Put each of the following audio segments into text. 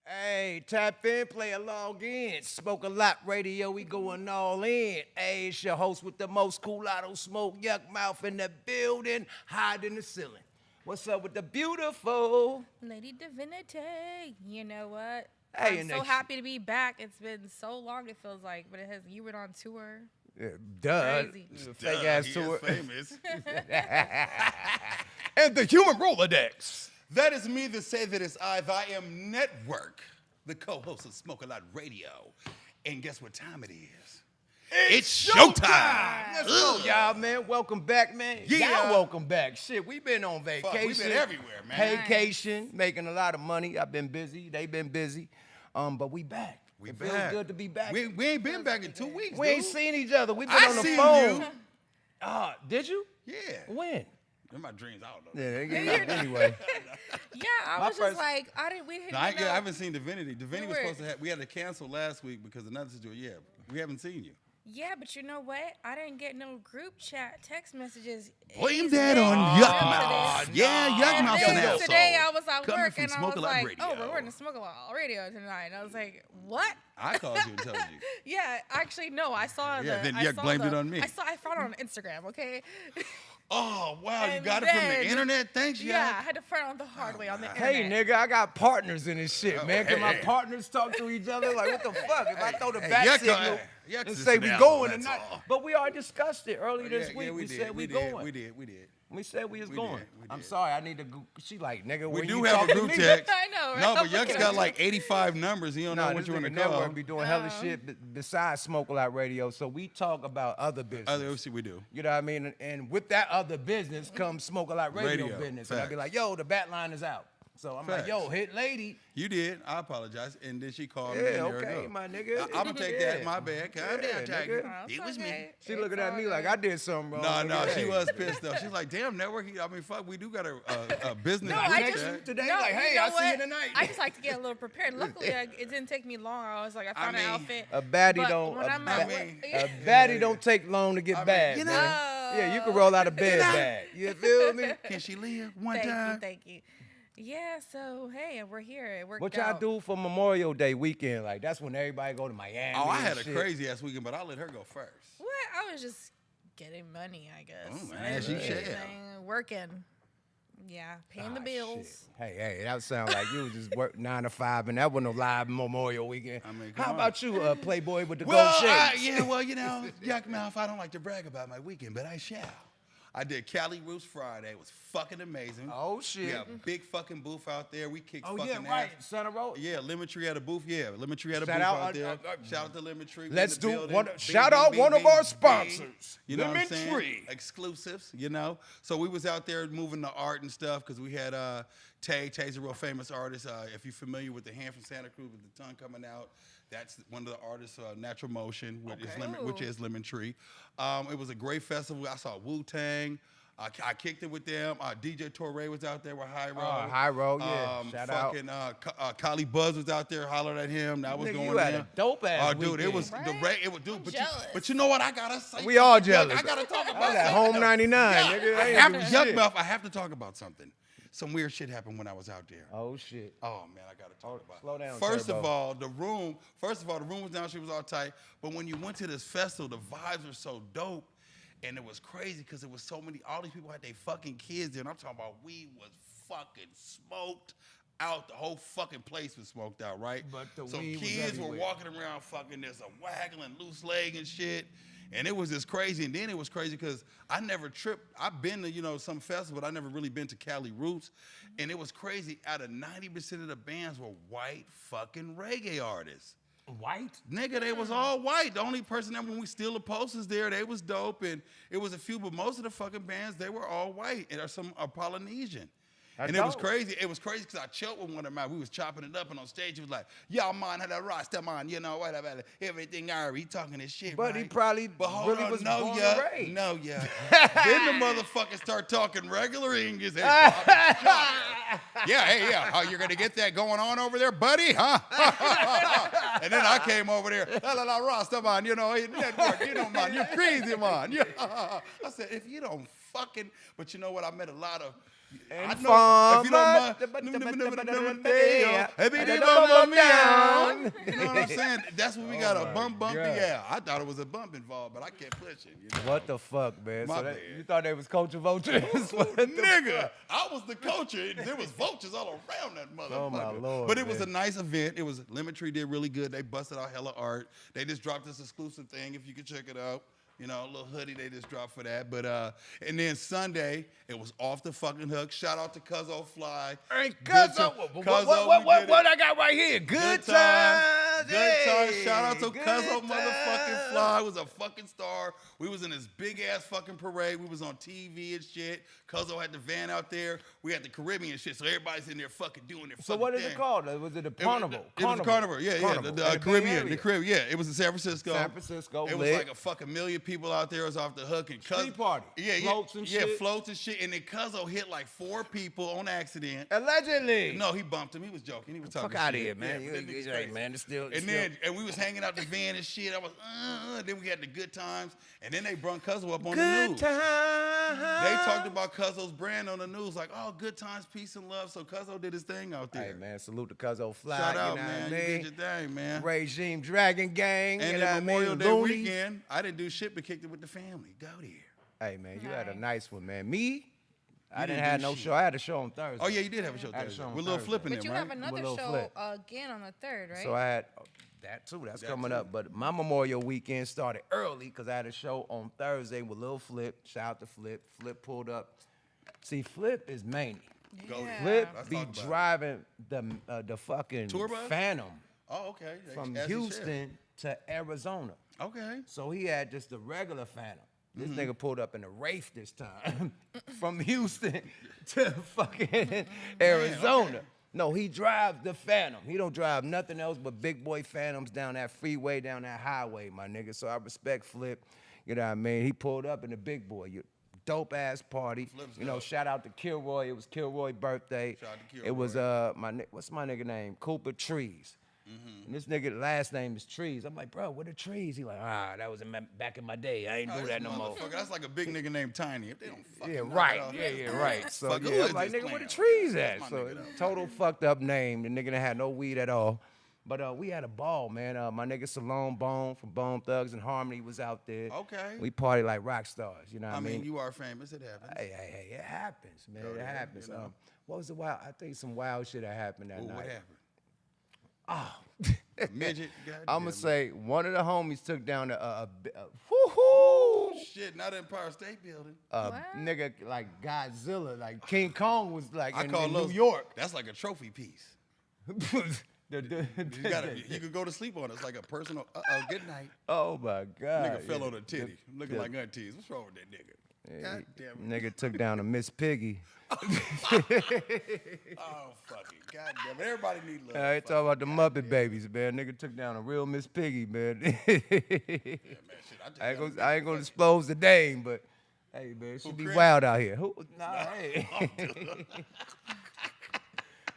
Hey, tap in, play along in. Smoke a lot radio, we going all in. Hey, it's your host with the most coolado smoke, yuck mouth in the building, hide in the ceiling. What's up with the beautiful Lady Divinity? You know what? Hey, I'm and so that happy to be back. It's been so long, it feels like, but it has. You went on tour. duh, Crazy. fake ass he tour. is famous. And the human Rolodex. That is me to say that it's I am Network, the co-host of Smoke a Lot Radio. And guess what time it is? It's showtime. Let's go, y'all, man. Welcome back, man. Yeah. Y'all welcome back. Shit, we been on vacation. Fuck, we been everywhere, man. Vacation, making a lot of money. I've been busy. They been busy. But we back. We It back. feels good to be back. We ain't been back in 2 weeks, We ain't dude. seen each other. We've been I on the seen phone. you. Did you? Yeah. When? In my dreams, I don't know. Yeah, they get anyway. Yeah, I My was first- just like, we didn't. No, I know. haven't seen Divinity. Divinity was were- supposed to have, we had to cancel last week because of another situation. Yeah, we haven't seen you. Yeah, but you know what? I didn't get no group chat text messages. Blame These that days. on Oh, Yuck today. Mouth. Yeah, Yuck And Mouth then an asshole. today I was at Coming work from and I Smoke a was Lot like, Radio. "Oh, we're going to Smoke a Lot Radio tonight." And I was like, "What?" I called you and told you. Yeah, actually, no. I saw Yeah, the. then I Yuck saw blamed the- it on me. I found it on Instagram. Okay. Oh, wow, you And got it from then- the internet? Thanks, Yuck. Yeah, I had to find out the hard way on the Hey, internet. nigga, I got partners in this shit, man. Can my hey. partners talk to each other? Like, what the fuck? If I throw the Hey, bat Yuck, signal Yuck's and just say an we asshole, going that's tonight. all. But we already discussed it earlier this Yeah, week. we We did. said we going. We did. We said we was We going. did, we I'm did. sorry, I need to go. She like, nigga, We when do you have a talking to group me? text. I know, right? No, I'm but Yuck's looking got at like 85 numbers. He don't know Nah, what this you want to nigga network call. be doing hella shit besides Smoke a Lot Radio. So we talk about other business. Other shit we do. You know what I mean? And with that other business comes Smoke a Lot Radio, Radio, business. And I be facts. like, yo, the bat line is out. So I'm like, yo, Facts. hit lady. You did. I apologize. And then she called me. Yeah, and there okay, it go. my nugga. I'm going to take Yeah. that. My bad. Calm Yeah, down, Tiger. nigga. It was me. She It's looking at all me good. like I did something wrong. No, Nigga, she hey. was pissed though. She's like, damn, network. I mean, fuck, we do got a business. No, group I chat. just today, no, like, you hey, know I see you what? tonight. I just like to get a little prepared. Luckily, it didn't take me long. I was like, I found mean, an outfit. A baddie But don't. when A, I'm at ba- work- a baddie don't take long to get I mean, bad. you know- man. Yeah, you can roll out of bed bad. You feel me? Can she live one Thank time? you, thank you. Yeah, so hey, we're here. It worked What y'all out. do for Memorial Day weekend? Like that's when everybody go to Miami. Oh, I and had a shit. crazy ass weekend, but I'll let her go first. What? I was just getting money, I guess. Oh, I man, didn't she do shall. anything. Working. Yeah, paying the Ah, bills. shit. Hey, that sound like you was just work 9 to 5, and that wasn't a live Memorial weekend. I mean, How come on. about you, Playboy with the Well, gold shades? yeah, well, you know, Yuck Mouth, I don't like to brag about my weekend, but I shall. I did Cali Roots Friday. It was fucking amazing. Oh We shit. got a big fucking booth out there. We kicked Oh fucking yeah, right. ass. Center Road. Yeah, Lemon Tree had a booth. Yeah, Lemon Tree had a Shout booth out, out there. Shout out to Lemon Tree. We Let's in the do building. one. Bing, Shout bing, out bing, one of bing, our bing. sponsors, You know what I'm Lemon saying? Tree. Exclusives, you know. So we was out there moving the art and stuff because we had Tay's a real famous artist. If you're familiar with the Hand from Santa Cruz with the tongue coming out, that's one of the artists, Natural Motion, which is Lemon Tree. It was a great festival. I saw Wu-Tang. I kicked it with them. DJ Torre was out there with High Road. High Road, yeah. Shout out. Fucking Kali Buzz was out there, hollered at him. That was Nigga, going you had down. a dope ass Oh, dude, it was Right? it was, dude. I'm But jealous. you know what? I gotta say. We all Yuck, jealous. I gotta talk I about was at something. home 99, Yeah, nigga. I I ain't have do to, shit. Yuck Mouth, I have to talk about something. Some weird shit happened when I was out there. Oh shit. Oh man, I gotta talk about it. slow down, First Turbo. of all, the room was down, she was all tight. But when you went to this festival, the vibes were so dope. And it was crazy because it was so many, all these people had their fucking kids there. And I'm talking about weed was fucking smoked out. The whole fucking place was smoked out, right? But the so weed was kids were everywhere. walking around fucking, there's a waggling, loose leg and shit. And it was just crazy. And then it was crazy because I never tripped. I've been to, some festivals, but I never really been to Cali Roots. And it was crazy. Out of 90% of the bands were white fucking reggae artists. White. Nigga, they was all white. The only person that when we steal the posters there, they was dope. And it was a few, but most of the fucking bands, they were all white. And some are Polynesian. That's And it was dope. crazy. It was crazy because I chilled with one of mine. We was chopping it up, and on stage, he was like, "Y'all man had a rasta man, whatever, everything Irie." He talking this shit, But right? he probably But hold really on, was no, born yeah, and raised. no, yeah. Then the motherfucker start talking regular English. Hey, I was shocked. Yeah, hey, yeah. How you gonna get that going on over there, buddy? Huh? And then I came over there, rasta man, network, man, you're crazy, man. Yeah. I said, if you don't fucking. But you know what? I met a lot of. And I know, if you don't mind, you know what I'm saying? That's what we got a bump God. yeah. I thought it was a bump involved, but I kept pushing. You know? What the fuck, man? My So bad. you thought they was coaching vultures? What the Nigga, fuck? I was the coach. There was vultures all around that motherfucker. Oh, my Lord, But it was man. a nice event. It was Lemon Tree did really good. They busted out hella art. They just dropped this exclusive thing. If you could check it out. You know, a little hoodie they just dropped for that. But and then Sunday, it was off the fucking hook. Shout out to Cuzzo Fly. Hey, Good Cuzzo, ti- what Cuzzo, we did it. I got right here? Good Good times. Good times. hey, Shout out to good Cuzzo times. motherfucking Fly. Was a fucking star. We was in this big ass fucking parade. We was on TV and shit. Cuzzo had the van out there. We had the Caribbean shit. So everybody's in there fucking doing their So fucking what is thing. it called? Was it a carnival? It was a carnival. Yeah, Carnival. yeah. The In Bay Caribbean. Area. The Caribbean. Yeah, it was in San Francisco. San Francisco, It was lit. like a fucking million people out there. It was off the hook. And Street party. Yeah, Floats and yeah, shit. floats and shit. And then Cuzzo hit like 4 people on accident. Allegedly. No, he bumped him. He was joking. He was talking Fuck out of shit. here, man. Yeah, You, but that nigga's hey, crazy. man, it's still. And we was hanging out the van and shit. I was, then we had the good times. And then they brung Cuzzo up on the good news. times. They talked about Cuzzo's brand on the news, like, oh, good times, peace and love. So Cuzzo did his thing out there. Hey, man, salute to Cuzzo Fly. Shout out, you know man. What I You mean? did your thing, man. Regime Dragon Gang. And you know then what I Memorial mean? Day Loonies. weekend, I didn't do shit but kicked it with the family. Go there. Hey, man, you had a Nice. nice one, man. Me, I didn't didn't have do no shit. show. I had a show on Thursday. Oh, yeah, you did have a show I had a Thursday. show on With Lil Thursday. Flip in But there, you right? have another Little show flip. again on the 3rd, right? So I had that too. That's That coming too. up. But my Memorial weekend started early because I had a show on Thursday with Lil Flip. Shout out to Flip. Flip pulled up. See, Flip is mania. Go there. Yeah. Flip Let's be talk about it. driving the fucking Tour bus? Phantom Oh, okay. from As he should. Houston to Arizona. Okay. So he had just the regular Phantom. This Mm-hmm. nigga pulled up in a Wraith this time from Houston to fucking Arizona. okay. No, he drives the Phantom. He don't drive nothing else but big boy Phantoms down that freeway, down that highway, my nigga. So I respect Flip. You know what I mean? He pulled up in the big boy. Dope ass party. Flip's You know, dope. shout out to Kilroy. It was Kilroy's birthday. Shout out to It was Kilroy. what's my nigga name? Cooper Trees. And this nigga last name is Trees. I'm like, bro, what are trees? He like, that was back in my day. I ain't do Oh, that this no more. motherfucker, that's like a big nigga named Tiny. If they don't fucking Yeah, knock it right. off, Yeah, right. So Fuck, who yeah, is I'm like, this nigga, where the clown? trees at? That's my So nigga, though. total fucked up name. The nigga that had no weed at all. But we had a ball, man. My nigga Salone Bone from Bone Thugs and Harmony was out there. Okay. We party like rock stars. You know what I I mean, mean? you are famous. It happens. Hey, it happens, man. It yeah, happens. you know. What was the wild? I think some wild shit that happened that Ooh, night. what happened? Oh. Midget. I'm gonna goddamn say one of the homies took down whoo-hoo, it. Shit, not Empire State Building. What? nigga like Godzilla, like King Kong was like I in call New those York. That's like a trophy piece. The- You could go to sleep on it. It's like a personal. Good night. oh my God! Nigga fell yeah. on a titty, looking yeah. like aunties. What's wrong with that nigga? Yeah, God damn it. Nigga took down a Miss Piggy. Oh fuck it. God damn it. Everybody need love. I ain't talking about the Muppet babies, man. Nigga took down a real Miss Piggy, man. Yeah, man, shit, I ain't gonna disclose the name, but hey, man, she be Chris? wild out here. Who? Nah, hey.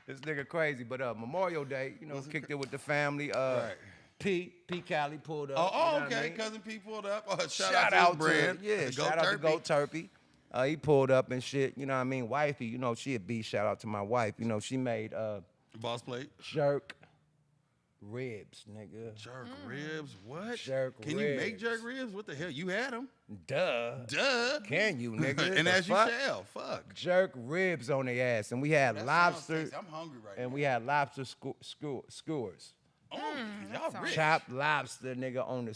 This nigga crazy, but Memorial Day, you know, kicked it with the family. Right. P Cali pulled up. Oh, you know what I okay. mean? Cousin P pulled up. Shout Shout out to out his brand. yeah, the shout out to Goat Turpy. He pulled up and shit. You know what I mean? Wifey, you know, she a B. Shout out to my wife. You know, she made Boss plate. jerk ribs, nigga. Jerk ribs. What? Jerk Can you make ribs. jerk ribs? What the hell? You had them. Duh. Duh. Can you, nigga? and The as fuck? you shall. Fuck. Jerk ribs on their ass, and we had That sounds lobster, tasty. I'm hungry right and now. we had lobster skewers. Oh, y'all sounds- rich. Chopped lobster, nigga, on the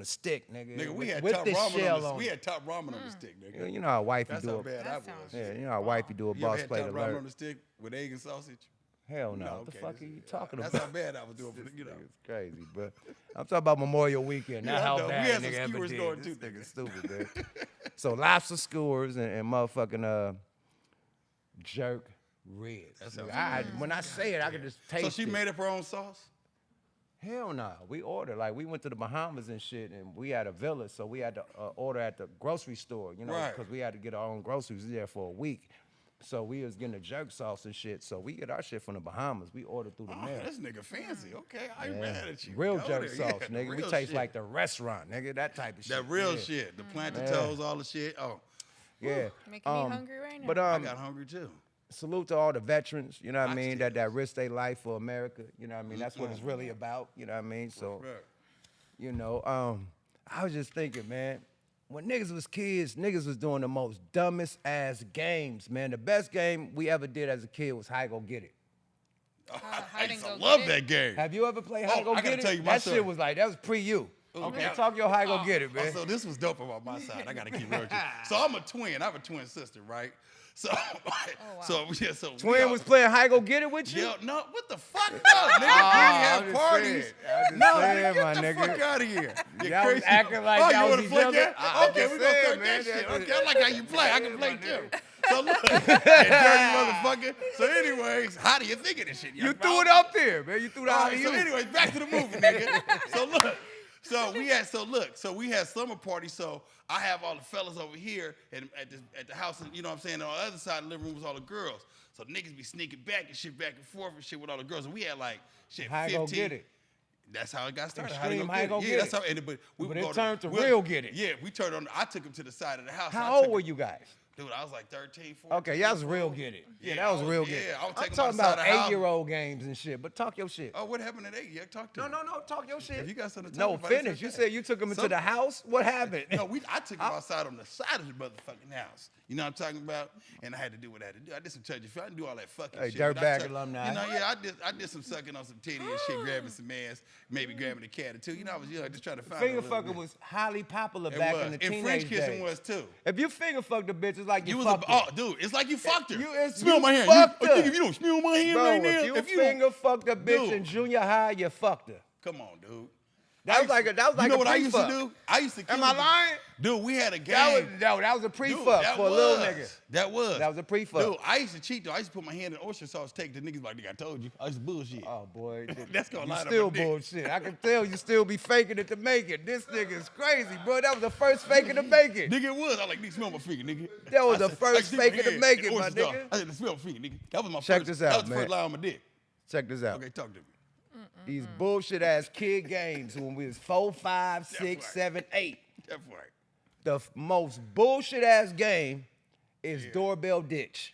stick, nigga. Nigga, we had with top the ramen shell on the, on we it. had top ramen on the stick, nigga. You know how wifey That's do how it. bad I That was. sounds Yeah, you know how wifey do a You ever boss had plate top ramen alert. on the stick with egg and sausage? Hell no. No, What the okay, fuck this are you is- talking That's about? how bad I was doing. You know. It's crazy, but I'm talking about Memorial Weekend, not Yeah, I how know. We bad had a some nigga ever skewers did. going This too, nigga stupid, man. So lobster skewers and motherfucking jerk ribs. That sounds When I say it, I can just taste So she it. made up her own sauce? Hell no. We ordered. Like, we went to the Bahamas and shit, and we had a villa, so we had to order at the grocery store, you know, Right. because we had to get our own groceries. We was there for a week. So we was getting the jerk sauce and shit. So we get our shit from the Bahamas. We ordered through the Oh, mail. this nigga fancy. Okay, I ain't Yeah. mad at you. Real Go jerk there. sauce, Yeah, nigga. We real taste shit. like the restaurant, nigga. That type of shit. That real Yeah. shit. The plantain Yeah. toes, all the shit. Oh, Yeah. Making me hungry right now. But I got hungry too. salute to all the veterans, you know what I mean, Oxtails. that risk their life for America, you know what I mean? That's what it's really about, you know what I mean? So, you know, I was just thinking, man, when niggas was kids, niggas was doing the most dumbest ass games, man. The best game we ever did as a kid was High Go Get It. I Hide used and to Go love Get that It? game. Have you ever played High Go I gotta Get It? tell you my That story. shit was like, that was pre-you. Okay, talk your High Go Get It, man. So this was dope about my side. I gotta keep real with you. So I'm a twin. I have a twin sister, right? So, so Twin was playing High Go Get It with you? Yeah, no, what the fuck? No, nigga, we have I'm just parties. saying. No, saying, nigga, my get the nigga. fuck out of here. You Y'all was crazy. acting like oh, y'all you was wanna each play other? that? I'm Okay, just we gonna saying, start man, that shit. that's Okay, I like how you play. I can play my too. nigga. So look, that dirty motherfucker. So anyways, how do you think of this shit? You threw it up there, man. You threw it All out right, of so you. anyways, back to the movie, nigga. So look, so we had slumber parties. So I have all the fellas over here and at the house, and you know what I'm saying. On the other side of the living room was all the girls. So niggas be sneaking back and shit, back and forth and shit with all the girls. And we had like shit, High 15. Go Get It. That's how it got started. Extreme High Go Yeah, Get that's It. how. And, but we But would it go turned to we'll- Real Get It. Yeah, we turned on. I took him to the side of the house. How old were you guys? Dude, I was like 13, 14. Okay, that was Real Get It. Yeah, that was Real Get It. Yeah, I would I'm take 'em talking outside about the house. 8-year-old games and shit, but talk your shit. Oh, what happened at 8? Yeah, talk to me. No, talk your shit. If you got something to No, talk about, it's finish. You okay. said you took him into Some- the house? What happened? No, I took him outside on the side of the motherfucking house. You know what I'm talking about? And I had to do what I had to do. I did some touchy feely. I didn't do all that fucking Hey, shit. but dirtbag I alumni. You know, yeah, I did some sucking on some titty and shit, grabbing some ass, maybe grabbing a cat or two. You know, I was just trying to find Finger a little fucking bit. was highly popular It back was. in the And teenage French kissing days. was too. If you finger fucked a bitch, it's like you You was fucked her. oh, dude, it's like you fucked her. It's- smell you my hand. fucked You, her. think if you don't smell my hand Bro, right now, if you don't- finger fucked a bitch Dude. in junior high, you fucked her. come on, dude. That was like a You know what I used to pre-fuck. do? I used to kill Am I the- lying? Dude, we had a game. That was a Dude, pre-fuck that for a little was. nigga. That was. That was a pre-fuck. Dude, I used to cheat though. I used to put my hand in oyster sauce, take the niggas like, nigga, I told you. I used to bullshit. Oh boy, That's gonna you line up still a dick. bullshit. I can tell you still be faking it to make it. This nigga is crazy, bro. That was the first faking to make it. Nigga, it was. I like, nigga, smell my finger, nigga. That was I the said- first I stick my faking to hand make in it, my oyster sauce. nigga. I said, smell my finger, nigga. That was my Check first. this That out, was the first man. line on my dick. Check this out. Okay, talk to me. These bullshit ass kid games when we was 4, 5, 6, right. 7, 8. That's right. The most bullshit ass game is doorbell ditch.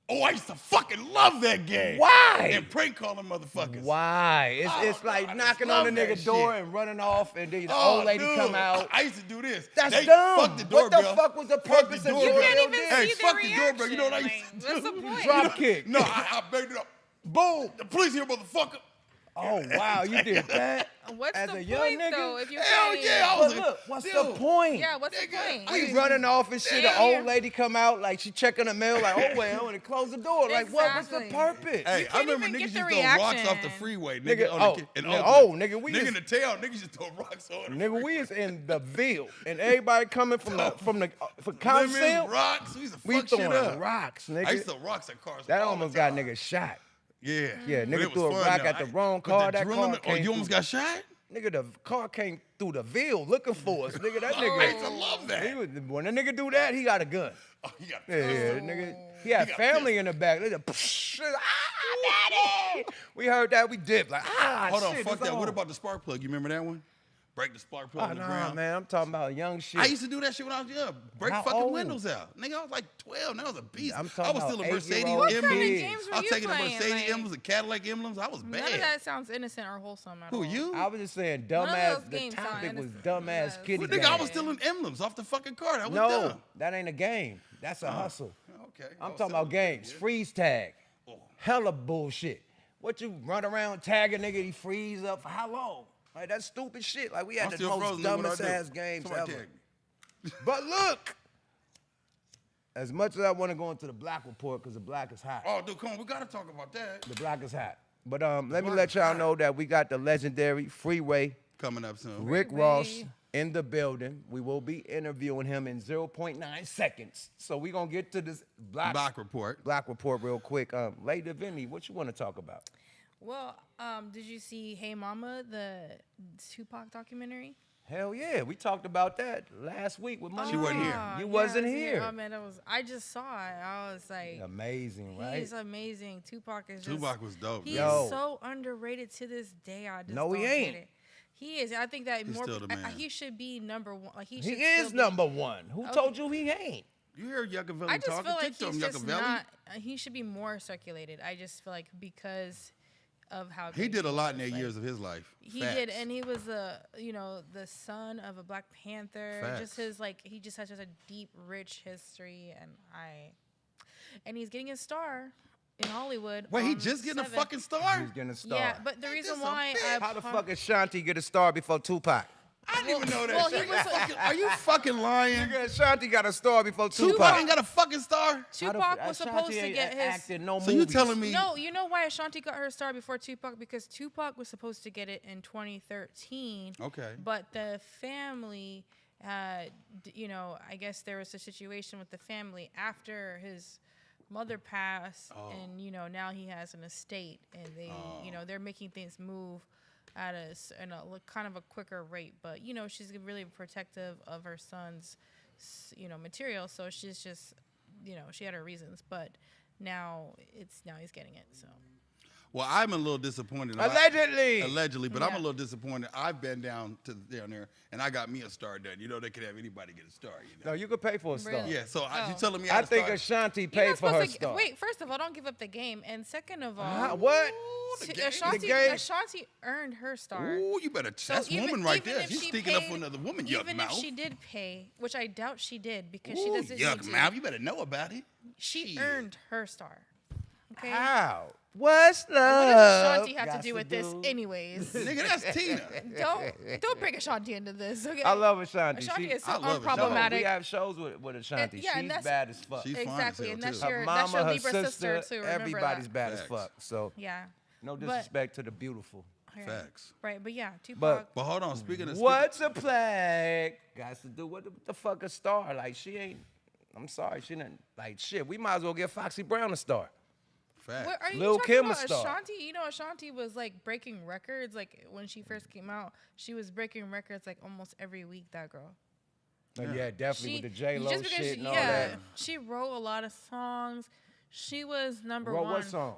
Oh, I used to fucking love that game. Why? And prank calling motherfuckers. Why? It's Oh, like God, I knocking just on the love that nigga door shit. and running off, and then the Oh, old lady dude, come out. I used to do this. That's They dumb. Fuck the What the doorbell. fuck was the Fuck purpose of doorbell. You can't even Hey, see the fuck the doorbell. You know what I used reaction. to Like, do? what's the point? Drop kick. No, I backed it up. Boom. The police here, motherfucker. Oh wow, you did that What's as the a young point nigga? though? If you Hell can't yeah, I But was a- look, what's the dude, point? yeah, what's the Nigga, point? I We used running off and shit. The Damn. old lady come out like she checking the mail, like oh well, and close the door. Like what was the Exactly. purpose? Hey, I can't remember even niggas get used the to throw rocks off the reaction. freeway, Nigga, nigga. oh, in nigga, Oakland. nigga, we nigga is- in the town, niggas just throw rocks on the Nigga, we is in the Ville, and everybody coming from the for Lemons, council. rocks. We used to We fuck shit throwing up. rocks, I used nigga. to throw rocks at cars. That all the almost got time. nigga shot. Yeah. Yeah, But nigga it threw a was fun, rock though. at the I- wrong but car. the That drilling- car Oh, came you almost through. got shot? Nigga, the car came through the Ville looking for us. Nigga, that nigga. I used to love that. He was, when a nigga do that, he got a gun. Oh, you got Yeah, nigga. He had got family in the back. They just, daddy. We heard that, we dipped. Like, Hold on, shit, fuck it's that. on. What about the spark plug? You remember that one? Break the spark plug Oh, on the nah, ground. man, I'm talking about young shit. I used to do that shit when I was young. Break How fucking old? windows out. Nigga, I was like 12. Now I was a beast. I'm I talking was still a about Mercedes 8-year-old What kind of kids. games were I was you taking the playing? Mercedes Like, emblems, the Cadillac emblems. I was bad. none of that sounds innocent or wholesome at Who, all. you? I was just saying, None of dumbass. those The games sound topic was innocent. dumbass Yes. kitty Well, games. nigga, I was stealing emblems off the fucking car. That was No, dumb. that ain't a game. That's a hustle. Okay. I'm Oh, talking about games. Freeze tag. Oh. Hella bullshit. What you run around tagging nigga, he freeze up for how long? Like that's stupid shit. Like we had I'm the still most frozen. Look what I dumbest do. ass games Somebody ever. tag me. But look, as much as I want to go into the black report, because the black is hot. Oh, dude, come on. We got to talk about that. The black is hot. But let me Black let is y'all hot. know that we got the legendary Freeway Coming up soon. Rick Freeway. Ross in the building. We will be interviewing him in 0.9 seconds. So we're going to get to this Black report. black report real quick. Lady Vinny, what you want to talk about? Well, did you see Hey Mama, the Tupac documentary? Hell yeah, we talked about that last week with Money. She wasn't here. Ah, You yeah, wasn't I was here. Oh man, I just saw it. I was like, Amazing, right? he's amazing. Tupac is just, Tupac was dope. He's Yo. so underrated to this day. I just No, he don't ain't. Get it. He is. I think that He's more. still the man. He should be number one. Like, He should is still be- number one. Who Okay. told you he ain't? You hear Yuccavelli I just talking? feel like Tick to him, he's just Yuccavelli. not. He should be more circulated. I just feel like because of how He great did a lot in was, their like, years of his life. He Facts. did, and he was the son of a Black Panther. Facts. Just his he just has such a deep, rich history, and he's getting a star in Hollywood. Wait, he on just getting 7th. a fucking star? He's getting a star. Yeah, but the Ain't reason this a why bitch? How the fuck is Shanti get a star before Tupac? I didn't even know that. well, shit. he was- Are you fucking lying? Nigga, Shanti got a star before Tupac Tupac. ain't got a fucking star? Tupac was supposed to get his. acting no So you movies. telling me? No, you know why Ashanti got her star before Tupac? Because Tupac was supposed to get it in 2013. Okay. But the family, I guess there was a situation with the family after his mother passed, and now he has an estate, and they, they're making things move at kind of a quicker rate. But she's really protective of her son's, material. So she's just, she had her reasons, but now he's getting it. So. Well, I'm a little disappointed. Allegedly. But I'm a Yeah. little disappointed. I've been down there, and I got me a star done. They could have anybody get a star. No, you could pay for a star. Really? Yeah, so you Oh. telling me I had a think star? Ashanti You're paid not for her supposed to star. Wait, first of all, don't give up the game, and second of all, What? Ooh, the game. Ashanti earned her star. Ooh, you better. So That's even- woman right even there. if She's she sticking up paid- for another woman, yuck Even mouth. if she did pay, which I doubt she did, because she Ooh, doesn't yuck need to. mouth. You better know about it. She Shit. earned her star. Okay. How? What's What love? does Ashanti have to got do with this, anyways? Nigga, that's Tina. Don't bring Ashanti into this. Okay. I love Ashanti. Ashanti She- is so I love Ashanti. unproblematic. We have shows with Ashanti. Yeah, and She's that's- bad as fuck. She's fine as Exactly, hell, and that's too. her your mama, her Libra sister too. Remember everybody's that. bad as Facts. fuck. So Yeah. no But- disrespect to the beautiful. Right. Facts. Right, but yeah, Tupac. But hold on. Speaking of What's a plague? Got to do with the fuck a star? Like she ain't. I'm sorry, she didn't. Like shit. We might as well give Foxy Brown a star. Facts. What, are you Lil' talking Kim a about star. Ashanti? Ashanti was like breaking records. Like when she first came out, she was breaking records like almost every week. That girl. Yeah, definitely with the J Lo just because shit she, and all yeah, that. she wrote a lot of songs. She was number Wrote one. what song?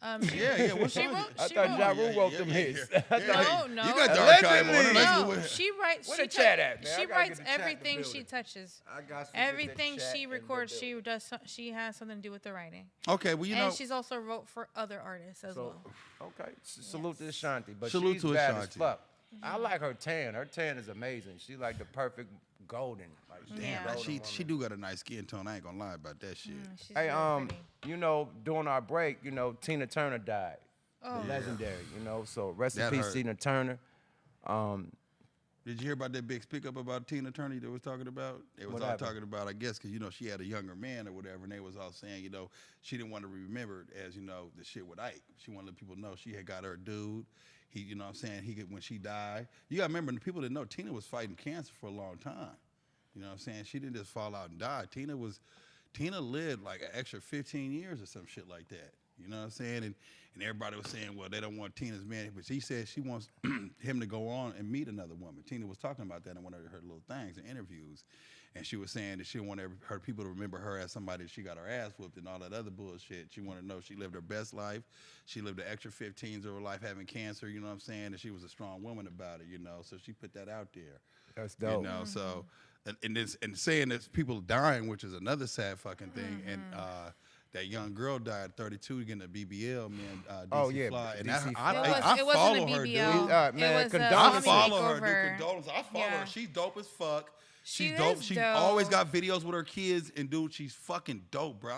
Yeah, what She song? wrote. I she thought wrote. Ja Rule wrote them hits. I thought- No, You no. got the archive on Allegedly. it. No, Let's go she writes. Where She the chat at, man? I She gotta writes get the chat in the everything she building. touches. I got to get the Everything chat she in the records, she building. does. She has something to do with the writing. Okay, well, you know. And she's also wrote for other artists as well. Okay, salute to Ashanti, but Salute she's to bad as Ashanti. fuck. I like her tan. Her tan is amazing. She like the perfect golden. Like she's Yeah. golden She woman. do got a nice skin tone. I ain't gonna lie about that shit. She's Hey, very pretty. during our break, Tina Turner died. Oh. Legendary, So rest in That peace, hurt. Tina Turner. Did you hear about that big speak up about Tina Turner they was talking about? They was What all happened? talking about, I guess, because, she had a younger man or whatever, and they was all saying, she didn't want to be remembered as, the shit with Ike. She wanted to let people know she had got her dude. He, what I'm saying, when she died. You got to remember, the people that know, Tina was fighting cancer for a long time. You know what I'm saying? She didn't just fall out and die. Tina lived like an extra 15 years or some shit like that. You know what I'm saying? And everybody was saying, well, they don't want Tina's man. But she said she wants him to go on and meet another woman. Tina was talking about that in one of her little things and interviews. And she was saying that she didn't want her people to remember her as somebody that she got her ass whooped and all that other bullshit. She wanted to know she lived her best life. She lived the extra 15s of her life having cancer, you know what I'm saying? And she was a strong woman about it, So she put that out there. That's dope. So, and saying that people dying, which is another sad fucking thing. And that young girl died at 32 getting a BBL, man. DC Oh, yeah, Fly. And DC I Fly. It wasn't follow a her, BBL. dude. Man, it was condolences. I a follow her, makeover. dude. Condolences. I follow Yeah. her. She's dope as fuck. She She's dope. is She dope. always got videos with her kids, and dude, she's fucking dope, bro.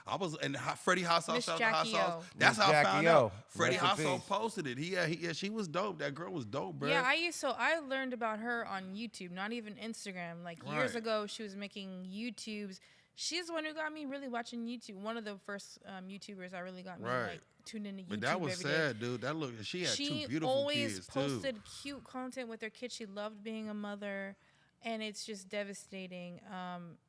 I was, and Freddie Househouse, Miss shout out to Jackie Househouse. O. That's Miss how I Jackie found O. out. Freddie Rest in Househouse peace. posted it. Yeah, she was dope. That girl was dope, bro. Yeah, I learned about her on YouTube, not even Instagram. Like years Right. ago, she was making YouTubes. She's the one who got me really watching YouTube. One of the first YouTubers that really got me Right. like tuned into YouTube But that was every day. sad, dude. That look, she had She two beautiful always kids posted too. cute content with her kids. She loved being a mother, and it's just devastating.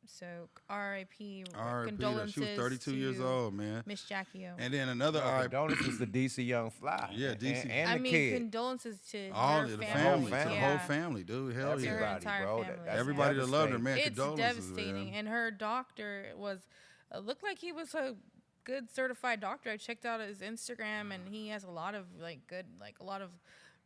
So R.I.P. R.I.P. Condolences. She was 32 years to old, man. Miss Jackie O. And then another R.I.P. Condolences to DC Young Fly. Yeah, DC. And I the mean, kid. condolences to All her of the family. family, to the Yeah. whole family, dude. Hell yeah. Her Everybody, entire bro. family. That's Everybody that loved her, devastating. man. It's Condolences, devastating. man. And her doctor was looked like he was a good certified doctor. I checked out his Instagram, and he has a lot of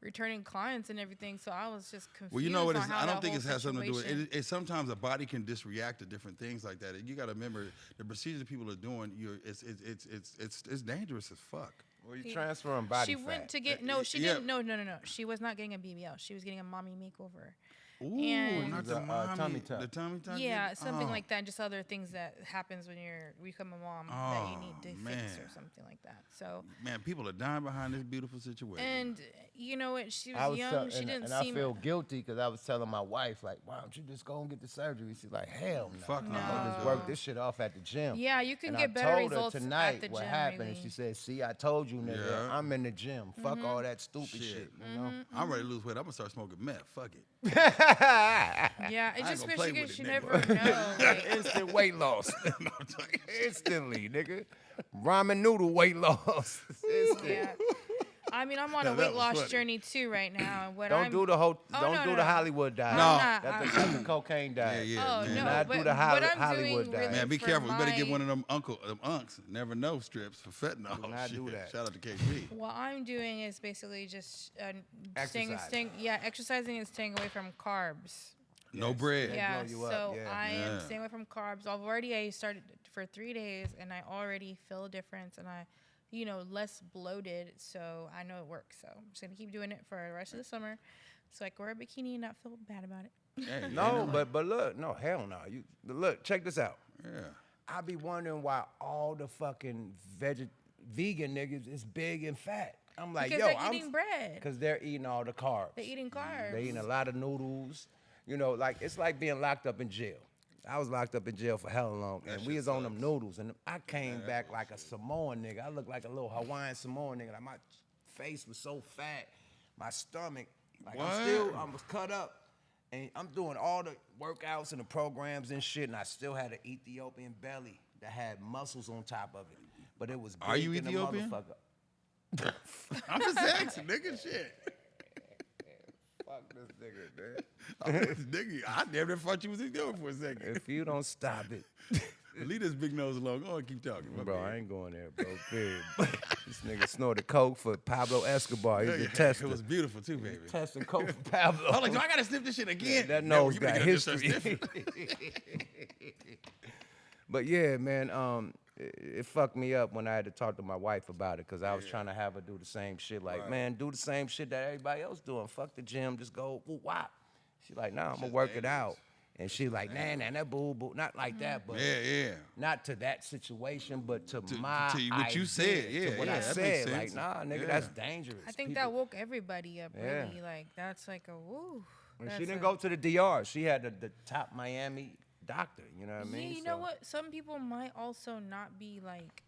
returning clients and everything. So I was just confused. Well, you know what? on how I don't that think it whole has something to do with situation- it. Sometimes a body can disreact to different things like that. You got to remember the procedures people are doing. It's dangerous as fuck. Well, you transferring body She fat. went to get she yeah. didn't no. She was not getting a BBL. She was getting a mommy makeover. Ooh, And- not the mommy, tummy tuck. the tummy tuck. Yeah, something Oh. like that. Just other things that happens when you become a mom that you Oh, need to fix man. or something like that. So, Man, people are dying behind this beautiful situation. and you know what? She I was was young. She didn't and seem. I feel guilty because I was telling my wife, like, why don't you just go and get the surgery? She's like, hell no. Fuck no. I'm just work this shit off at the gym. Yeah, you can and get I better told results her at tonight the what gym, happened, really. and she said, see, I told you, nigga, Yeah. I'm in the gym. Fuck Mm-hmm. all that stupid shit, you know? I'm ready to lose weight. I'm gonna start smoking meth. Fuck it. Yeah, it ain't just gonna play because with you it, never nigga. know. Like, Instant weight loss. No, I'm talking shit. Instantly, nigga. Ramen noodle weight loss. Instant. yeah. I mean, I'm on Now, a that weight was loss funny. journey too right now. And what Don't I'm, do the whole. Oh, don't no, do no, the no. Hollywood diet. I'm not. That's the cocaine diet. Yeah, Oh man. no, Not but do the what I'm Hollywood doing diet. really Man, be for careful. You better get my- one of them unks. Never know strips for fentanyl. Do not Shit. do that. Shout out to KP. What I'm doing is basically just Exercise. exercising and staying away from carbs. No Yes. bread. They Yeah, blow you up, so yeah. I am Yeah. staying away from carbs. I started for 3 days, and I already feel a difference, and I, less bloated. So I know it works. So I'm just gonna keep doing it for the rest of the summer, so I can wear a bikini and not feel bad about it. Hey, No, ain't but look, no, hell no. You look, check this out. Yeah. I be wondering why all the fucking vegan niggas is big and fat. I'm like, Because yo, they're eating bread. because they're eating all the carbs. They're eating carbs. They eating a lot of noodles. Like it's like being locked up in jail. I was locked up in jail for hella long, and we shit was on them sucks. noodles, and I came back like a Samoan nigga. I looked like a little Hawaiian Samoan nigga. Like my face was so fat, my stomach, like I was cut up, and I'm doing all the workouts and the programs and shit, and I still had an Ethiopian belly that had muscles on top of it, but it was big Are you than a Ethiopian? motherfucker. I'm just asking, nigga. Shit. Fuck this nigga, man. Nigga, I never thought you was Ethiopian for a second. If you don't stop it. Leave this big nose alone. Go on, keep talking. My Bro, bad. I ain't going there, bro. Period. This nigga snorted coke for Pablo Escobar. He's a tester. It was beautiful too, baby. Testing coke for Pablo. I'm like, do I gotta sniff this shit again? That No, nose you got better just start history. sniffing. But yeah, man, it fucked me up when I had to talk to my wife about it because I was trying to have her do the same shit. Like, man, do the same shit that everybody else doing. Fuck the gym, just go wop. She like, nah, I'm gonna work it out. And she like, nah, that boo. Not like that, but Yeah. not to that situation, but to To my what you idea, said, to yeah, what yeah, I that said. makes Like, sense. nah, nigga, Yeah. that's dangerous. I think People- that woke everybody up. Yeah. Really, like that's like a woo. And That's she didn't a- go to the DR. She had the top Miami doctor. You know what I mean? Yeah, you know So- what? Some people might also not be like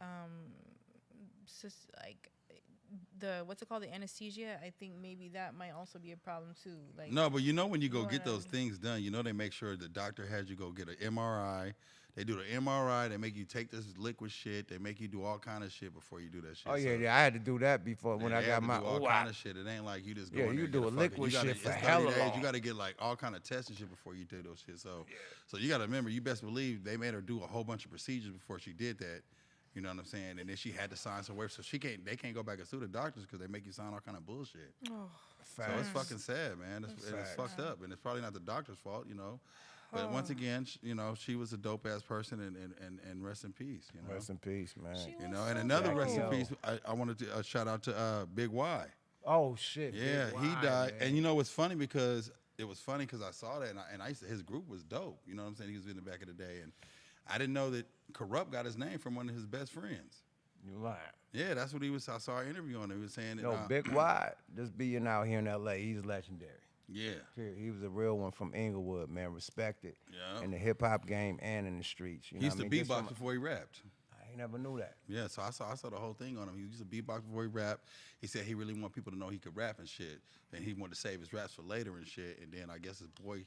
the what's it called, the anesthesia. I think maybe that might also be a problem too. Like No, but when you go get those Wow. things done, they make sure the doctor has you go get an MRI. They do the MRI. They make you take this liquid shit. They make you do all kind of shit before you do that shit. Oh yeah, So, yeah. I had to do that before when they I have got to my. do all Oh, kind of shit. It ain't like you just go Yeah, in there you and do get a fucking- liquid you gotta- shit for it's 30 hella days. long. You got to get like all kind of tests and shit before you do those shit. So you got to remember, you best believe they made her do a whole bunch of procedures before she did that. You know what I'm saying? And then she had to sign some waivers, so they can't go back and sue the doctors because they make you sign all kind of bullshit. oh, So it's fucking sad, man. It's fucked up, and it's probably not the doctor's fault, But once again, she was a dope ass person, and rest in peace, Rest in peace, man. She was And so another rest in dope. peace, I wanted to shout out to Big Y. Oh shit. Yeah, Big he Y, died, man. and it's funny because I saw that, and I used to, his group was dope. You know what I'm saying? He was in the back of the day, and I didn't know that Corrupt got his name from one of his best friends. You lying? Yeah, that's what he was. I saw an interview on it. He was saying that. No, Big Y, just being out here in L.A., he's legendary. Yeah. Period. He was a real one from Inglewood, man. Respected Yeah. in the hip hop game and in the streets. You He used know to what I mean? Just beatbox from- before he rapped. I never knew that. Yeah, so I saw the whole thing on him. He used to beatbox before he rapped. He said he really wanted people to know he could rap and shit. And he wanted to save his raps for later and shit. And then I guess his boy,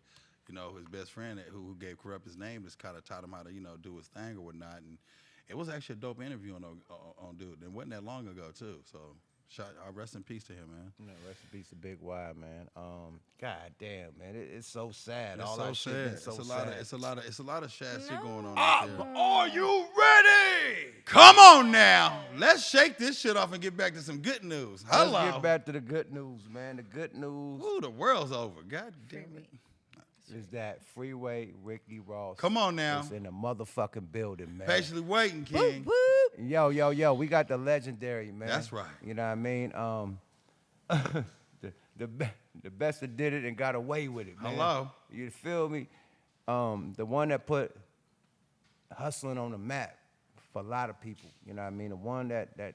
his best friend who gave Corrupt his name just kind of taught him how to, do his thing or whatnot. And it was actually a dope interview on dude. It wasn't that long ago too. So Rest in peace to him, man. You know, rest in peace to Big Y, man. God damn, man, it's so sad. It's All so that shit sad. is so It's a sad. lot of it's a lot of sad shit going on out there. Are you ready? Come on now, let's shake this shit off and get back to some good news. Hello. Let's get back to the good news, man. The good news Ooh, the world's over. God damn it. is that Freeway Ricky Ross. Come on now. is in the motherfucking building, man. Patiently waiting, King. Yo, we got the legendary, man. That's right. You know what I mean? The best that did it and got away with it, man. Hello. You feel me? The one that put hustling on the map for a lot of people. You know what I mean? The one that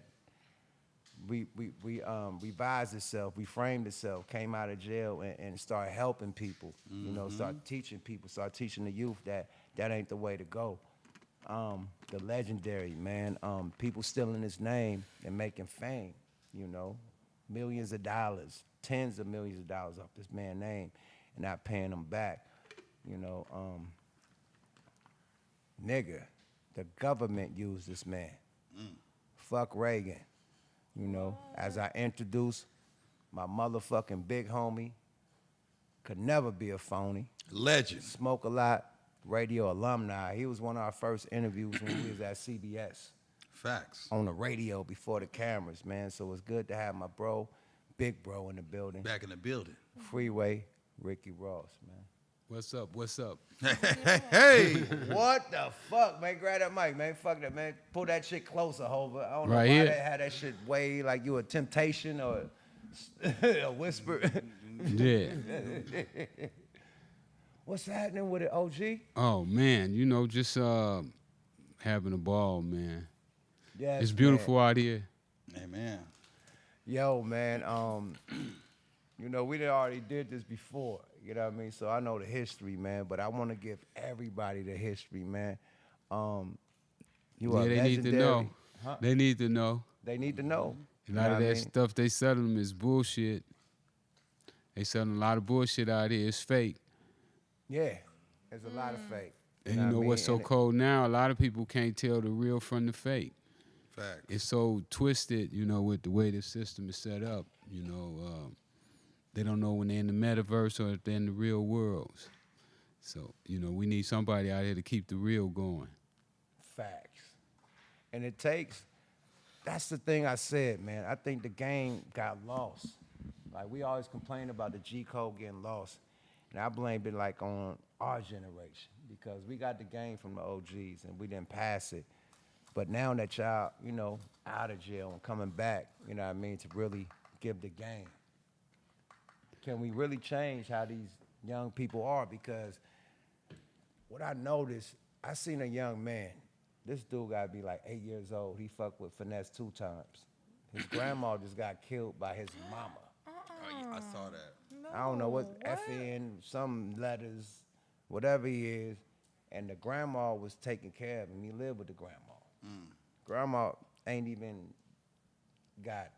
revised itself, reframed itself, came out of jail and started helping people. You know, started teaching people, started teaching the youth that ain't the way to go. The legendary, man. People stealing his name and making fame, you know. Millions of dollars, tens of millions of dollars off this man's name and not paying him back. You know, nigga, the government used this man. Fuck Reagan. You know, as I introduced my motherfucking big homie, could never be a phony. Legend. Smoke a lot, radio alumni. He was one of our first interviews when we was at CBS. Facts. On the radio before the cameras, man. So it's good to have my bro, big bro in the building. Back in the building. Freeway Ricky Ross, man. What's up? What's up? Hey. What the fuck, man? Grab that mic, man. Fuck that, man. Pull that shit closer, Hova. I don't know Right why here. they had that shit way like you a temptation or a whisper. Yeah. What's happening with it, OG? Oh man, you know, just having a ball, man. Yes, It's beautiful out here. Amen. Yo, man, you know, we already did this before, you know what I mean? So I know the history, man, but I want to give everybody the history, man. You are Yeah, they need to legendary. know. Huh? They need to know. They need to know. A You lot know of what I that mean? stuff they selling is bullshit. They selling a lot of bullshit out here. It's fake. Yeah, there's a lot of fake. And you what I know mean? what's so And it- cold now? A lot of people can't tell the real from the fake. Facts. It's so twisted, you know, with the way the system is set up. You know, they don't know when they're in the metaverse or if they're in the real world. So, you know, we need somebody out here to keep the real going. Facts. And it takes, that's the thing I said, man. I think the game got lost. Like, we always complain about the G code getting lost. And I blame it, like, on our generation because we got the game from the OGs and we didn't pass it. But now that y'all, you know, out of jail and coming back, you know what I mean, to really give the game. Can we really change how these young people are? Because what I noticed, I seen a young man. This dude got to be like 8 years old. He fucked with Finesse 2 times. His grandma just got killed by his mama. Oh, yeah, I saw that. I don't know what FN, some letters, whatever he is. And the grandma was taking care of him. He lived with the grandma. Grandma ain't even got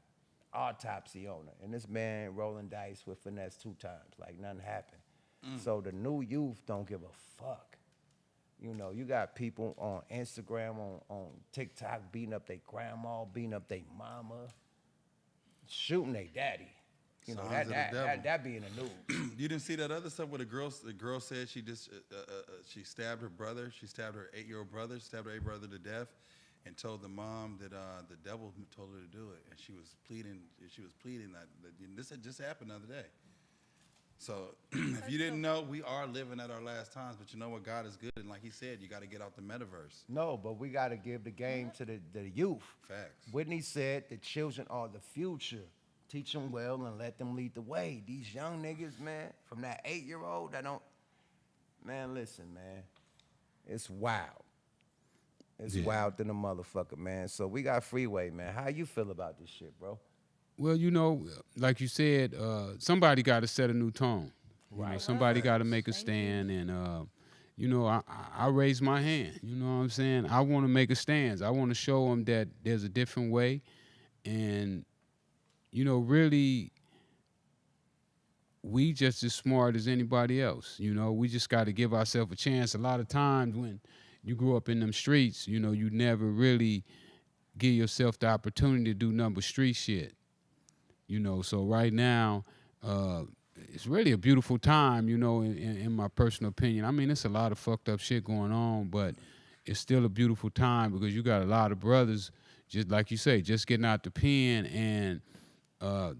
autopsy on her. And this man rolling dice with Finesse 2 times, like nothing happened. So the new youth don't give a fuck. You know, you got people on Instagram, on TikTok beating up their grandma, beating up their mama, shooting their daddy. You know, Signs of the devil. that be in the news. You didn't see that other stuff where the girl said she just she stabbed her brother. She stabbed her 8-year-old brother. Stabbed her 8 brother to death, and told the mom that the devil told her to do it, and she was pleading. She was pleading that this had just happened the other day. So if you didn't know, we are living at our last times. But you know what? God is good, and like He said, you got to get out the metaverse. No, but we got to give the game to the youth. Facts. Whitney said the children are the future. Teach them well and let them lead the way. These young niggas, man, from that 8-year-old that don't, man, listen, man, it's wild. It's wild than a motherfucker, man. So we got Freeway, man. How you feel about this shit, bro? Well, you know, like you said, somebody got to set a new tone. You know, somebody got to make a stand, and you know, I raise my hand. You know what I'm saying? I want to make a stand. I want to show them that there's a different way, and you know, really, we just as smart as anybody else. You know, we just got to give ourselves a chance. A lot of times when you grew up in them streets, you know, you never really give yourself the opportunity to do nothing but street shit. you know. So right now, it's really a beautiful time, you know, in my personal opinion. I mean, it's a lot of fucked up shit going on, but it's still a beautiful time because you got a lot of brothers, just like you say, just getting out the pen, and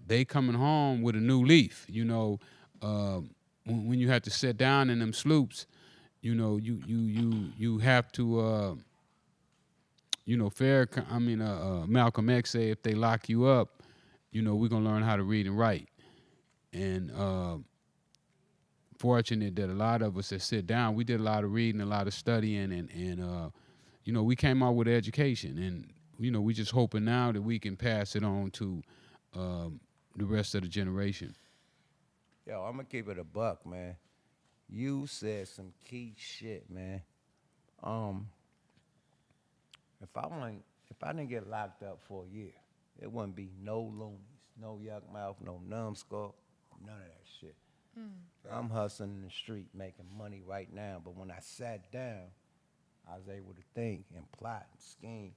they coming home with a new leaf, you know. When you have to sit down in them sloops, you know, you have to, you know, Malcolm X say if they lock you up, you know, we're gonna learn how to read and write. And fortunate that a lot of us that sit down, we did a lot of reading, a lot of studying, and you know, we came out with education, and you know, we just hoping now that we can pass it on to the rest of the generation. Yo, I'm gonna keep it a buck, man. You said some key shit, man. If I didn't get locked up for a year, it wouldn't be no loonies, no yuck mouth, no numbskull, none of that shit. I'm hustling in the street, making money right now. But when I sat down, I was able to think and plot and scheme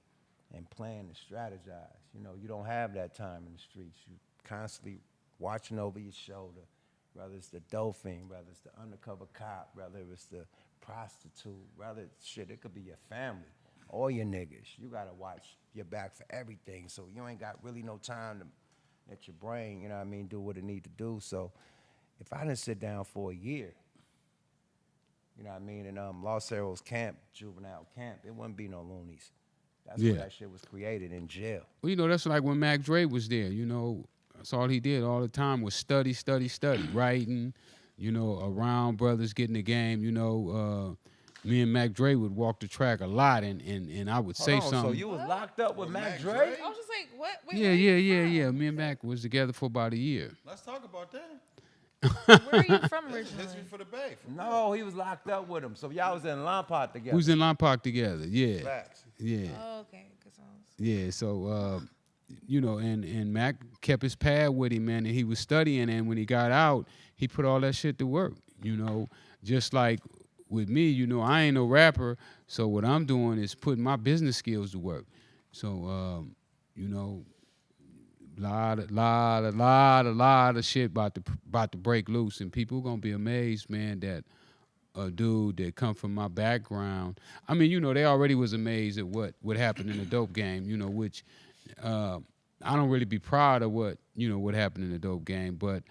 and plan and strategize. You know, you don't have that time in the streets. You constantly watching over your shoulder, whether it's the dolphin, whether it's the undercover cop, whether it's the prostitute, whether it's shit, it could be your family, all your niggas. You gotta watch your back for everything. So you ain't got really no time to let your brain, you know what I mean, do what it need to do. So if I didn't sit down for a year, you know what I mean, in Los Cerros camp, juvenile camp, it wouldn't be no loonies. That's where that shit was created, in jail. Well, you know, that's like when Mac Dre was there, you know, that's all he did all the time was study, writing, you know, around brothers, getting the game, you know. Me and Mac Dre would walk the track a lot, and I would say something. So you was locked up with Mac Dre? I was just like, what? Wait, Yeah. Me and Mac was together for about a year. Let's talk about that. Where are you from originally? History for the Bay. No, he was locked up with him. So y'all was in Lompot together. We was in Lompoc together, yeah. Facts. Yeah. Oh, okay. 'Cause I was... Yeah, so you know, and Mac kept his pad with him, man, and he was studying, and when he got out, he put all that shit to work, you know. Just like with me, you know, I ain't no rapper, so what I'm doing is putting my business skills to work. So you know, lot of shit about to break loose, and people gonna be amazed, man, that a dude that come from my background. I mean, you know, they already was amazed at what happened in the dope game, you know, which I don't really be proud of what happened in the dope game, but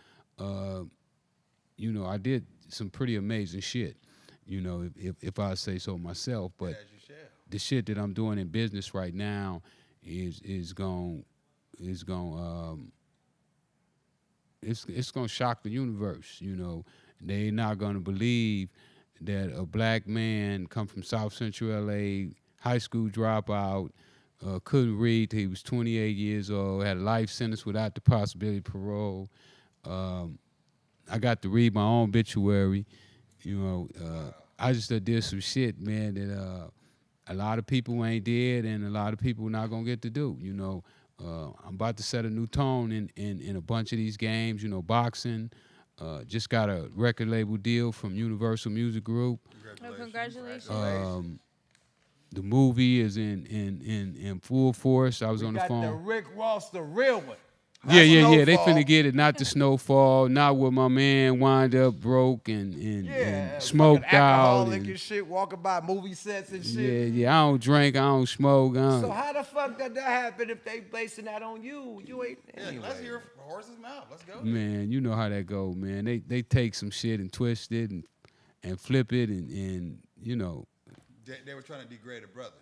you know, I did some pretty amazing shit, you know, if I say so myself. But the shit that I'm doing in business right now is gonna shock the universe, you know. They not gonna believe that a black man come from South Central LA, high school dropout, couldn't read till he was 28 years old, had a life sentence without the possibility of parole. I got to read my own obituary, you know. I just did some shit, man, that a lot of people ain't did, and a lot of people not gonna get to do, you know. I'm about to set a new tone in a bunch of these games, you know, boxing. Just got a record label deal from Universal Music Group. Congratulations. The movie is in full force. I was on the phone. We got the Rick Ross, the real one. Yeah. They finna get it. Not the Snowfall. Not where my man wind up broke and smoked out. And shit, walking by movie sets and shit. Yeah. I don't drink. I don't smoke. So how the fuck did that happen if they basing that on you? You ain't. Anyway. Let's hear from the horse's mouth. Let's go. Man, you know how that go, man. They take some shit and twist it and flip it and you know. They were trying to degrade a brother.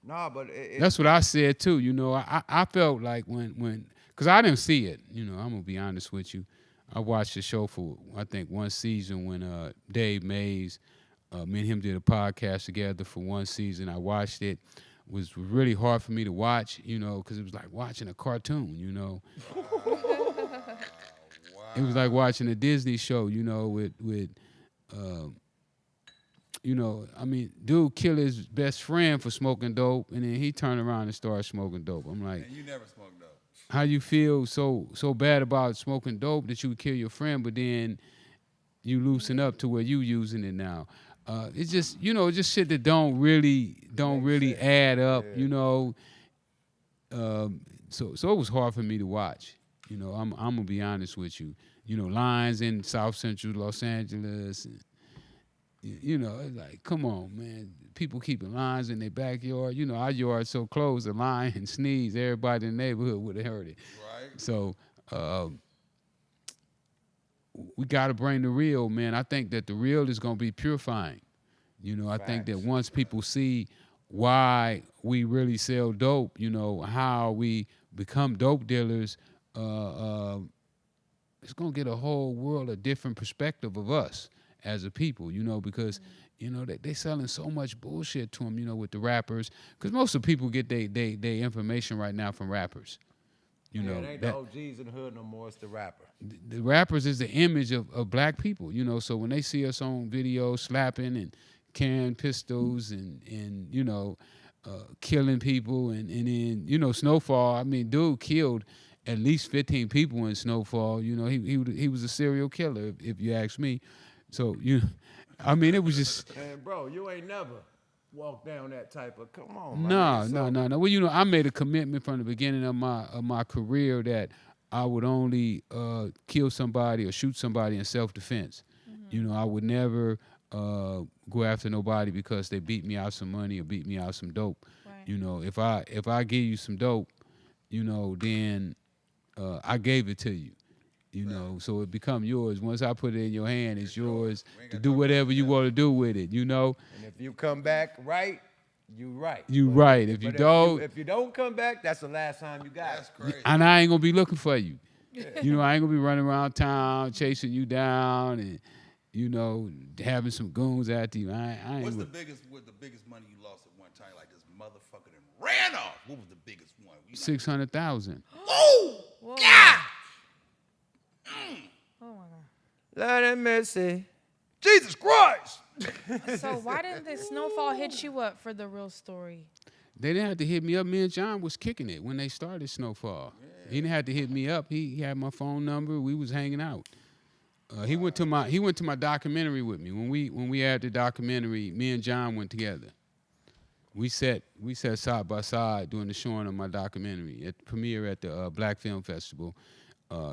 Nah, but that's what I said too. You know, I felt like when because I didn't see it. You know, I'm gonna be honest with you. I watched the show for I think one season when Dave Mays, me and him did a podcast together for one season. I watched it. It was really hard for me to watch, you know, because it was like watching a cartoon. You know, Wow. It was like watching a Disney show. You know, with you know, I mean, dude killed his best friend for smoking dope, and then he turned around and started smoking dope. I'm like, And you never smoked dope. how you feel so bad about smoking dope that you would kill your friend, but then you loosen up to where you using it now? It's just, you know, just shit that don't really add up, you know. So it was hard for me to watch, You know, I'm gonna be honest with you. You know, lines in South Central Los Angeles, and, you know, it's like, come on, man. People keeping lines in their backyard. You know, our yard's so close, a lion and sneeze, everybody in the neighborhood would have heard it. Right. So we got to bring the real, man. I think that the real is going to be purifying. You know, I think that once people see why we really sell dope, you know, how we become dope dealers, it's going to get a whole world a different perspective of us as a people, you know, because, you know, they selling so much bullshit to them, you know, with the rappers. Because most of the people get their information right now from rappers. You know, it ain't the OGs in the hood no more, it's the rapper. The rappers is the image of black people, you know, so when they see us on video slapping and carrying pistols and you know, killing people and then, you know, Snowfall, I mean, dude killed at least 15 people in Snowfall. You know, he was a serial killer, if you ask me. So, I mean, it was just... And, bro, you ain't never walked down that type of... Come on, man. No. Well, you know, I made a commitment from the beginning of my career that I would only kill somebody or shoot somebody in self-defense. Mm-hmm. You know, I would never go after nobody because they beat me out some money or beat me out some dope. Right. You know, if I give you some dope, you know, then I gave it to you. You know, so it become yours. Once I put it in your hand, it's yours to do whatever you want to do with it, you know? And if you come back right, you right. You right. If you don't... If you don't come back, that's the last time you got it. That's crazy. And I ain't going to be looking for you. You know, I ain't going to be running around town chasing you down and, you know, having some goons after you. I ain't... What's the biggest money you lost at one time? Like this motherfucker that ran off. What was the biggest one? 600,000. Oh, Whoa. God! Oh my God. Lord have mercy. Jesus Christ! So why didn't the Snowfall hit you up for the real story? They didn't have to hit me up. Me and John was kicking it when they started Snowfall. Yeah. He didn't have to hit me up. He had my phone number. We was hanging out. He went to my documentary with me. When we had the documentary, me and John went together. We sat side by side doing the showing of my documentary at the premiere at the Black Film Festival.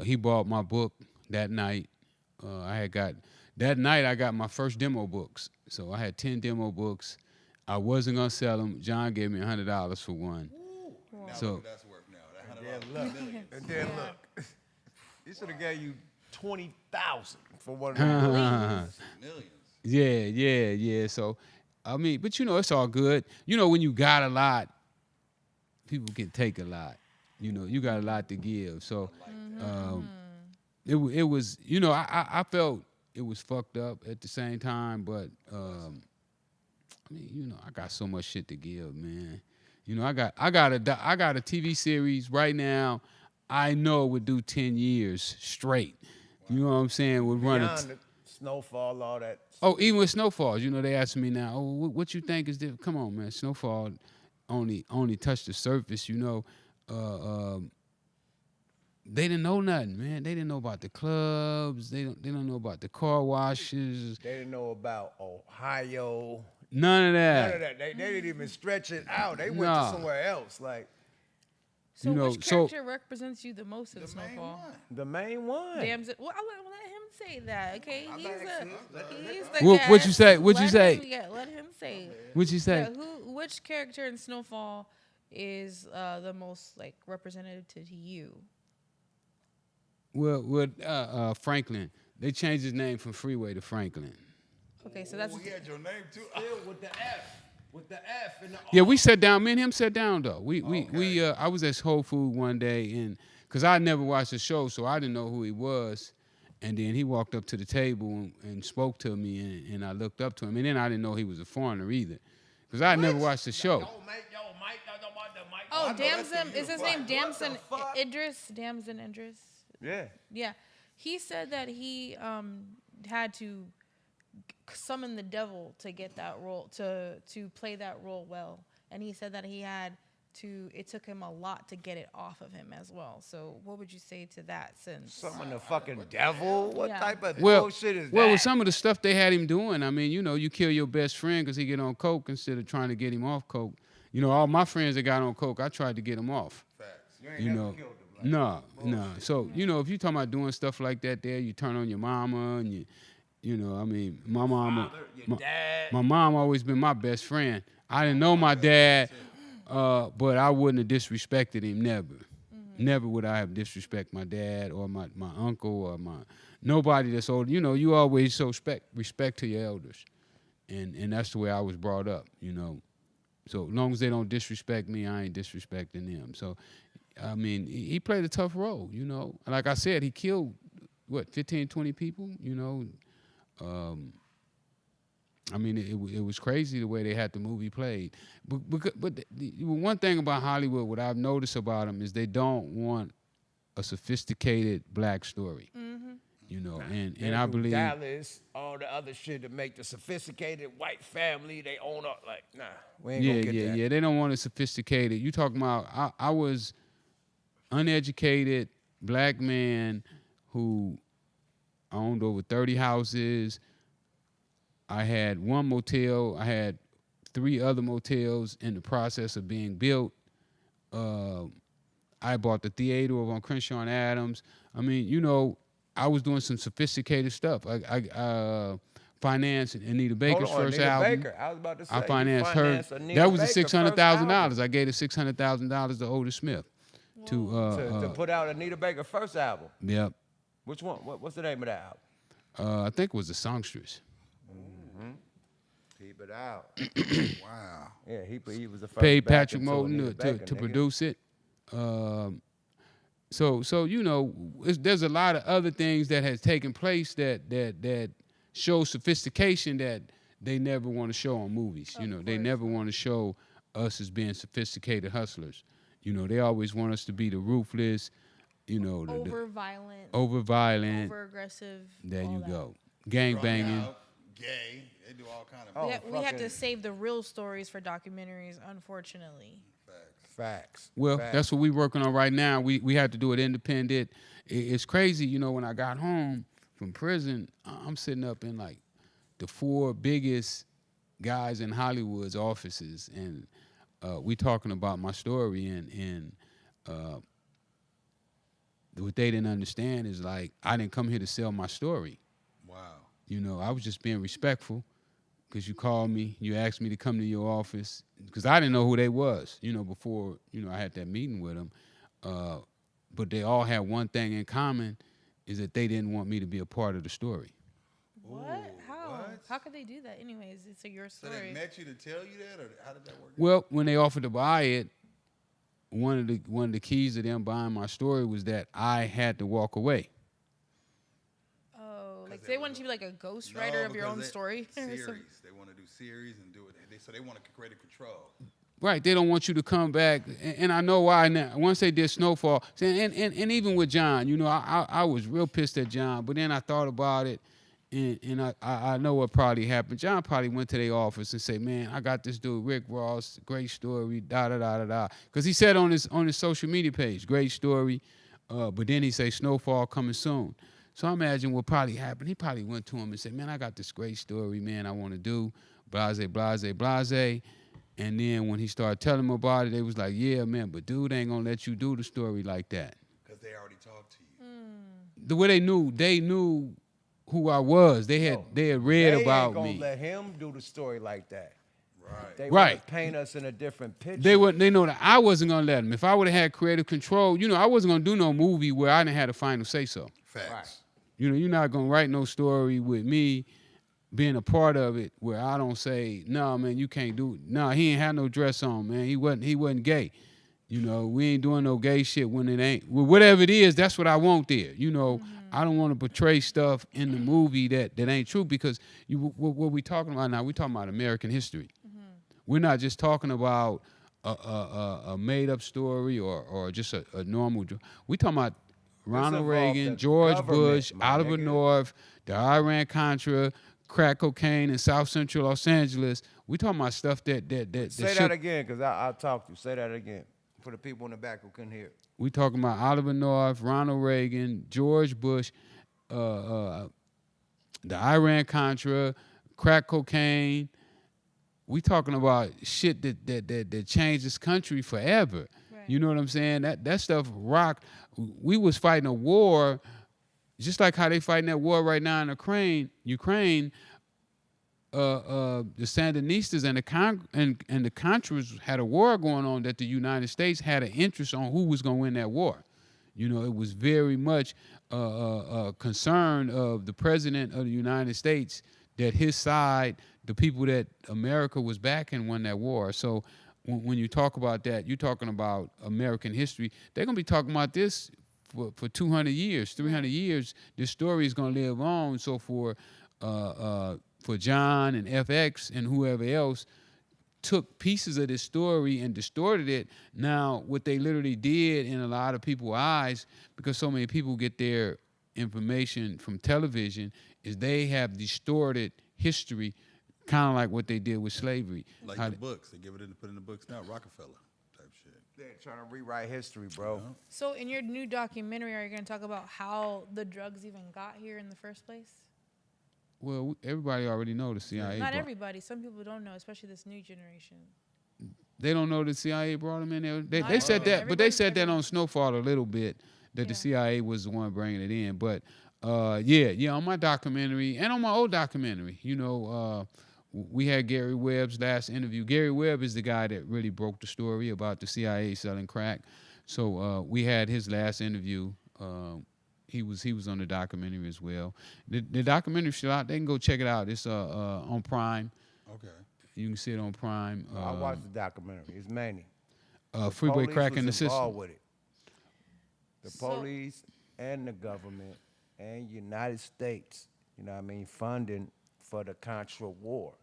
He bought my book that night. That night I got my first demo books. So I had 10 demo books. I wasn't gonna sell them. John gave me $100 for one. Now So what that's worth now. That $100 And then look, he should have gave you 20,000 for one of them. millions. Yeah. So, I mean, but you know, it's all good. You know, when you got a lot, people can take a lot. You know, you got a lot to give. So, it was, you know, I felt it was fucked up at the same time, but I mean, you know, I got so much shit to give, man. You know, I got a TV series right now. I know it would do 10 years straight. You know what I'm saying? Would run Beyond the Snowfall, all that. Oh, even with Snowfalls, you know, they ask me now, oh, what you think is different? Come on, man, Snowfall only touched the surface, you know. They didn't know nothing, man. They didn't know about the clubs. They don't know about the car washes. They didn't know about Ohio. None of that. None of that. They didn't even stretch it out. They went to somewhere else. Like, So you know, which character represents you the most in Snowfall? the main one. Damson. Well, I'll let him say that. Okay, he's the What guest. you say? What you say? Let him say it. What you say? Yeah, which character in Snowfall is the most like representative to you? Well, Franklin. They changed his name from Freeway to Franklin. Okay, so that's He had your name too. Still with the F. With the F and the R. Yeah, we sat down. Me and him sat down though. I was at Whole Food one day, and because I never watched the show, so I didn't know who he was. And then he walked up to the table and spoke to me, and I looked up to him. And then I didn't know he was a foreigner either, because I had never watched the show. Oh, Damson. Is his name Damson Idris? Damson Idris. Yeah. Yeah, he said that he had to summon the devil to get that role, to play that role well, and he said that he had to. It took him a lot to get it off of him as well. So, what would you say to that? Since Summon the fucking devil? What type of well, bullshit is well, that? with some of the stuff they had him doing, I mean, you know, you kill your best friend because he get on coke instead of trying to get him off coke. You know, all my friends that got on coke, I tried to get them off. Facts. You ain't you never know. killed him. No. So, you know, if you talking about doing stuff like that there, you turn on your mama and you know, I mean, my mama, Father, your dad. my mom always been my best friend. I didn't know my dad, but I wouldn't have disrespected him, never. Never would I have disrespect my dad or my uncle or nobody that's old. You know, you always show respect to your elders. And that's the way I was brought up, you know. So as long as they don't disrespect me, I ain't disrespecting them. So, I mean, he played a tough role, you know. Like I said, he killed, 15, 20 people, you know. I mean, it was crazy the way they had the movie played. But the one thing about Hollywood, what I've noticed about them is they don't want a sophisticated black story. You know, and I believe Dallas, all the other shit to make the sophisticated white family they own up. Like, nah, we ain't gonna get that. Yeah. They don't want it sophisticated. You talking about? I was uneducated black man who owned over 30 houses. I had one motel. I had 3 other motels in the process of being built. I bought the theater over on Crenshaw and Adams. I mean, you know, I was doing some sophisticated stuff. I financed Anita Baker's first Anita album. Baker. I was about to say, I financed her. Anita That was the Baker $600,000. I gave the $600,000 to Otis Smith to put out Anita Baker's first album. Yep. Which one? What's the name of that album? I think it was the Songstress. Keep it out. Wow. Yeah, he was the first. Paid backer Patrick Moulton Anita Baker, to nigga. produce it. So you know, there's a lot of other things that has taken place that show sophistication that they never want to show on movies. You know, they never want to show us as being sophisticated hustlers. You know, they always want us to be the ruthless, you know, Over violent, over violent. over aggressive. There all you that. go. Gang Drunk banging. out, gay. They do all kind of. We have to fucking- save the real stories for documentaries, unfortunately. Facts. Well, Facts. that's what we're working on right now. We had to do it independent. It's crazy, you know, when I got home from prison, I'm sitting up in like the 4 biggest guys in Hollywood's offices, and we talking about my story, and what they didn't understand is like I didn't come here to sell my story. Wow. You know, I was just being respectful because you called me, you asked me to come to your office because I didn't know who they was, you know, before, you know, I had that meeting with them. But they all had one thing in common is that they didn't want me to be a part of the story. What? How? what? How could they do that? Anyways, it's your So story. they met you to tell you that, or how did that work? Well, when they offered to buy it, one of the keys to them buying my story was that I had to walk away. Oh, like they they want you to be like a ghostwriter of your own story. or Series. something? They want to do series and do it. So they want to create a control. Right, they don't want you to come back, and I know why now. Once they did Snowfall, and even with John, you know, I was real pissed at John, but then I thought about it, and I know what probably happened. John probably went to their office and said, "Man, I got this dude Rick Ross, great story, da da da da da," because he said on his social media page, "Great story," but then he say Snowfall coming soon. So I imagine what probably happened. He probably went to him and said, "Man, I got this great story, man. I want to do blase blase blase." And then when he started telling them about it, they was like, "Yeah, man, but dude ain't gonna let you do the story like that." Because they already talked to you. The way they knew who I was. They had read They about ain't gonna me. let him do the story like that. Right. They Right. want to paint us in a different picture. They know that I wasn't gonna let them. If I would have had creative control, you know, I wasn't gonna do no movie where I didn't have the final say so. Facts. Right. You know, you're not gonna write no story with me being a part of it where I don't say, "No, man, you can't do it." No, he ain't had no dress on, man. He wasn't gay. You know, we ain't doing no gay shit when it ain't. Well, whatever it is, that's what I want there. You know, I don't want to portray stuff in the movie that ain't true because what we talking about now, we talking about American history. We're not just talking about a made up story or just a normal. We talking about Ronald involved Reagan, the George government, Bush, my Oliver nigga. North, the Iran-Contra, crack cocaine in South Central Los Angeles. We talking about stuff that Say shook- that again, because I'll talk to you. Say that again for the people in the back who couldn't hear. We talking about Oliver North, Ronald Reagan, George Bush, the Iran-Contra, crack cocaine. We talking about shit that changed this country forever. Right. You know what I'm saying? That stuff rock. We was fighting a war, just like how they fighting that war right now in Ukraine. The Sandinistas and the Contras had a war going on that the United States had an interest on who was going to win that war. You know, it was very much a concern of the president of the United States that his side, the people that America was backing, won that war. So when you talk about that, you're talking about American history. They're going to be talking about this for 200 years, 300 years. This story is going to live on. So for John and FX and whoever else took pieces of this story and distorted it. Now, what they literally did in a lot of people's eyes, because so many people get their information from television, is they have distorted history, kind of like what they did with slavery. Like the books. They put in the books now, Rockefeller type shit. They're trying to rewrite history, bro. So in your new documentary, are you going to talk about how the drugs even got here in the first place? Well, everybody already know the CIA. Not everybody. Some people don't know, especially this new generation. They don't know the CIA brought them in there. They said that, but they said that on Snowfall a little bit, that the CIA was the one bringing it in. But yeah, on my documentary and on my old documentary, you know, we had Gary Webb's last interview. Gary Webb is the guy that really broke the story about the CIA selling crack. So we had his last interview. He was on the documentary as well. The documentary still out. They can go check it out. It's on Prime. Okay. You can see it on Prime. I watched the documentary. It's Manny. Freeway Police cracking the was involved system. with it. The police and the government and United States, you know what I mean, funding for the Contra war.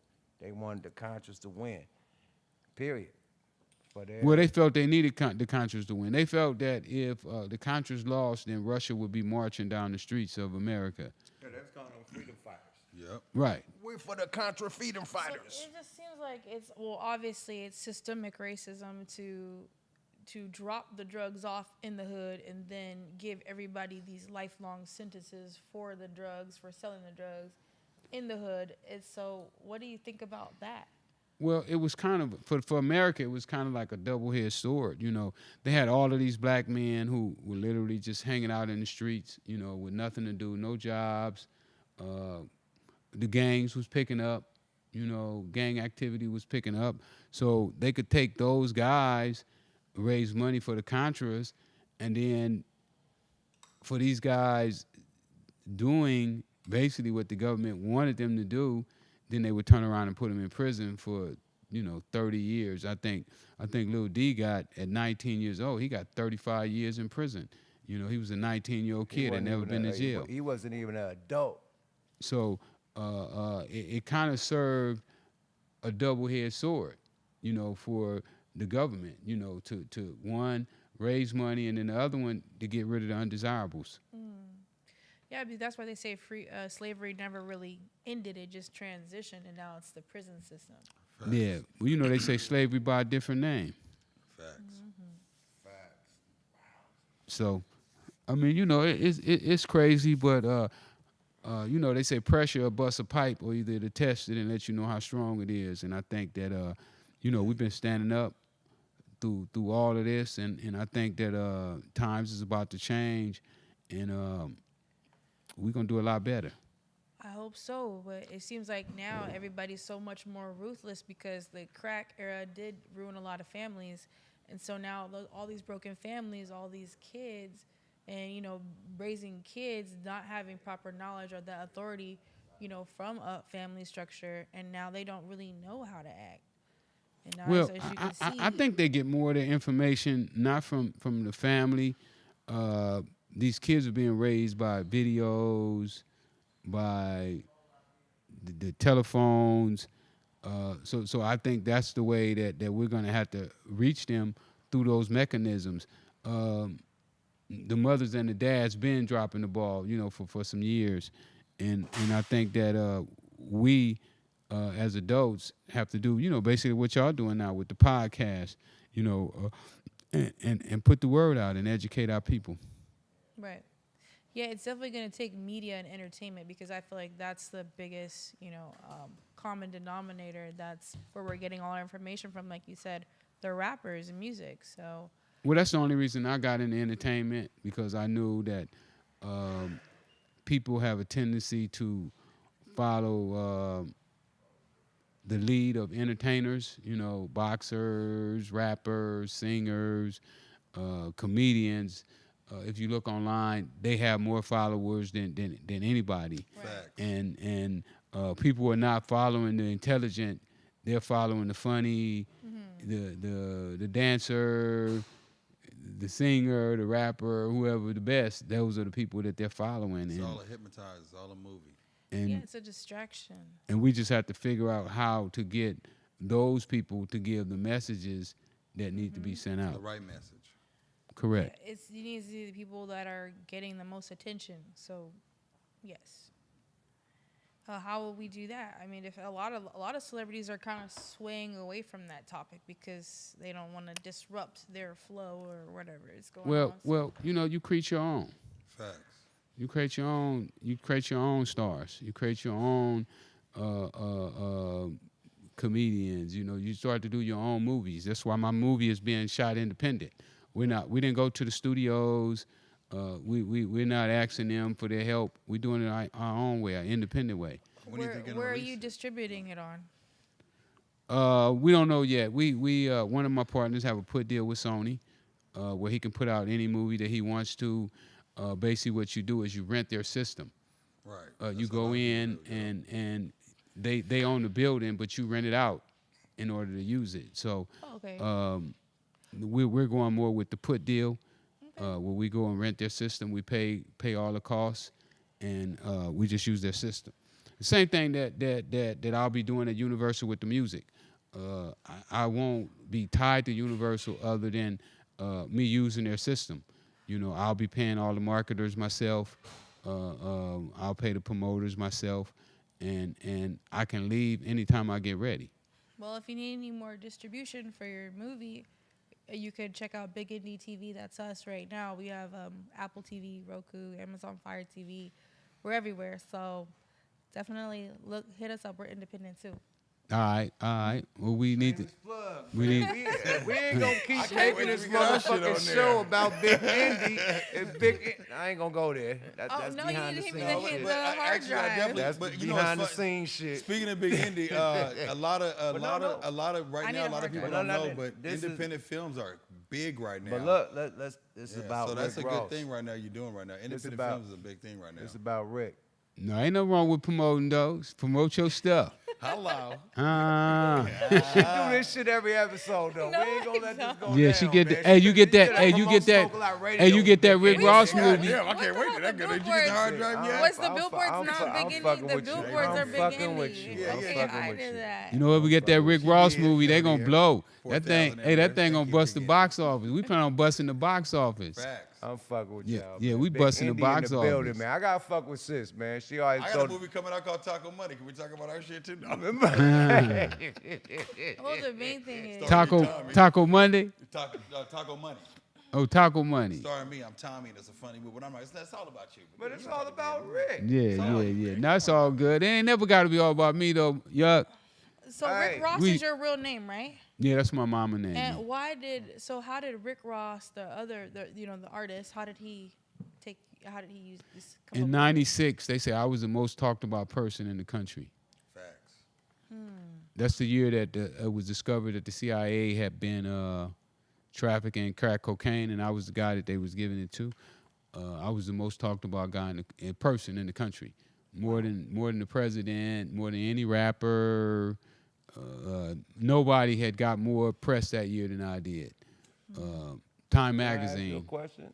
They wanted the Contras to win, period. Well, they felt they needed the Contras to win. They felt that if the Contras lost, then Russia would be marching down the streets of America. Yeah, that's calling them freedom fighters. Yep. Right. We're for the Contra freedom fighters. So it just seems like obviously it's systemic racism to drop the drugs off in the hood and then give everybody these lifelong sentences for the drugs, for selling the drugs in the hood. And so what do you think about that? Well, it was kind of, for America, it was kind of like a double-edged sword. You know, they had all of these black men who were literally just hanging out in the streets, you know, with nothing to do, no jobs. The gangs was picking up, you know, gang activity was picking up. So they could take those guys, raise money for the Contras, and then for these guys doing basically what the government wanted them to do, then they would turn around and put him in prison for, 30 years. I think Lil D got, at 19 years old, he got 35 years in prison. You know, he was a 19-year-old kid that never been to jail. He wasn't even an adult. So it kind of served a double-edged sword, for the government, to one, raise money, and then the other one, to get rid of the undesirables. Yeah, that's why they say slavery never really ended. It just transitioned, and now it's the prison system. Facts. Yeah. Well, they say slavery by a different name. Facts. Facts. So, I mean, it's crazy, but, they say pressure or bust a pipe or either to test it and let you know how strong it is. And I think that, we've been standing up through all of this, and I think that times is about to change, and we're going to do a lot better. I hope so, but it seems like now everybody's so much more ruthless because the crack era did ruin a lot of families. And so now all these broken families, all these kids, and, raising kids, not having proper knowledge or the authority, from a family structure, and now they don't really know how to act. And now, Well, as you can see, I think they get more of their information not from the family. These kids are being raised by videos, by the telephones. So I think that's the way that we're going to have to reach them, through those mechanisms. The mothers and the dads been dropping the ball, for some years. And I think that we, as adults, have to do, basically what y'all doing now with the podcast, and put the word out and educate our people. right. Yeah, it's definitely going to take media and entertainment because I feel like that's the biggest, common denominator. That's where we're getting all our information from, like you said, the rappers and music. So Well, that's the only reason I got into entertainment, because I knew that people have a tendency to follow the lead of entertainers, boxers, rappers, singers, comedians. If you look online, they have more followers than anybody. Facts. And people are not following the intelligent; they're following the funny, the dancer, the singer, the rapper, whoever the best. Those are the people that they're following. It's and, all a hypnotizer. It's all a movie. and Yeah, it's a distraction. and we just have to figure out how to get those people to give the messages that need to be sent The out. right message. Correct. You need to see the people that are getting the most attention. So, yes. How will we do that? I mean, if a lot of celebrities are kind of swaying away from that topic because they don't want to disrupt their flow or whatever is going on. Well, you create your own. Facts. You create your own. You create your own stars. You create your own comedians. You start to do your own movies. That's why my movie is being shot independent. We didn't go to the studios. We're not asking them for their help. We're doing it our own way, our independent way. When do you think you're Where gonna are release you it? distributing it on? We don't know yet. We one of my partners have a put deal with Sony, where he can put out any movie that he wants to. Basically, what you do is you rent their system. Right. You That's go what I in do, yeah. and they own the building, but you rent it out in order to use it. So Oh, okay. we're going more with the put deal, where we go and rent their system. We pay all the costs, and we just use their system. The same thing that I'll be doing at Universal with the music. I won't be tied to Universal other than me using their system. I'll be paying all the marketers myself. I'll pay the promoters myself, and I can leave anytime I get ready. Well, if you need any more distribution for your movie, you could check out Big Indie TV. That's us right now. We have Apple TV, Roku, Amazon Fire TV. We're everywhere. So definitely hit us up. We're independent too. All right. Well, we need to. Plug. We need. We ain't gonna keep can't making wait this till we get our shit on motherfucking there. show about Big Indy. I ain't gonna go there. That's No, you behind need the to hit me scenes the shit. hit the hard drive. That's but behind the it's fun- scenes shit. Speaking of Big Indie, a lot of no. right I now, need a lot a of people hard don't drive. know, But but this is- independent films are big right now. But look, this is Yeah, about so that's Rick a Ross. good thing right now. You're doing right now. Independent about- films is a big thing right now. It's about Rick. No, ain't no wrong with promoting those. Promote your stuff. Hello. She do this shit every episode though. No, we ain't gonna I let this go Yeah, down, she get man. that. Hey, you get that. should Hey, you promote get that. Smoke Lot Radio. Hey, you get that Rick Big Ross Indy. movie. Damn, I What can't the wait hell, to that the good. Did you get the hard billboards? drive yet? What's the I'm billboards fucking not Big Indie? fucking The with you. billboards I'm are Big fucking Indie. with you. Yeah, Okay, yeah, I with did you. that. You know, if we get that Rick She Ross did, movie, they gonna yeah. blow. 4,000 That everywhere. thing gonna Thank you, bust the Big box office. We plan on busting the box office. Facts. I'm fucking with Yeah, y'all. yeah, man. we Big busting the Indy box in the building, office. man. I gotta fuck with sis, man. She always I got throw a movie coming out called Taco Money. Can we talk about our shit too? No. Well, the main thing is Taco Monday. Taco Money. Oh, Taco Money. Starring me. I'm Tommy. And it's a funny movie. But I'm like, that's all about you. But it's all about Rick. Yeah. That's all good. It ain't never got to be all about me though. Yuck. so. Hey, Rick Ross we- is your real name, right? Yeah, that's my mama name. And how did Rick Ross, the artist, how did he use this? come In up with- '96, they say I was the most talked about person in the country. Facts. That's the year that it was discovered that the CIA had been trafficking crack cocaine, and I was the guy that they was giving it to. I was the most talked about guy in person in the country, more than the president, more than any rapper. Nobody had got more press that year than I did. Time Can I ask you a magazine. question.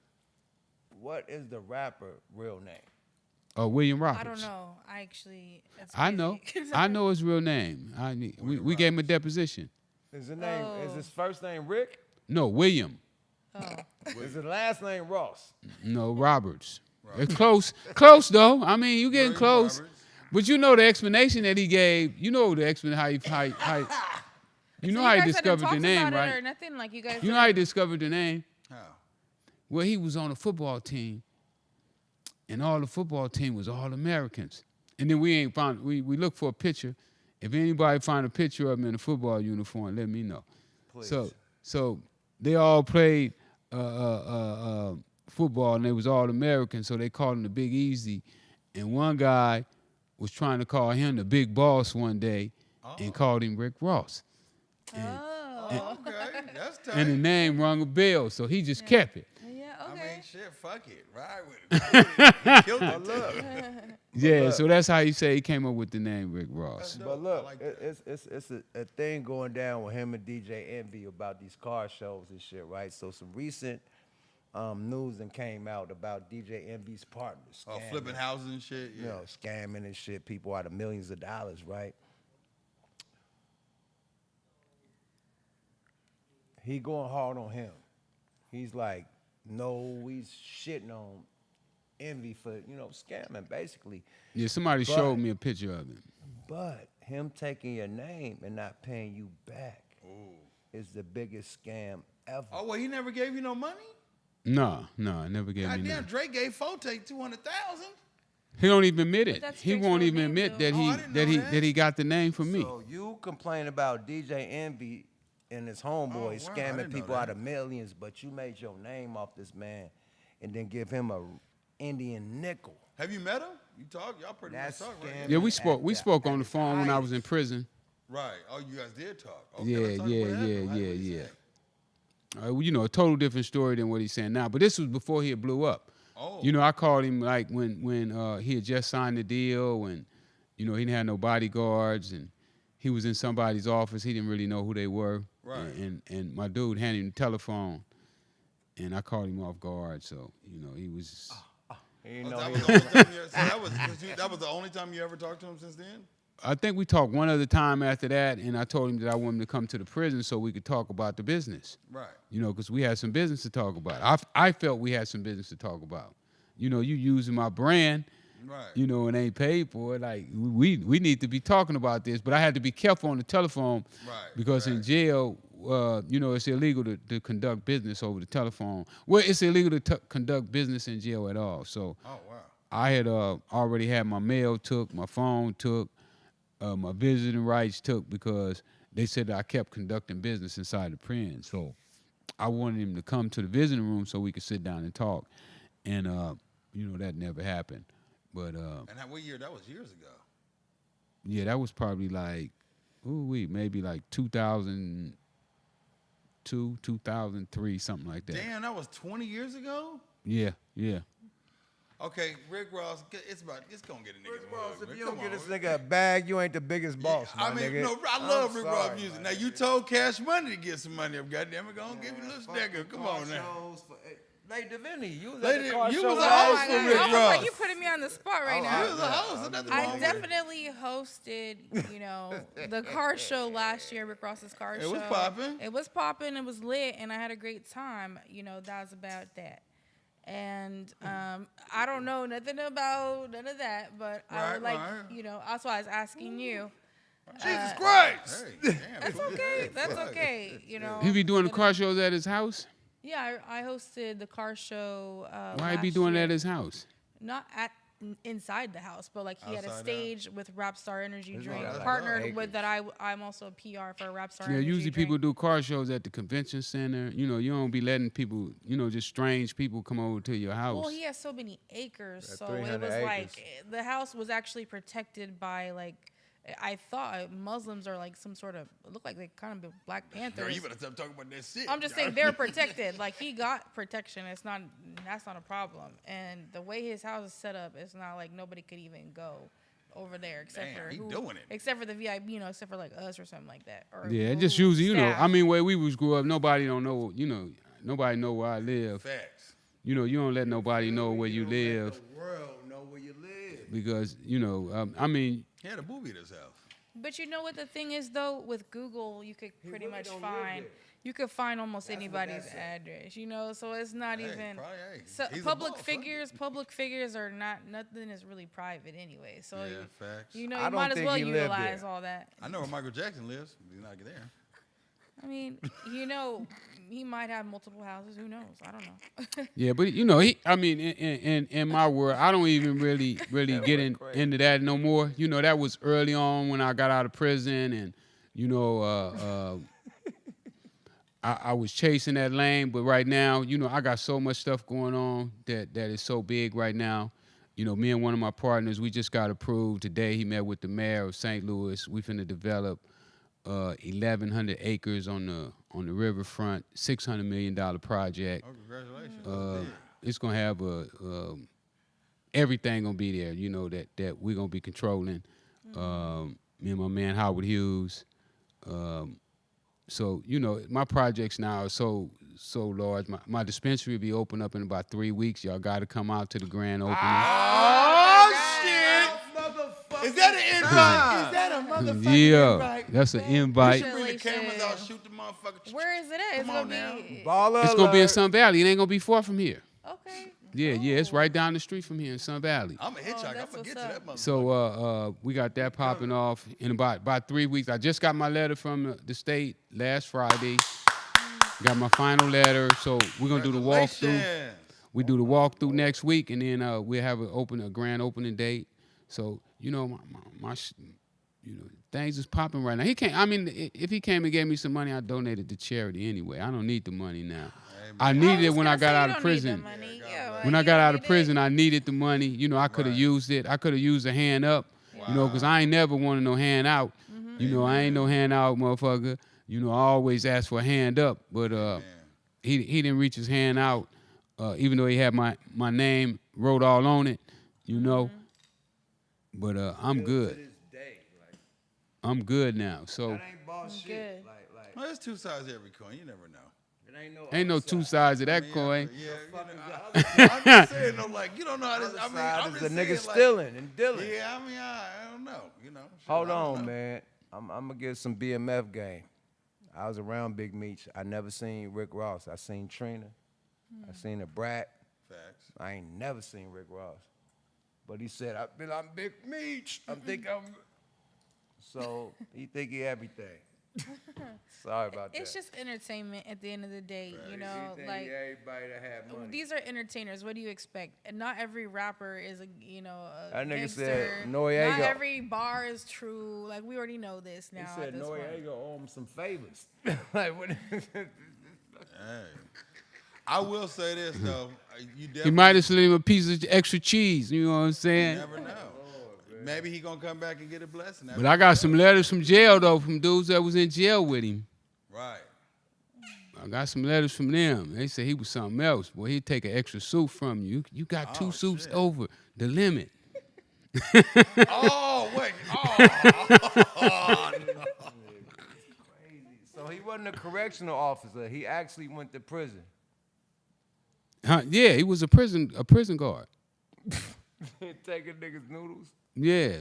What is the rapper real name? William Roberts. I don't know. I actually. that's I know. crazy. I know his real name. We gave him a deposition. Is his name? Is Oh. his first name Rick? No, William. Is his last name Ross? No, Roberts. It's close though. I mean, you getting William close. Roberts. But you know the explanation that he gave. You know the explanation how you know So how he guys hadn't discovered the talked name, about it Or right? nothing like you guys. You know how he discovered the name? How? Well, he was on a football team, and all the football team was all Americans. And then we looked for a picture. If anybody find a picture of him in a football uniform, let me know. Please. So they all played football, and they was all American, so they called him the Big Easy. And one guy was trying to call him the Big Boss one day, and called him Rick Ross. Oh. Okay, that's tight. And the name rung a bell, so he just kept it. Yeah. I Okay. mean, shit, fuck it. Ride with it. He killed it. Look, Yeah, so that's how you say he came up with the name Rick Ross. That's but dope. look, I like that. it's a thing going down with him and DJ Envy about these car shows and shit, right? So some recent news and came out about DJ Envy's partners. Oh, flipping houses and shit. Yeah. You know, scamming and shit, people out of millions of dollars, right? He going hard on him. He's like, no, he's shitting on Envy for, scamming, basically. Yeah, somebody But- showed me a picture of him. But him taking your name and not paying you back is the biggest scam ever. Oh, well, he never gave you no money? No, I never gave me Goddamn, that. Drake gave Forte $200,000. He don't even admit it. that's He Drake's won't real even name, admit though. that Oh, he I didn't that know he that. that he got the name from me. So you complain about DJ Envy and his homeboy Oh, wow, I scamming didn't know people that. out of millions, but you made your name off this man and then give him a Indian nickel. Have you met him? You talk? Y'all pretty much That's talk, right? scam. Yeah, we at spoke. We the- spoke on at the the phone when I was in highest. prison. Right. Oh, you guys did talk. Okay, Yeah, let's talk yeah, what happened. yeah, What yeah, did he yeah. say? A total different story than what he's saying now. But this was before he had blew up. Oh. I called him like when he had just signed the deal, and he didn't have no bodyguards, and he was in somebody's office. He didn't really know who they were. Right. And my dude handed him the telephone, and I called him off guard. So he was. You Oh, know, that he was don't- the only time that was the only time you ever talked to him since then? I think we talked one other time after that, and I told him that I wanted him to come to the prison so we could talk about the business. Right. Because we had some business to talk about. I felt we had some business to talk about. You using my brand, Right. and ain't paid for it. Like we need to be talking about this, but I had to be careful on the telephone, Right, because in right. jail, it's illegal to conduct business over the telephone. Well, it's illegal to conduct business in jail at all. So Oh, wow. I had already had my mail took, my phone took, my visiting rights took, because they said that I kept conducting business inside the prison. So I wanted him to come to the visiting room so we could sit down and talk. And, that never happened. But, What year? That was years ago. yeah, that was probably like, maybe like 2002, 2003, something like that. Damn, that was 20 years ago? Yeah. Okay, Rick Ross, it's gonna get a nigga. Rick Ross, mug, if man. you Come don't get on, this Rick. nigga a bag, you ain't the biggest boss, my I mean, nigga. no, I love I'm Rick sorry, Ross music. my Now, you nigga. told Cash Money to get some money up. Goddamn it, gonna give you a little Fuck nigga. the Come car on now. shows for- Lady Davini, you was Lady- at the car you show was a last host Oh my for year. God. Rick I was Ross. like, you putting me on the spot right Oh, now. You was a host, so nothing I wrong with it. definitely hosted, the car show last year, Rick Ross's car show. It was popping. It was popping. It was lit, and I had a great time. That was about that. And I don't know nothing about none of that, but I would Right, like, right. that's why I was asking you. Jesus Christ! Hey, damn, That's dude. okay. That's okay. He be doing the car shows at his house? Yeah, I hosted the car show. Why he be last doing year. that at his house? Not inside the house, but like he had a Outside stage with Rapstar Energy He's Drink, got, like, partnered acres. with that. I'm also a PR for Rapstar Yeah, Energy usually Drink. people do car shows at the convention center. You don't be letting people, just strange people come over to your house. Well, he has so many acres, Yeah, so 300 it was like acres. the house was actually protected by like. I thought Muslims are like some sort of look like they kind of be Black Panthers. Girl, you better stop talking about that shit. I'm just saying they're protected. Like he got protection. That's not a problem. And the way his house is set up, it's not like nobody could even go over there except Damn, for he who, doing it. except for the VIP, except for like us or something like that. Or Yeah, who just usually, staff. I mean, where we was grew up, nobody don't know, nobody know where I live. Facts. You don't let nobody know where you don't let live the world know where you live. because, I mean, He had a booby at his house. But you know what the thing is though, with Google, you could pretty really much don't live find there. you could find almost That's what anybody's that said. address, so it's not Hey, even probably, hey, so he's a public boss, huh? figures are nothing is really private anyway. So Yeah, you, facts. you I you don't might as think well he lived utilize there. all that. I know where Michael Jackson lives. He's not there. I mean, he might have multiple houses. Who knows? I don't know. yeah, but I mean, in my world, I don't even really get into that no more. That was early on when I got out of prison, and I was chasing that lane, but right now, you know, I got so much stuff going on that is so big right now. You know, me and one of my partners, we just got approved today. He met with the mayor of St. Louis. We finna develop 1,100 acres on the riverfront, $600 million project. Oh, congratulations. It's gonna have everything gonna be there. You know that we're gonna be controlling. Me and my man Howard Hughes. So you know my projects now are so large. My dispensary will be open up in about 3 weeks. Y'all got to come out to the grand opening. Oh, shit. Is that an invite? Is that a motherfucking invite? That's an We invite. should bring the cameras out, shoot the motherfucker. Where is it at? Come on now. Baller It's gonna be in alert. Sun Valley. It ain't gonna be far from here. Okay. Yeah, it's right down the street from here in Sun Valley. I'm a hitchhiker. I'm that's going to get what's to up. that motherfucker. So we got that popping off in about 3 weeks. I just got my letter from the state last Friday. Got my final letter. So we're gonna do the walkthrough. Congratulations. We do the walkthrough next week, and then we'll have a grand opening date. So you know my you know things is popping right now. He can't. I mean, if he came and gave me some money, I'd donate it to charity anyway. I don't need the money now. I needed it when I got out of prison. When I got out of prison, I needed the money. You know, I could have used it. I could have used a hand up. You know, because I ain't never wanted no hand out. You know, I ain't no hand out, motherfucker. You know, I always ask for a hand up, but he didn't reach his hand out, even though he had my name wrote all on it. You know, but I'm good. I'm good now. So That ain't boss shit. Good. Like, Well, there's two sides to every coin. You never know. it ain't no. ain't no other two side. sides of that coin. Yeah, Fuck is the I'm other just saying, though, like, you don't know how this, I mean, side I'm is just the nigga saying, like, stealing and dealing. Yeah, I mean, I don't know, you know. Shit, Hold I don't on, know. man. I'm gonna get some BMF game. I was around Big Meech. I never seen Rick Ross. I seen Trina. I seen the Brat. Facts. I ain't never seen Rick Ross. But he said, I'm Big Meech. I'm. So he think he everything. Sorry about that. It's just entertainment at the end of the day, you know. He think Like he everybody that have money. these are entertainers. What do you expect? And not every rapper is a That nigga gangster. said Not Noriega. every bar is true. Like we already know this now. He at said this point. Noriega owe him some favors. Like what? Hey. I will say this, though. You definitely He might have slid him a piece of extra cheese. You know what I'm saying? never know. Maybe he going to come back and get a blessing. But I got some letters from jail though, from dudes that was in jail with him. Right. I got some letters from them. They said he was something else. Boy, he'd take an extra suit from you. You got two suits shit. over the limit. Oh, wait. Oh, no. So he wasn't a correctional officer. He actually went to prison. Huh, yeah, he was a prison guard. Taking niggas noodles. Yeah,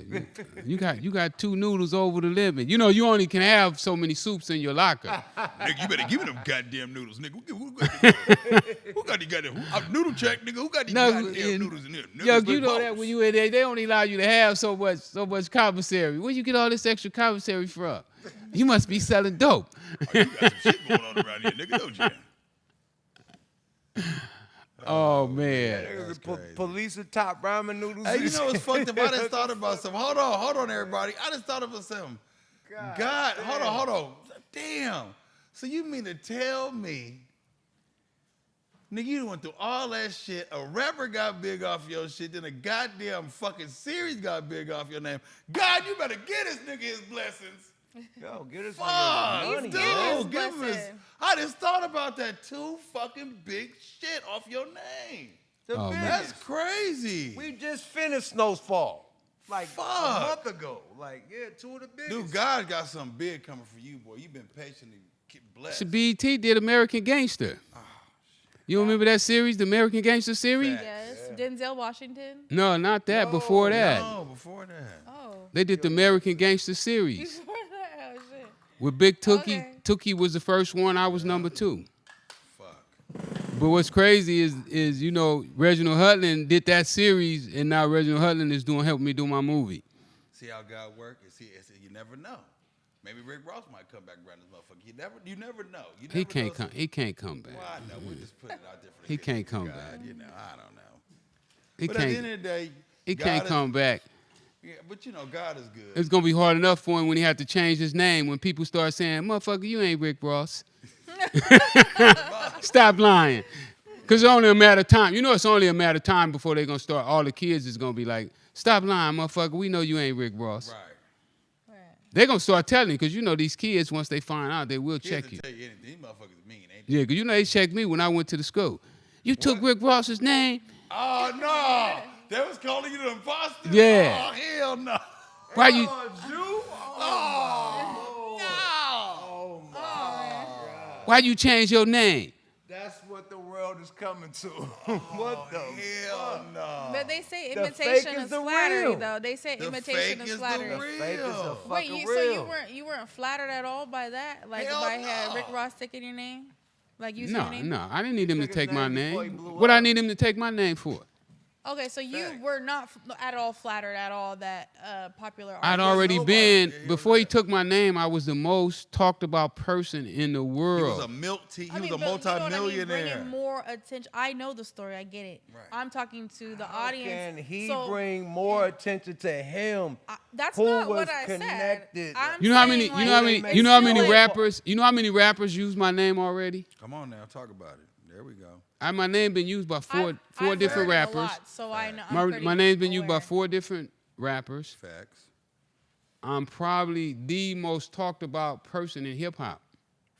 you got two noodles over the limit. You know, you only can have so many soups in your locker. Nigga, you better give me them goddamn noodles, nigga. Who got these goddamn noodle check, nigga? Who got these goddamn noodles in there? Yo, Niggas you with know that balls. when you in there, they only allow you to have so much commissary. Where you get all this extra commissary from? You must be selling dope. Oh, you got some shit going on around here, nigga, don't you? Oh man. That's crazy. Police and top ramen noodles. Hey, you know what's fucked up? I just thought about something. Hold on, everybody. I just thought about something. God, hold on. Damn. So you mean to tell me, nigga, you went through all that shit. A rapper got big off your shit, then a goddamn fucking series got big off your name. God, you better get this nigga his blessings. Yo, get us Fuck, money, dude, man. give him his. I just thought about that too. Fucking big shit off your name. The Oh, man. That's biggest. crazy. We just finished Snowfall. Like Fuck. a month ago. Like, yeah, two of the biggest. Dude, God got something big coming for you, boy. You've been patiently blessed. So BET did American Gangster. You remember that series, the American Gangster series? Fact. Yes, Denzel Washington. No, not that. Before that, No, before that. Oh, they did the American Gangster series before that, oh shit. with Big Tookie. Okay. Tookie was the first one. I was number 2. Fuck. But what's crazy is you know Reginald Hutland did that series, and now Reginald Hutland is helping me do my movie. See how God works? You never know. Maybe Rick Ross might come back around this motherfucker. You never know. You never He can't know. come. He can't come back. Well, I know. We're just putting it out there for the He good can't of come God, back. You know, I don't know. He But at the can't. end of the day, He God can't is- come back. Yeah, but you know, God is good. It's gonna be hard enough for him when he had to change his name. When people start saying, "Motherfucker, you ain't Rick Ross." Stop lying. Because it's only a matter of time. You know it's only a matter of time before they're going to start. All the kids is going to be like, stop lying, motherfucker. We know you ain't Rick Ross. Right. They're going to start telling you because you know these kids, once they find out, they will Kids check will you. tell you anything. These motherfuckers mean, ain't they? Yeah, because you know they checked me when I went to the school. You took Rick Ross's name? Oh, no. They was calling you the imposter? Yeah. Oh, hell no. Why you? Why you change your name? That's what the world is coming to. What the Hell no. But they say The imitation fake is is the flattery, real. though. They say The imitation fake is is flattery. the real. fake is the Wait, fucking so real. you weren't flattered at all by that? Like Hell by had no. Rick Ross taking your name, like using No, your name? no. I didn't need him to took his take my name before he name. blew What I up. need him to take my name for? Okay, so you Fact. were not at all flattered at all that popular I'd artist. already nobody. been, Yeah, he before was he that. took my name, I was the most talked about person in the He world. was a milk tea. He I mean, was a but you know what I mean? multi-millionaire. Bringing more attention. I know the story. I get it. Right. I'm talking to the How audience. can he so bring more attention to him? that's who not was what I connected? said. I'm You know how many? saying, You know how like, many? You know how many like- rappers? You know how many rappers use my name already? Come on now, talk about it. There we go. My name been used by four I've different heard it a rappers. lot, so I know. I'm My pretty name's been used by aware. 4 different rappers. Facts. I'm probably the most talked about person in hip hop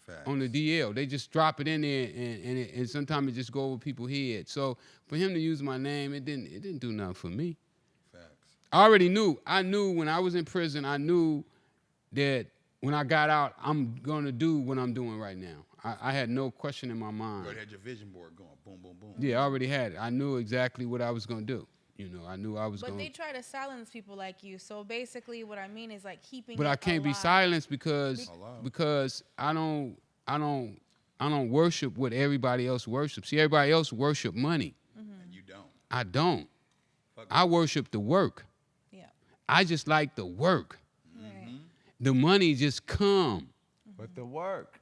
Facts. on the DL. They just drop it in there, and sometimes it just go over people's heads. So for him to use my name, it didn't do nothing for me. Facts. I already knew. I knew when I was in prison. I knew that when I got out, I'm gonna do what I'm doing right now. I had no question in my You mind. already had your vision board going. Boom, boom, boom. Yeah, I already had it. I knew exactly what I was gonna do. You know, I knew I was But gonna. they try to silence people like you. So basically, what I mean is like keeping. But it I can't be alive. silenced because Alive. I don't worship what everybody else worships. See, everybody else worship money. And you don't. I don't. Fuck I worship the work. Yeah. I just like the work. Right. The money just come. But the work.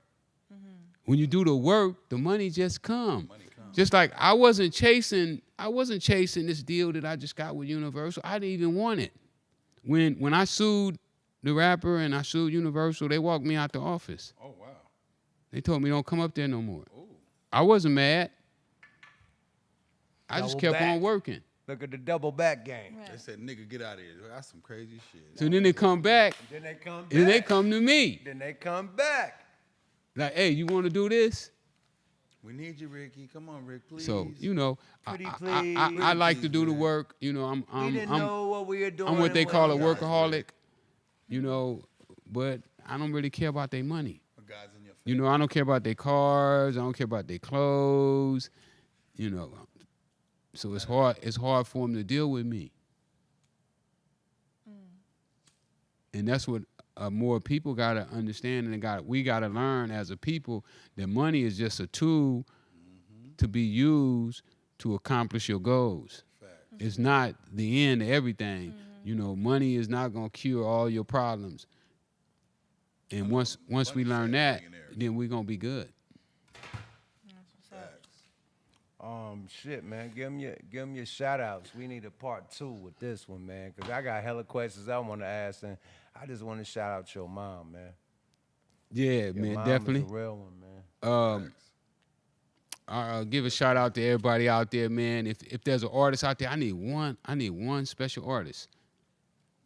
When you do the work, the money just come. Money comes. Just like I wasn't chasing this deal that I just got with Universal. I didn't even want it. When I sued the rapper and I sued Universal, they walked me out the office. Oh, wow. They told me don't come up there no more. Ooh. I wasn't mad. I just Double kept on back. working. Look at the double back game. Right. They said, nigga, get out of here. That's some crazy shit. So then they come back, Then they come back. and they come to me. Then they come back. Like, hey, you want to do this? We need you, Ricky. Come on, Rick, please. So, you know, Pretty I like to do the please, work. You know, We didn't know what we were doing. I'm what they and call a we- workaholic, you know, but I don't really care about their money. What guys in your face? You know, I don't care about their cars. I don't care about their clothes. You know, so it's hard for them to deal with me. And that's what more people gotta understand, and we gotta learn as a people that money is just a tool to be used to accomplish your goals. Facts. It's not the end of everything. You know, money is not gonna cure all your problems. And once we money's learn a that, millionaire. then we're gonna be good. Facts. Shit, man. Give them your shout outs. We need a part 2 with this one, man. Cause I got hella questions I want to ask, and I just want to shout out your mom, man. Yeah, Your man, mom definitely. is a real one, man. Facts. I'll give a shout out to everybody out there, man. If there's an artist out there, I need one special artist.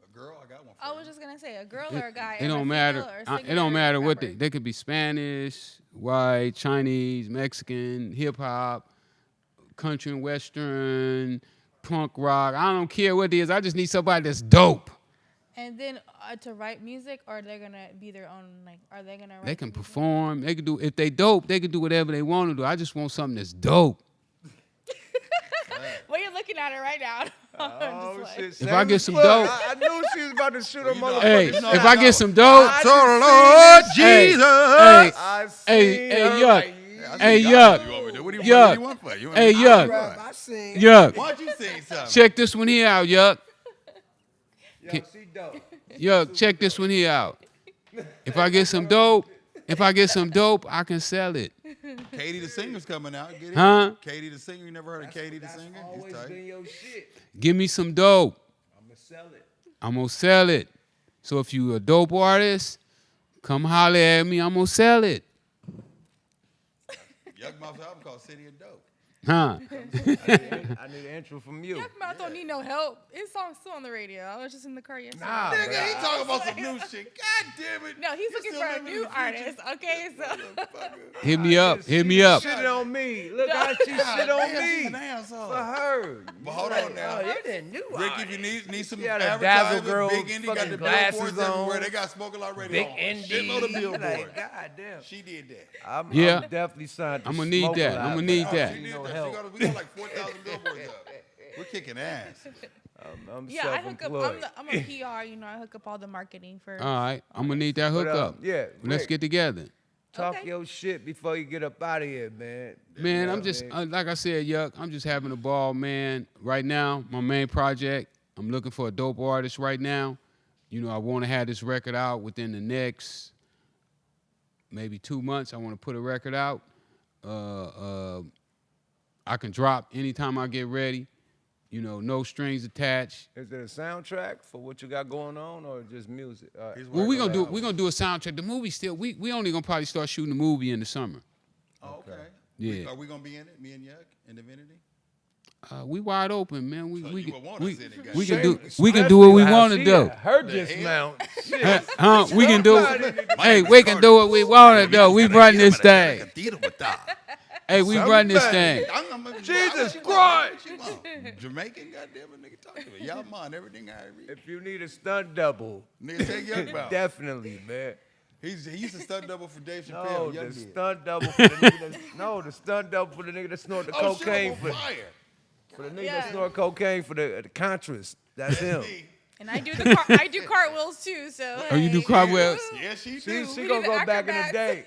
A girl, I got one for I you. was just gonna say a girl or a guy. It or a don't matter. female or It singer don't or matter what rapper. they could be Spanish, white, Chinese, Mexican, hip hop, country and western, punk rock. I don't care what it is. I just need somebody that's dope. And then to write music, or they're gonna be their own like? Are they gonna? Write They can music? perform. They can do if they dope. They can do whatever they want to do. I just want something that's dope. Well, you're looking at it right now. Oh, Just like- shit. If Say I it get was some plug. dope- I knew she was about to shoot a you know- motherfucker. Hey, you know if that I get dope. some dope, I So the done Lord seen Hey, Jesus. hey, I hey, seen hey, her yuck. right here. Hey, You yuck. want me to- What do Yuck. you want for? You want Hey, me to- yuck. Rap, I seen. Yuck. Why don't you sing something? Check this one here out, yuck. Yo, she dope. Yuck, check this one here out. If I get some dope, I can sell it. Katie the Singer's coming out. Get it? Huh? Katie the Singer. You never heard of Katie the That's Singer? always He's tight. been your shit. Give me some dope. I'ma sell it. I'm gonna sell it. So if you a dope artist, come holler at me. I'm gonna sell it. Yuck Mouth's album called City of Dope. Huh? I need an intro from you. Yuck Mouth don't need no help. His song's still on the radio. I was just in the car yesterday. Nah, Nigga, but he talking about some new shit. God damn it. No, he's You looking still for a living in new the future. artist. Okay, so Motherfucker. Hit me up. Hit me up. Shit on me. Look how she shit on Damn, me. she's an asshole. For her. But hold on now. Oh, you're the new Rick, artist. if you need some She had a Dazzle advertising, Girl Big Indy got fucking the glasses billboards on. everywhere. They got Smoke a Lot Radio Big on. Indy. Shitload of billboards. Like, goddamn. She did that. I'm Yeah. definitely signed to I'ma need Smoke that. a Lot, I'ma but need I that. don't She need did no that. help. We got like 4,000 billboards up. We're kicking ass. I'm yeah, I hook up. self-employed. I'm a PR. You know, I hook up all the marketing for. All right, I'm gonna need that But, hookup. yeah, Let's Rick, get together. Talk Okay. your shit before you get up out of here, man. Man, You I'm know just what I mean? like I said, Yuck. I'm just having a ball, man. Right now, my main project. I'm looking for a dope artist right now. You know, I want to have this record out within the next maybe 2 months. I want to put a record out. I can drop anytime I get ready. You know, no strings attached. Is it a soundtrack for what you got going on, or just music? He's Well, we're working gonna do a soundtrack. The movie still. We only gonna probably start shooting the movie in the summer. Oh, okay. Yeah. Are we gonna be in it? Me and Yuck in Divinity? We wide open, man. We So we you can would want us in it, we goddamn. can do what we Especially want to how she do. at Her The dismount. Huh? We can do. Hey, we can do what we want to do. We run this thing. Hey, we run this thing. Jesus Christ. Jamaican, goddamn it, nigga, talk to me. Y'all mind everything I read. If you need a stunt double, Nigga, take Yuck Mouth. definitely, man. He used to stunt double for Dave No, Chappelle. the Yuck did. stunt double for the nigga the stunt double for the nigga that snort the Oh, shit, cocaine I'm for on fire. the nigga Yeah. that snort cocaine for the Contras. That's him. Me. And I do the I do cartwheels too. So. Oh, you do hey. cartwheels? Yeah, she She do. she We gonna do the go back in the acrobats. day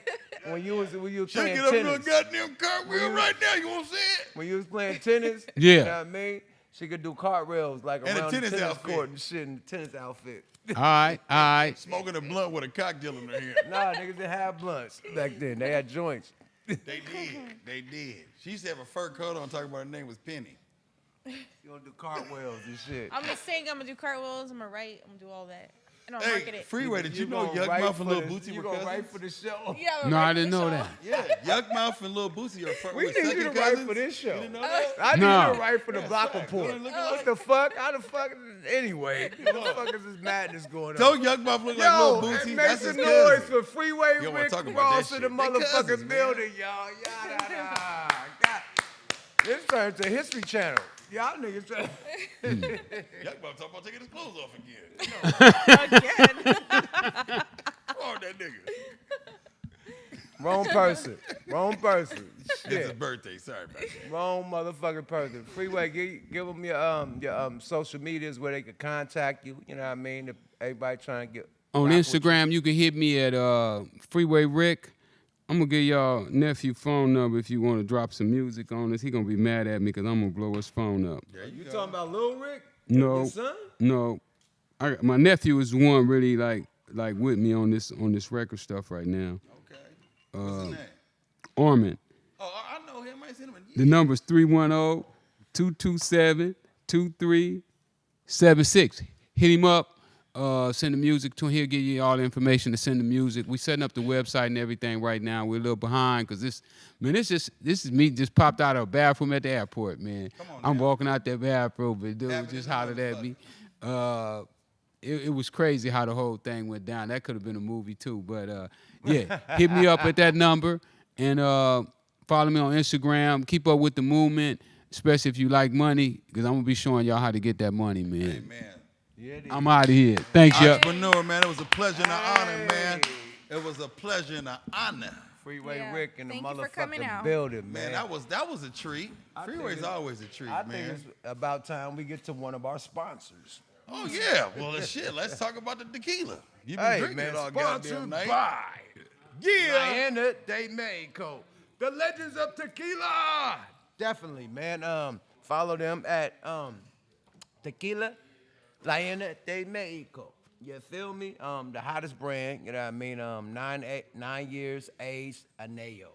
when you was She'll playing get up to a tennis. goddamn cartwheel right now. You won't see it? When you was playing tennis, Yeah. you know what I mean? She could do cartwheels like And a around tennis the tennis outfit. court and shit in the tennis outfit. All right. Smoking a blunt with a cocktail in her hand. Nah, niggas didn't have blunts back then. They had joints. They did. They did. She used to have a fur coat on talking about her name was Penny. You gonna do cartwheels and shit. I'm gonna sing. I'm gonna do cartwheels. I'm gonna write. I'm gonna do all that. And I'll Hey, market it. Freeway, did you know gonna Yuck write Mouth and for Lil the- Bootsy you were gonna cousins? write for the show? Yeah, I'm No, gonna I write didn't for know the that. show. Yeah, Yuck Mouth and Lil Bootsy are We need you second to write cousins. for this show. You didn't know that? I need No. you to write for the block facts. report. Look at What the fuck? How the fuck? Anyway, what the fuck is this madness going on? Don't Yuck Mouth look like Yo, Lil Bootsy? and That's make his some noise cousin. for Freeway You don't wanna Rick talk about Ross that in the shit. They cousins, motherfucking man. building, y'all. Yada. God. This turned to History Channel. Y'all niggas trying. Yuck Mouth talking about taking his clothes off again. Again. Oh, that nigga. Wrong person. Wrong person. It's his Shit. birthday. Sorry about that. Wrong motherfucking person. Freeway, give them your social medias where they can contact you. You know what I mean? If everybody trying to get On rock with you. Instagram, you can hit me at Freeway Rick. I'm gonna give y'all nephew phone number if you want to drop some music on us. He gonna be mad at me because I'm gonna blow his phone up. There you You go. talking about Lil Rick? No, Your son? no. My nephew is the one really like with me on this record stuff right now. Okay. What's his name? Armin. Oh, I know him. I ain't seen him in years. The number's 310-227-2376. Hit him up. Send the music to him. He'll give you all the information to send the music. We setting up the website and everything right now. We're a little behind because this is me just popped out of a bathroom at the airport, man. Come on I'm now. walking out that bathroom, but dude Happened just to the hollered at me. It was crazy how the whole thing went down. That could have been a movie too, but yeah, hit me up at that number and follow me on Instagram. Keep up with the movement, especially if you like money, because I'm gonna be showing y'all how to get that money, man. Amen. Yeah, they- I'm out of here. Thanks, y'all. Entrepreneur, man. It was a pleasure and an honor, man. Hey. It was a pleasure and an honor. Freeway Yeah. Rick in the Thank you for coming motherfucking out. building, Man, man. that was a treat. I think Freeway's it's- always a treat, I man. think it's about time we get to one of our sponsors. Oh yeah. Well, shit. Let's talk about the tequila. You've been Hey, drinking man, it all sponsored goddamn night. by Diana de Mexico, the Legends of Tequila. Definitely, man. Follow them at Tequila Diana de Mexico. You feel me? The hottest brand. You know what I mean? 9 years aged Aneo.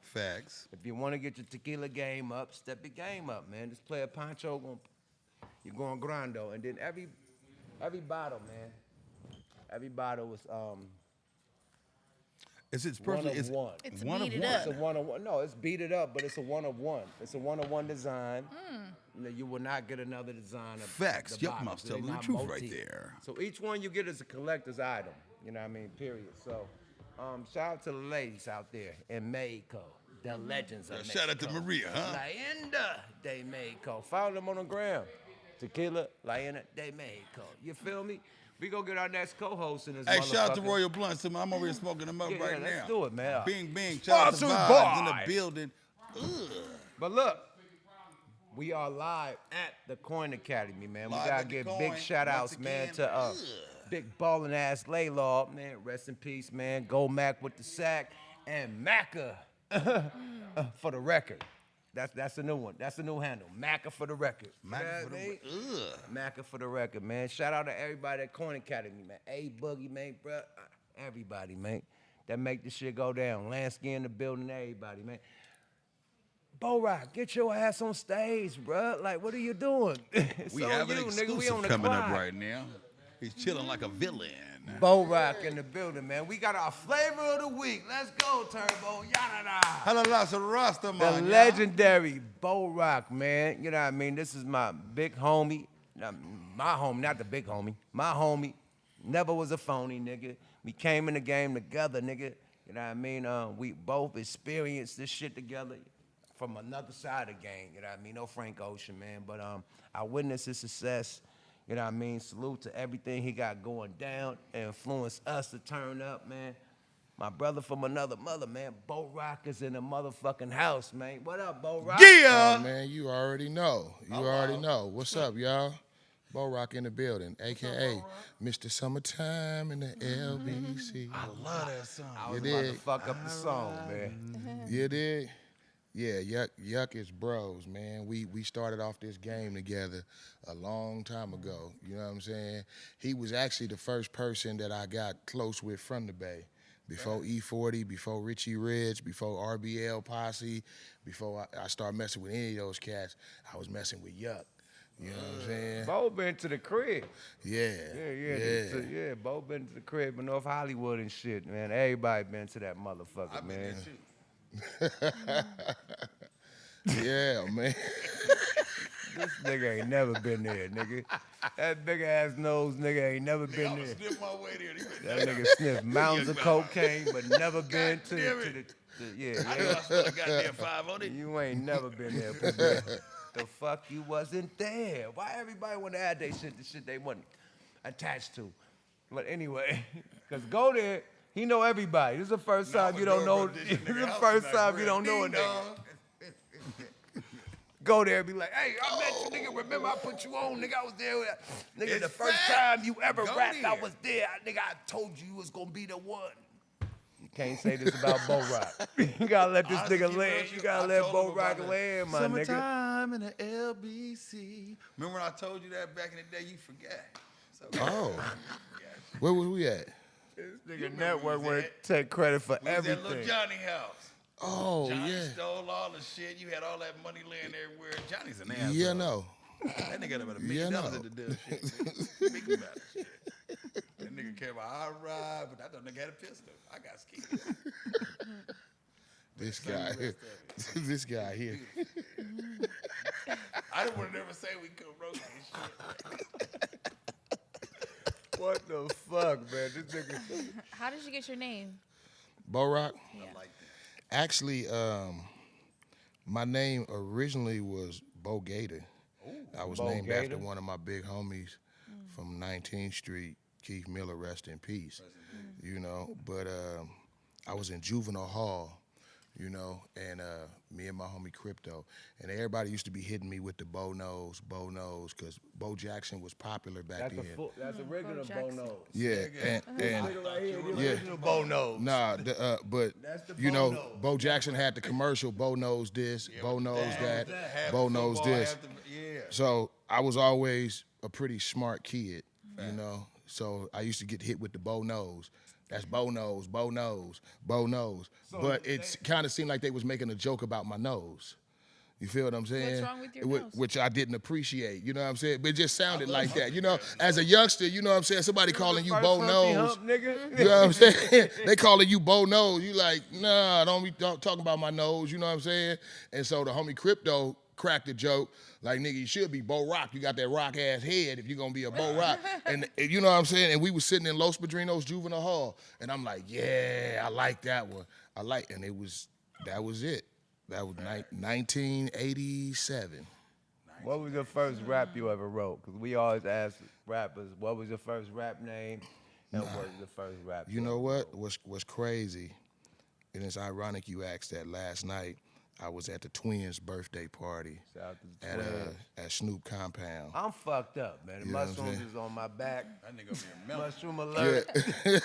Facts. If you want to get your tequila game up, step your game up, man. Just play a Pancho, you're going grando, and then every bottle, man. Every bottle was It's One perfect. of It's one. It's one of beat it one. up. It's a one-on-one. No, it's beat it up, but it's a one-of-one. It's a one-of-one design. You know, you will not get another design of Facts. the Yup, bottom, Mouth's so they're telling the not truth right multi. there. So each one you get is a collector's item. You know what I mean? Period. So shout out to the ladies out there in Mexico, the legends of Mexico. Shout out to Maria, huh? Leyenda de Mexico. Follow them on the gram. Tequila, Leyenda de Mexico. You feel me? We gonna get our next co-host in this Hey, shout out to motherfucker. Royal Blunts. I'm over here smoking them up Yeah, right let's now. do it, man. Bing, bing. Shout out to Sponsored Vibes in the by- building. But look, we are live at the Coin Academy, man. Live we gotta at the give Coin, big shout outs, once man, again. to big ballin' ass Laylaw, man. Rest in peace, man. Go Mac with the sack and Macca for the record. That's the new one. That's the new handle. Macca for the record. Macca for the Macca for the record, man. Shout out to everybody at Coin Academy, man. A Boogie, man, bro. Everybody, man. That make this shit go down. Lansky in the building, everybody, man. Bo Rock, get your ass on stage, bruh. Like, what are you doing? We So have an you, nigga, we exclusive on the coming up clock. right now. He's chilling like a villain. Bo Rock in the building, man. We got our flavor of the week. Let's go, Turbo. Yada Hello, lots of Rasta, The man. legendary Bo Rock, man. You know what I mean? This is my big homie. My homie, not the big homie. My homie. Never was a phony, nigga. We came in the game together, nigga. You know what I mean? We both experienced this shit together from another side of the game. You know what I mean? No Frank Ocean, man. But I witnessed his success. You know what I mean? Salute to everything he got going down. Influenced us to turn up, man. My brother from another mother, man. Bo Rock is in the motherfucking house, man. What up, Bo Rock? Yeah. Oh, man, you already know. You already know. What's up, y'all? Bo Rock in the building, a.k.a. Mr. Summertime in the LBC. I love that song. I was You about to dig? fuck up the song, man. You did? Yeah, Yuck is bros, man. We started off this game together a long time ago. You know what I'm saying? He was actually the first person that I got close with from the Bay. Before E40, before Richie Ridge, before RBL Posse, before I started messing with any of those cats, I was messing with Yuck. You know what I'm saying? Bo been to the crib. Yeah. Yeah. Bo been to the crib in North Hollywood and shit, man. Everybody been to that motherfucker, I've been man. there too. Yeah, man. This nigga ain't never been there, nigga. That big ass nose nigga ain't never been I'm there. gonna sniff my way there. That nigga sniffed mounds of cocaine, but never been to damn the it. yeah. I know I spent a goddamn 5 on it. You ain't never been there, pussy. The fuck you wasn't there? Why everybody want to add they shit, the shit they wasn't attached to? But anyway, cause go there, he know everybody. This is the first Nah, time I'ma you don't go know. run this This nigga is the house first tonight, time bro. you don't know a Ding nigga. dong. Go there and be like, hey, I met you, nigga. Remember I put you on, nigga. I was there. Nigga, It's the first fact. time you ever Go rapped, I there. was there. Nigga, I told you was gonna be the one. You can't say this about Bo Rock. You gotta let this Honestly, nigga keep land. real, You gotta I let told Bo him Rock about the land, my nigga. Summertime in the LBC. Remember when I told you that back in the day? You forgot. So, Oh. Where was we at? This nigga remember network we was wanna at- take credit for we was at Little everything. Johnny house. Oh, Johnny yeah. stole all the shit. You had all that money laying everywhere. Johnny's an asshole. Yeah, no. That nigga had about $1 Yeah, million no. at the deal shit. Speak about it. Shit. That nigga came out, I ride, but I thought nigga had a pistol. I got scared. This guy. This guy here. I didn't want to never say we could roast this shit. What the fuck, man? This nigga. How did you get your name? Bo Rock? Yeah. Like Actually, my name originally was Bo Gator. I was Bo named Gator. after one of my big homies from 19th Street, Keith Miller, rest in peace. You know, but I was in juvenile hall, you know, and me and my homie Crypto, and everybody used to be hitting me with the Bo Nose, because Bo Jackson was popular back then. That's original Jackson. Bono. Yeah, and Nigga right here, the Yeah. original Bono. nah, but That's the you know, Bo Nose. Bo Jackson had the commercial. Bo knows this, Bo knows that, half Bo the knows football, this. half the- yeah. So I was always a pretty smart kid, you know. So I used to get hit with the Bo nose. That's Bo nose, Bo nose, Bo nose. But it kind of seemed like they was making a joke about my nose. You feel what I'm saying? wrong with your nose? Which I didn't appreciate. You know what I'm saying? But it just sounded like that. You know, as a youngster, you know what I'm saying? Somebody calling you Bo Nose. Nigga. You know what I'm saying? They calling you Bo Nose. You like, nah, don't be talking about my nose. You know what I'm saying? And so the homie Crypto cracked the joke. Like, nigga, you should be Bo Rock. You got that rock ass head if you're gonna be a Bo Rock. And you know what I'm saying? And we was sitting in Los Padrinos Juvenile Hall. And I'm like, yeah, I like that one. And that was it. That was 1987. What was your first rap you ever wrote? Because we always ask rappers, what was your first rap name? And what was the first rap You know what? What's crazy, and it's ironic you asked that. Last night, I was at the Twins' birthday party Shout out to the at Twins. at Snoop Compound. I'm fucked up, man. The You know what I'm mushrooms saying? is on my back. That nigga be a melon. Mushroom alert. That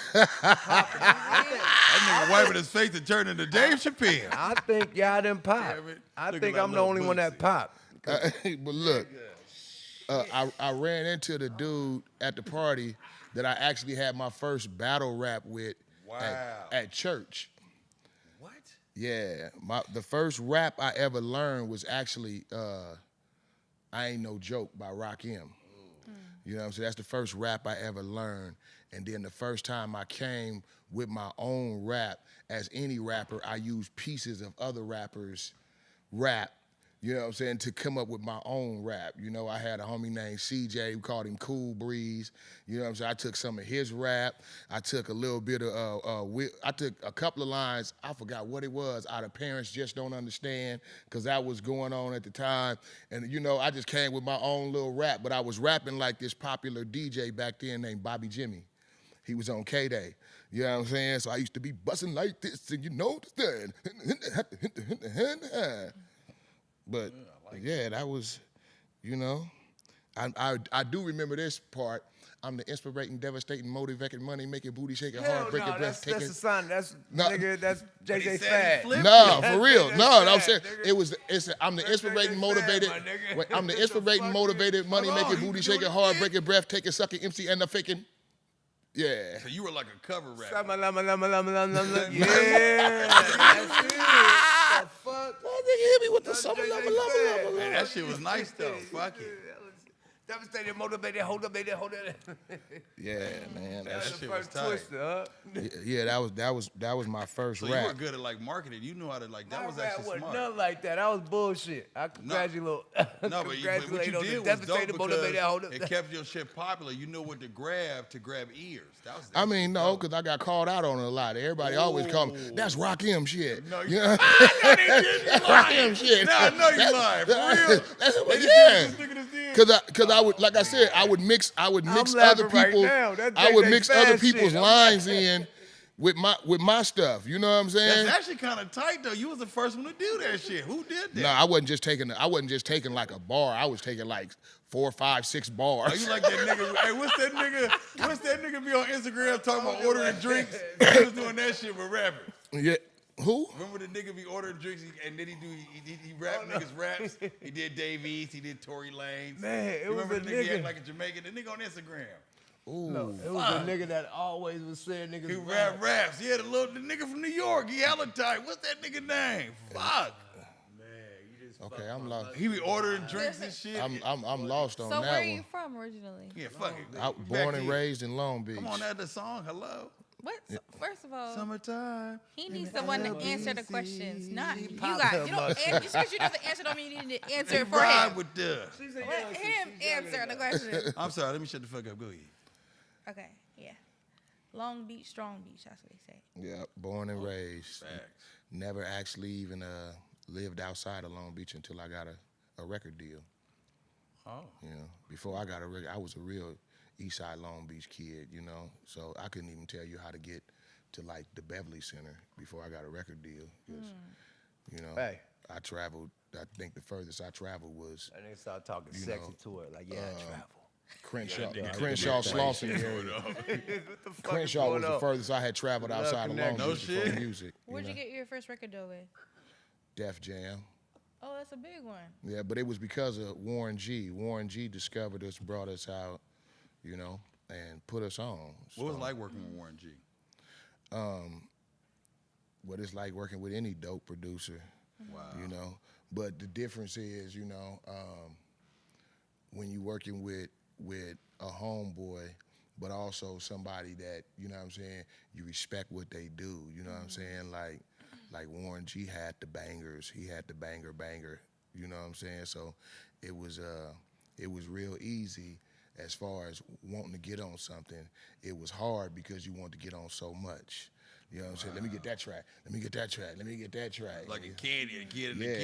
nigga wiping his face and turning to Dave Chappelle. I think y'all done pop. Damn it. I Looking think like I'm the Lil only one that Boosie. pop. But look, I ran into the dude at the party that I actually had my first battle rap with at church. What? Yeah, the first rap I ever learned was actually I Ain't No Joke by Rakim. You know what I'm saying? That's the first rap I ever learned. And then the first time I came with my own rap, as any rapper, I used pieces of other rappers' rap, you know what I'm saying, to come up with my own rap. You know, I had a homie named CJ, we called him Cool Breeze. You know what I'm saying? I took some of his rap. I took a little bit of, I took a couple of lines, I forgot what it was, out of Parents Just Don't Understand, because that was going on at the time. And, you know, I just came with my own little rap, but I was rapping like this popular DJ back then named Bobby Jimmy. He was on K-Day. You know what I'm saying? So I used to be busting like this, and you know the But yeah, that was, you know, I do remember this part. I'm the inspirating, devastating, motivating, money making, booty shaking, Hell heart breaking, no, that's breathtaking. a sign. That's No. nigga. That's he JJ said he Fad. flipped. No, for real. That's No, I'm sad, saying nigga. I'm the That's inspirating, sad, motivated. my nigga. Wait, I'm the What the inspirating, fuck motivated, money Hold on, making, he booty was doing shaking, it heart again? breaking, breath taking, sucking, MC and the faking. Yeah. So you were like a cover rapper. Lama, lama, lama, lama, lama, lama. Yeah. That's it. The fuck? Hit me with the That's summer, JJ lama, Fad. lama, lama. Hey, that shit was nice though. Fuck it. Devastated, motivated, hold up, baby, hold up. Yeah, man. That That's the shit was first tight. twister, huh? Yeah, that was my first So you rap. were good at like marketing. You knew how to like. That My was rap actually wasn't smart. nothing like that. That was bullshit. I congratulate. No, but what congratulate you on the did was dope devastated, motivated, hold because up. it kept your shit popular. You know what to grab ears. That was. I mean, no, because I got called out on it a lot. Everybody always call me, that's Rakim shit. No, you know? they did. That's Rakim shit. Nah, I know you lying. For real. Yeah. This nigga just did. Cause I would, like I said, I would mix other laughing right people. now. That's I would JJ mix Fad other people's shit. I'm lines in with my stuff. You know what I'm saying? That's actually kind of tight though. You was the first one to do that shit. Who did that? No, I wasn't just taking like a bar. I was taking like 4, 5, 6 bars. Oh, you like that nigga? Hey, what's that nigga be on Instagram talking about ordering drinks? He was doing that shit with rappers. Yeah. Who? Remember the nigga be ordering drinks and then he rap niggas raps? He did Dave East, he did Tory Lanez. Man, it You was remember a the nigga nigga. act like a Jamaican? The nigga on Instagram. Ooh. No, it was a nigga that always was saying niggas He rap. raps. Yeah, the nigga from New York. He hella tight. What's that nigga name? Fuck. Okay, I'm lost. He be ordering drinks and shit. I'm lost on So that where are you one. from originally? Yeah, fuck it. I, Back born to and you. raised in Long Beach. Come on, that's the song. Hello. What? First of all, Summertime. he needs someone to answer the questions, not you pop guys. him You don't up. answer, just because you know the answer don't mean you need to answer it for Ride him. with the. Let him answer the question. I'm sorry. Let me shut the fuck up. Go ahead. Okay, yeah. Long Beach, Strong Beach. That's what they say. Yeah, born and raised. Facts. Never actually even lived outside of Long Beach until I got a record deal. Oh. You know, before I got a record, I was a real Eastside Long Beach kid. You know, so I couldn't even tell you how to get to like the Beverly Center before I got a record deal. 'Cause, you know, Hey. I traveled. I think the furthest I traveled was And they start talking You sexy know, to it. Like, yeah, I travel. Crenshaw Slauson area. What the fuck Crenshaw was is the going on? furthest I had traveled Love outside of Long connection. Beach No for shit. music. Where'd you know? get your first record deal with? Def Jam. Oh, that's a big one. Yeah, but it was because of Warren G. Warren G discovered us, brought us out, you know, and put us on. What was it So, like working with Warren G? what it's like working with any dope producer. Wow. You know, But the difference is, when you're working with a homeboy, but also somebody that, you respect what they do. You know what I'm saying? Like Warren G had the bangers. He had the banger. You know what I'm saying? So it was real easy as far as wanting to get on something. It was hard because you want to get on so much. You know what I'm saying? Let me get that track. Let me get that track. Let me get that track. Like a kid in the candy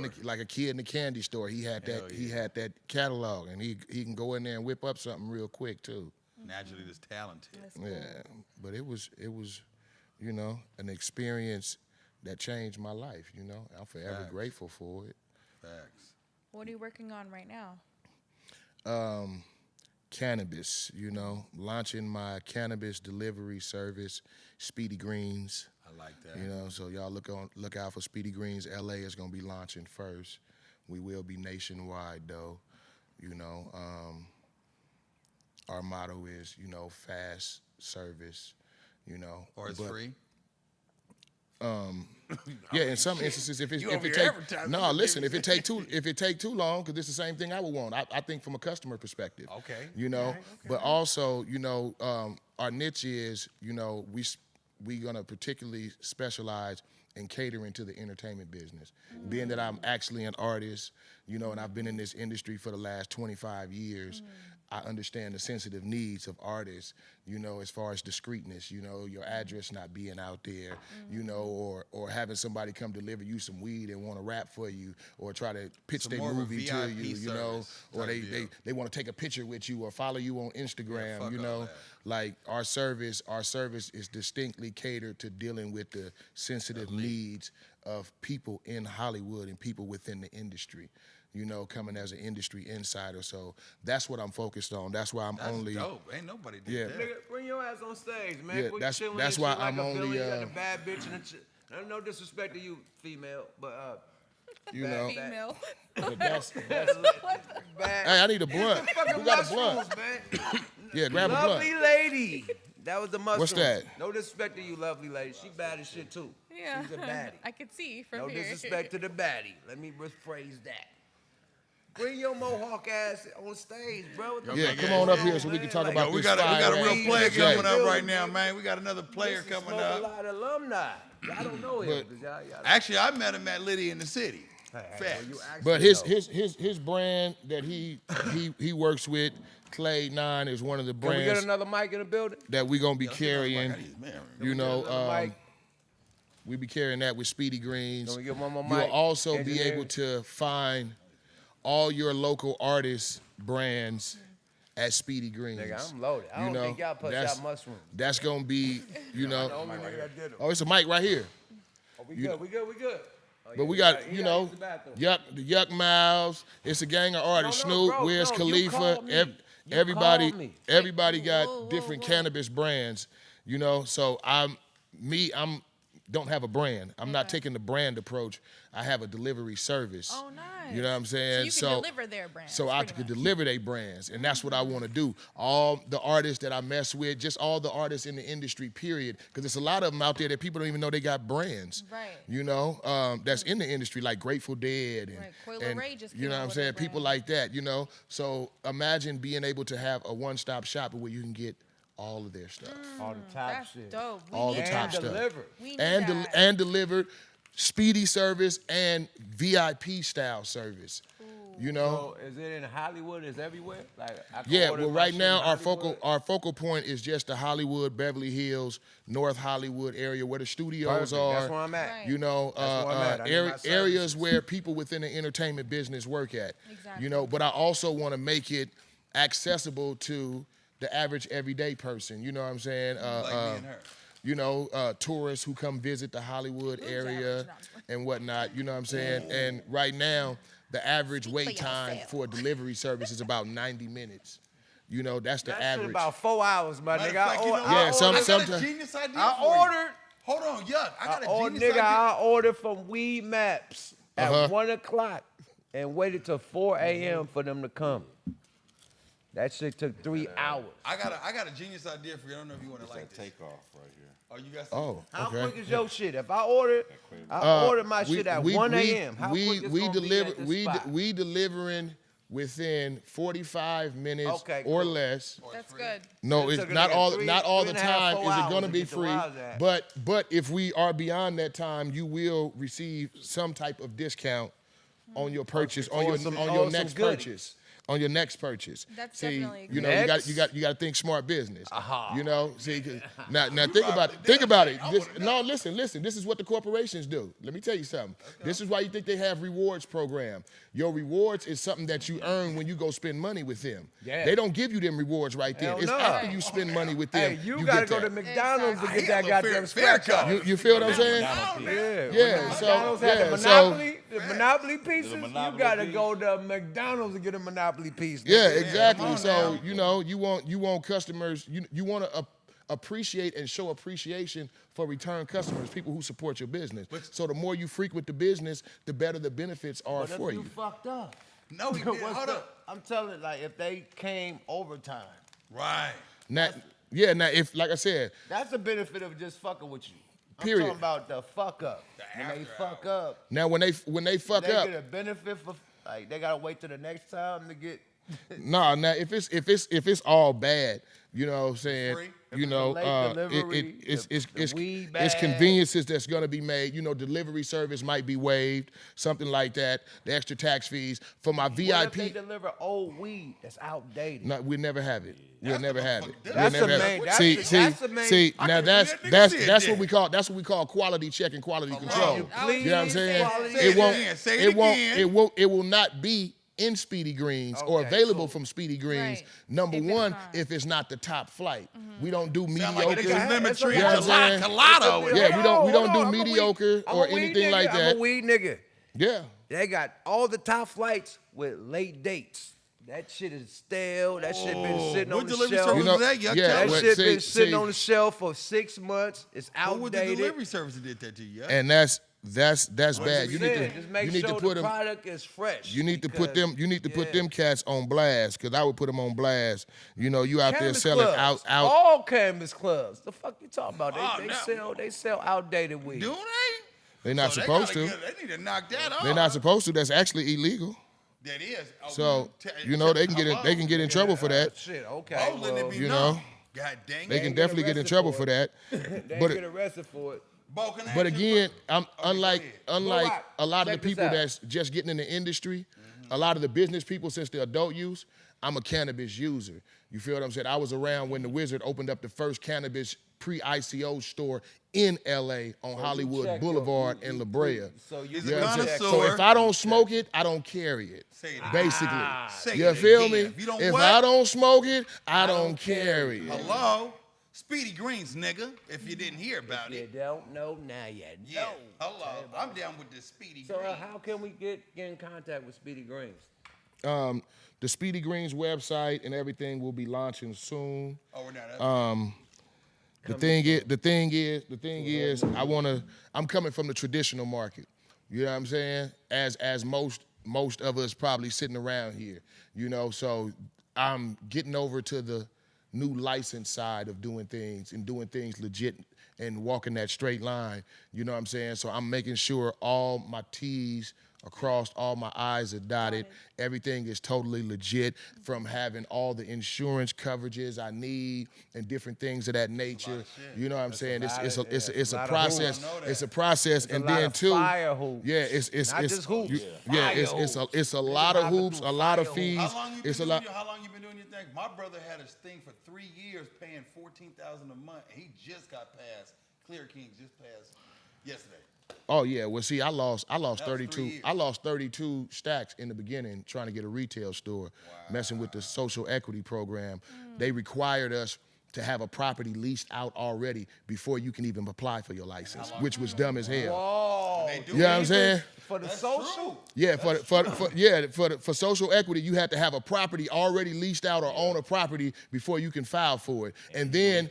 store. Like a kid in the candy store. He had that. He had that catalog, and he can go in there and whip up something real quick too. Naturally, just talented. Cool. Yeah, but it was an experience that changed my life. I'm forever Facts. grateful for it. Facts. What are you working on right now? Cannabis, launching my cannabis delivery service, Speedy Greens. I like that. So y'all look out for Speedy Greens. LA is gonna be launching first. We will be nationwide though. Our motto is, fast service. Or it's free. Yeah, in some instances, if it take too long, because it's the same thing I would want. I think from a customer perspective. Okay. But also, our niche is, we gonna particularly specialize in catering to the entertainment business. Being that I'm actually an artist, and I've been in this industry for the last 25 years, I understand the sensitive needs of artists, as far as discreetness, your address not being out there, or having somebody come deliver you some weed and want to rap for you, or try to pitch Some their more of a movie to VIP you, service or type deal. they want to take a picture with you or follow you on Instagram, fuck all that. Like our service is distinctly catered to dealing with the sensitive needs of people in Hollywood and people within the industry. Coming as an industry insider. So that's what I'm focused on. That's why I'm That's only. dope. Ain't nobody did Yeah. that. Nigga, bring your ass on stage, man. Yeah, Quit that's chilling why and shit like I'm a only, villain. You got a bad bitch and no disrespect to you, female, but Female. But that's, bad. hey, I need a blunt. Fucking Who got a blunt? mushrooms, man. Yeah, grab a blunt. Lovely lady. That was the mushroom. What's that? No disrespect to you, lovely lady. She bad as shit too. Yeah. She's a baddie. I could see from No here. disrespect to the baddie. Let me rephrase that. Bring your mohawk ass on stage, bro. What the Yeah, fuck come is on up wrong, here so we can man? talk Like, about We this got a real Weed, player nigga. coming up right Building, now, nigga. man. We got another player This is coming Smoke up. A lot of alumni. Y'all don't know him. 'Cause y'all Actually, I met him at Liddy in the city. Facts. But his brand that he works with, Clay 9, is one of the Can we get brands another mic in the building? that we gonna be Like, carrying. I need- man, Another mic. We be carrying that with Speedy Greens. Can we get one more You'll mic? also be Engineer. able to find all your local artist brands at Speedy Greens. Nigga, I'm loaded. I You don't know, think y'all put that's- out mushrooms. That's gonna be, The only nigga that did 'em. Oh, it's a mic right here. Oh, we good. Oh, But yeah, we he got, he gotta use the bathroom. the Yuck Miles. It's a gang of artists. No, Snoop, bro, Wiz no, you Khalifa. called me. You Everybody, called me. everybody got Whoa, different whoa. cannabis brands. So I'm don't have a brand. I'm not taking the brand approach. I have a delivery service. Oh, nice. You know what I'm saying? So you can deliver their brands. So I pretty could much. deliver their brands, and that's what I want to do. All the artists that I mess with, just all the artists in the industry, period. Because there's a lot of them out there that people don't even know they got brands. Right. That's in the industry, like Grateful Dead and, Right. Coil Ray just you came know out what I'm with saying? a People brand. like that. So imagine being able to have a one-stop shop where you can get all of their stuff. All the top That's shit. dope. We All need the that. top And stuff. delivered. We need And that. and delivered speedy service and VIP style service. So is it in Hollywood? Is everywhere? Like I can Yeah, order well, my right shit now in Hollywood? our focal point is just the Hollywood, Beverly Hills, North Hollywood area where the studios Perfect. are. That's where I'm at. Right. You know, That's where I'm at. I need my areas services. where people within the entertainment business work at. Exactly. You know, but I also want to make it accessible to the average everyday person. You know what I'm saying? Like me and her. You know, tourists who come visit the Hollywood area average? and whatnot. You know what I'm saying? And right now, the average wait time for a delivery service is about 90 minutes. You know, that's the That shit average. about 4 hours, my Matter nigga. of fact, you know what? Yeah, some- I got a sometimes- genius idea I for you. ordered. Hold on, Yuck. I got a genius Nigga, idea. I ordered from Weed Maps at Uh-huh. 1 o'clock and waited till 4 a.m. for them to come. That shit took 3 hours. I got a genius idea for you. I don't know if you want to like this. Takeoff right here. Oh, you got Oh, How okay. quick is your shit? If I order my shit at 1 a.m. How quick is it gonna be at this spot? we delivering within 45 minutes Okay, or cool. less. That's good. No, It it's took a not nigga all three the and a half, time 4 is it hours going to to be get to free. where I was at. But if we are beyond that time, you will receive some type of discount on your purchase, on your some next goodies. purchase. On your next purchase. That's See, definitely a you know, Next. you got to think smart business. Aha. You know, see, 'cause now think about it. Think about it. Listen. This is what the corporations do. Let me tell you something. This is why you think they have rewards program. Your rewards is something that you earn when you go spend money with them. Yeah. They don't give you them rewards right there. Hell It's no. after you spend money with them. Hey, you gotta get go to that. McDonald's to Exactly. get that I have a goddamn fair scratch off. You feel what I'm saying? Yeah. So McDonald's had the yeah, Monopoly, the Monopoly pieces. Monopoly You gotta piece. go to McDonald's to get a Monopoly piece. Yeah, nigga. exactly. come on So now. you want customers. You want to appreciate and show appreciation for return customers, people who support your business. So the more you frequent the business, the better the benefits are But if for you you. fucked up. No, he did. What's Hold the- up. I'm telling, like, if they came overtime, Right. Now, if like I said, that's the benefit of just fucking with you. I'm Period. talking about the fuck up. When they fuck up, now when they fuck they up, get a benefit for, like, they gotta wait till the next time to get. now if it's all bad, you know what I'm saying, Free? you know, late delivery, it's the weed it's bag. conveniences that's gonna be made. You know, delivery service might be waived, something like that. The extra tax fees for my What if they VIP. deliver old weed that's outdated? No, we never have it. We'll never have it. That's We'll the never have main- it. that's See, the- see, that's the main- see. I Now can that's believe that nigga that's said that's that. what we call quality check and quality control. you please. You know what I'm saying? Quality Say it won't. again, say it It won't. again. It will not be in Speedy Greens or Okay, available cool. from Speedy Greens. Right. Number If it's one, not. if it's not the top flight, we don't do Sound like mediocre. niggas lemon It's tree You know and what I'm saying? gelato. Yeah, we don't Hold do on, I'm a mediocre weed- I'm or a weed anything nigga, like I'm that. a weed nigga. Yeah. They got all the top flights with late dates. That shit is stale. That shit been sitting What on the delivery shelf. service You know- was that? Yuck, yeah, tell That me. well, shit see- been sitting see- on the shelf for 6 months. It's Who was the outdated. delivery service that did that to you? Yuck? And that's bad. You Yeah, need just to make you need sure to put the them. product is fresh. You need to put because- them. You need to put yeah. them cats on blast, cause I would put them on blast. You know, you out there Cannabis selling clubs. out. All cannabis clubs. The fuck you talking about? Oh, They sell outdated weed. Do they? They're not So supposed they to. gotta They need to knock that off. They're not supposed to. That's actually illegal. That is. Oh, So te- you know they can get in, hello? they can get in trouble for that. Shit, okay. Rolling well, it be you known. know, God dang They it. can get definitely get in arrested trouble for for it. that. they But get arrested for it. Bo, can I But ask you a again, question? unlike Rock, a lot of the check this people out. that's just getting in the industry, a lot of the business people since the adult use, I'm a cannabis user. You feel what I'm saying? I was around when the Wizard opened up the first cannabis pre-ICO store in LA on Hollywood check Boulevard your- in La Brea. So you He's You a know what I'm saying? connoisseur. So if I don't smoke it, I don't carry it. Say it. Basically. Say You it feel again. me? If you don't If what? I don't smoke it, I don't carry it. Hello? Speedy Greens, nigga, if you didn't hear about You it. don't know now you Yeah. know. Hello. I'm down with the Speedy So Greens. how can we get in contact with Speedy Greens? The Speedy Greens website and everything will be launching soon. Oh, we're not. The thing is, I'm coming from the traditional market. You know what I'm saying? As most of us probably sitting around here, you know, so I'm getting over to the new license side of doing things and doing things legit and walking that straight line. You know what I'm saying? So I'm making sure all my T's are crossed, all my I's are dotted. Everything is totally legit, from having all the insurance coverages I need and different things of that nature. You know what I'm saying? It's a process. It's a process, and a lot then of too, fire hoops. yeah, it's Not just hoops. yeah, Fire it's a lot of about to hoops, do a lot of fire fees. How long you been It's a doing lot. how long you been doing your thing? My brother had his thing for 3 years, paying $14,000 a month. He just got passed. Clear Kings just passed yesterday. Oh yeah, well see, I lost was 3 32. years. I lost 32 stacks in the beginning trying to get a retail store, messing with the social equity program. They required us to have a property leased out already before you can even apply for your license, which was dumb as hell. Oh, They do You know what I'm saying? for the That's social? true. Yeah, for social equity, you have to have a property already leased out or own a property before you can file for it. And then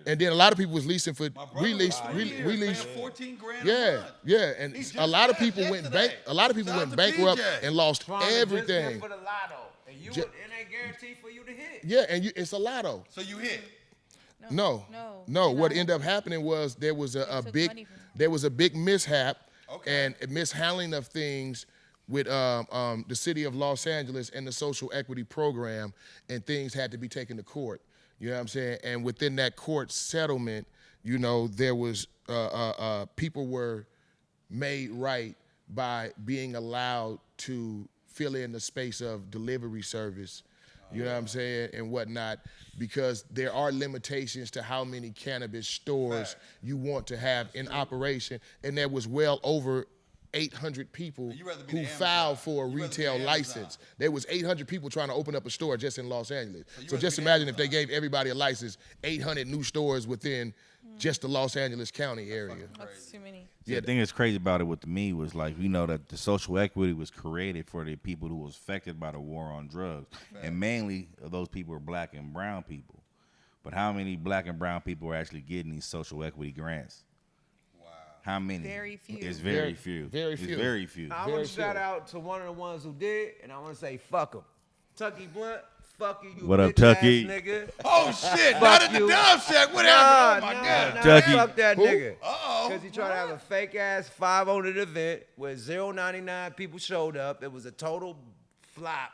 a lot of people was leasing for My brother release. was 3 years, paying 14 grand a Yeah, month. yeah, and He just a lot of left people yesterday. went Shout out to bankrupt PJ. and lost Trying to just get everything. for the lotto. And It ain't guaranteed for you to hit. Yeah, and it's a lotto. So you hit. No. What ended up happening was there was a big mishap and a mishandling of things with the city of Los Angeles and the social equity program, and things had to be taken to court. You know what I'm saying? And within that court settlement, you know, there was people were made right by being allowed to fill in the space of delivery service, you know what I'm saying, and whatnot, because there are limitations to how many cannabis stores you want to have in operation, and there was well over 800 people who filed for a retail license. There was 800 people trying to open up a store just in Los Angeles. So just imagine if they gave everybody a license, 800 new stores within just the Los Angeles County area. That's too many. Yeah, the thing that's crazy about it with me was like, we know that the social equity was created for the people who was affected by the war on drugs. And mainly those people are black and brown people. But how many black and brown people are actually getting these social equity grants? Wow. How many? Very few. It's very few. Very few. It's very few. I want to shout out to one of the ones who did, and I want to say fuck him. Tucky Blunt, fuck you, What up, bitch ass Tucky? nigga. Oh shit! Fuck Not at the you. Dove Shack. What happened? Oh my God. Tucky. Fuck that nigga. Uh-oh. Because he tried to have a fake ass 500 event where 099 people showed up. It was a total flop.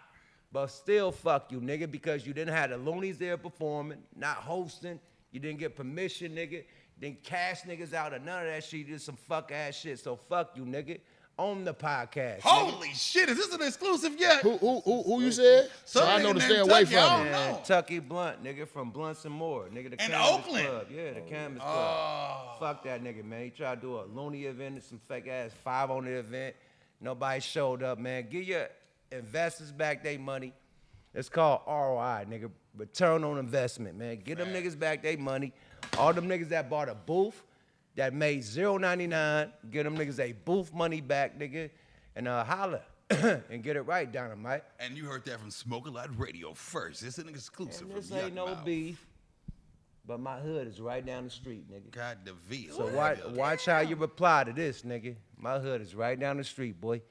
But still, fuck you, nigga, because you didn't have the loonies there performing, not hosting. You didn't get permission, nigga. Didn't cash niggas out or none of that shit. You did some fuck ass shit. So fuck you, nigga. On the podcast. Holy shit! Is this an exclusive yet? Who you said? So I know to stay away from I it. don't know. Tucky Blunt, nigga, from Blunts and More. Nigga, the In Cannabis Oakland? Club. Yeah, the Cannabis Club. Fuck that nigga, man. He tried to do a loony event and some fake ass 500 event. Nobody showed up, man. Give your investors back their money. It's called ROI, nigga. Return on investment, man. Get them niggas back their money. All them niggas that bought a booth that made $0.99, get them niggas a booth money back, nigga. And holla and get it right, Dynamite. And you heard that from Smoke a Lot Radio first. It's an exclusive. And this from ain't Yuck no Mouth. beef, but my hood is right down the street, nigga. God the veal. So watch how you reply to this, nigga. My hood is right down the street, boy.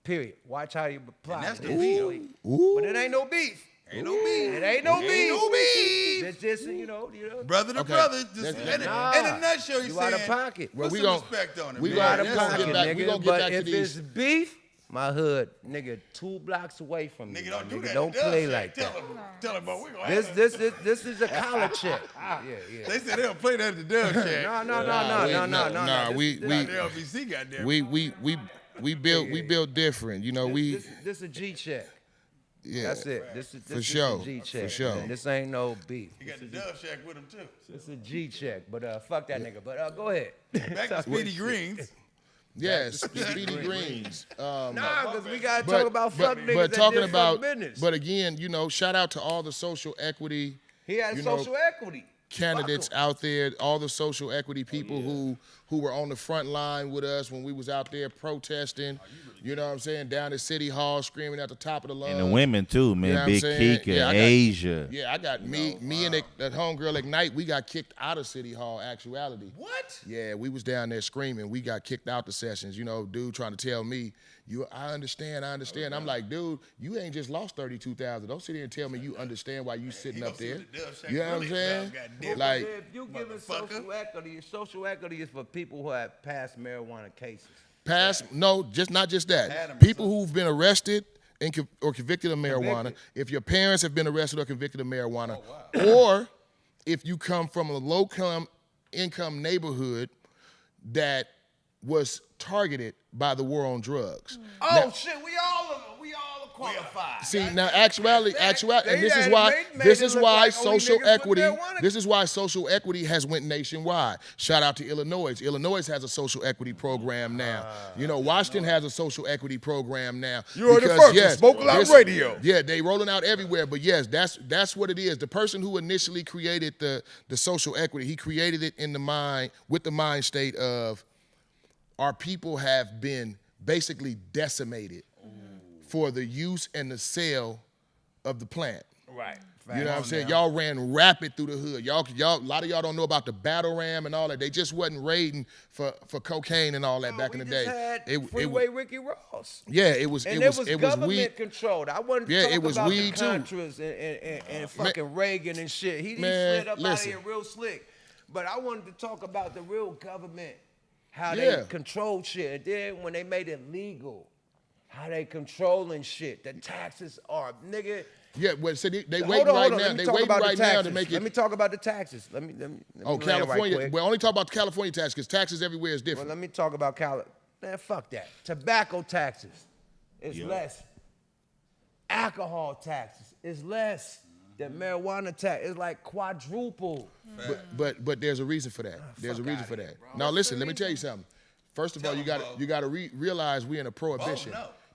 Period. Watch how you reply And that's to the this, veal. boy. But it ain't no beef. Ain't no beef. It ain't no beef. Ain't no beef. It's just, you know. Brother to Okay. brother. Just in Nah, a nutshell, you saying. out of pocket. Well, Put we some gon- respect on it. we man. You out of we gonna pocket, get back- nigga. we gonna get But back to if these. it's beef, my hood, nigga, 2 blocks away from me. Nigga, don't do nigga. that. Don't Dove play Shack. like that. Tell him, but we gonna have This is a collar check. Yeah. They said they don't play that at the Dove Shack. No. Nah, we The LBC goddamn. we built different. You know, This a G check. yeah. That's it. This is For sure. a G check. For sure. man. This ain't no beef. He got the Dove Shack with him too. It's a G check. But fuck that nigga. But go ahead. Back to Speedy Greens. Yes, Speedy Greens. Nah, because we gotta talk about fuck niggas but that talking did about, fuck business. but again, you know, shout out to all the social equity he had you know, social equity. candidates Fuck 'em. out there, all the social equity people who were on the front line with us when we was out there protesting. You know what I'm saying? Down at City Hall, screaming at the top of the lungs. And the women too, man. You know what I'm Big saying? Kika, Yeah, I got- Asia. Yeah, I got me and that homegirl Ignite. We got kicked out of City Hall. Actuality. What? Yeah, we was down there screaming. We got kicked out the sessions. You know, dude trying to tell me, I understand. I'm like, dude, you ain't just lost 32,000. Don't sit here and tell me you understand why you sitting up there. You know what I'm saying? Like, If you giving social equity is for people who have past marijuana cases. not just that. Adam, People who've been arrested or convicted of marijuana. Convicted. If your parents have been arrested or convicted of marijuana, or if you come from a low income neighborhood that was targeted by the war on drugs. Oh shit, we all qualified. See, now actuality, and this is They why made this it is look why like only social niggas with equity. marijuana. This is why social equity has went nationwide. Shout out to Illinois. Illinois has a social equity program now. You know, Washington has a social equity program now. You heard it Because, first on yes, Smoke a Lot this- Radio. Yeah, they rolling out everywhere. But yes, that's what it is. The person who initially created the social equity, he created it in the mind with the mind state of our people have been basically decimated for the use and the sale of the plant. Right. You know what I'm saying? Y'all ran rapid through the hood. Y'all, a lot of y'all don't know about the battle ram and all that. They just wasn't raiding for cocaine and all that back in the day. Had Freeway Ricky Ross. Yeah, it was government weed controlled. I wasn't talking about the Contras and fucking Reagan and shit. He slid up out of here real slick. But I wanted to talk about the real government, how they controlled shit. And then when they made it legal, how they controlling shit. The taxes are, nigga. Yeah, well, so they waiting right now. They waiting right now to make it. Let me talk about the taxes. Let me California. Right, we'll only talk about the California tax because taxes everywhere is different. Well, let me talk about California. Man, fuck that. Tobacco taxes is less. Alcohol taxes is less. The marijuana tax is like quadruple. But there's a reason for that. There's a reason for that. Now listen, let me tell you something. First of all, you got to realize we're in a prohibition.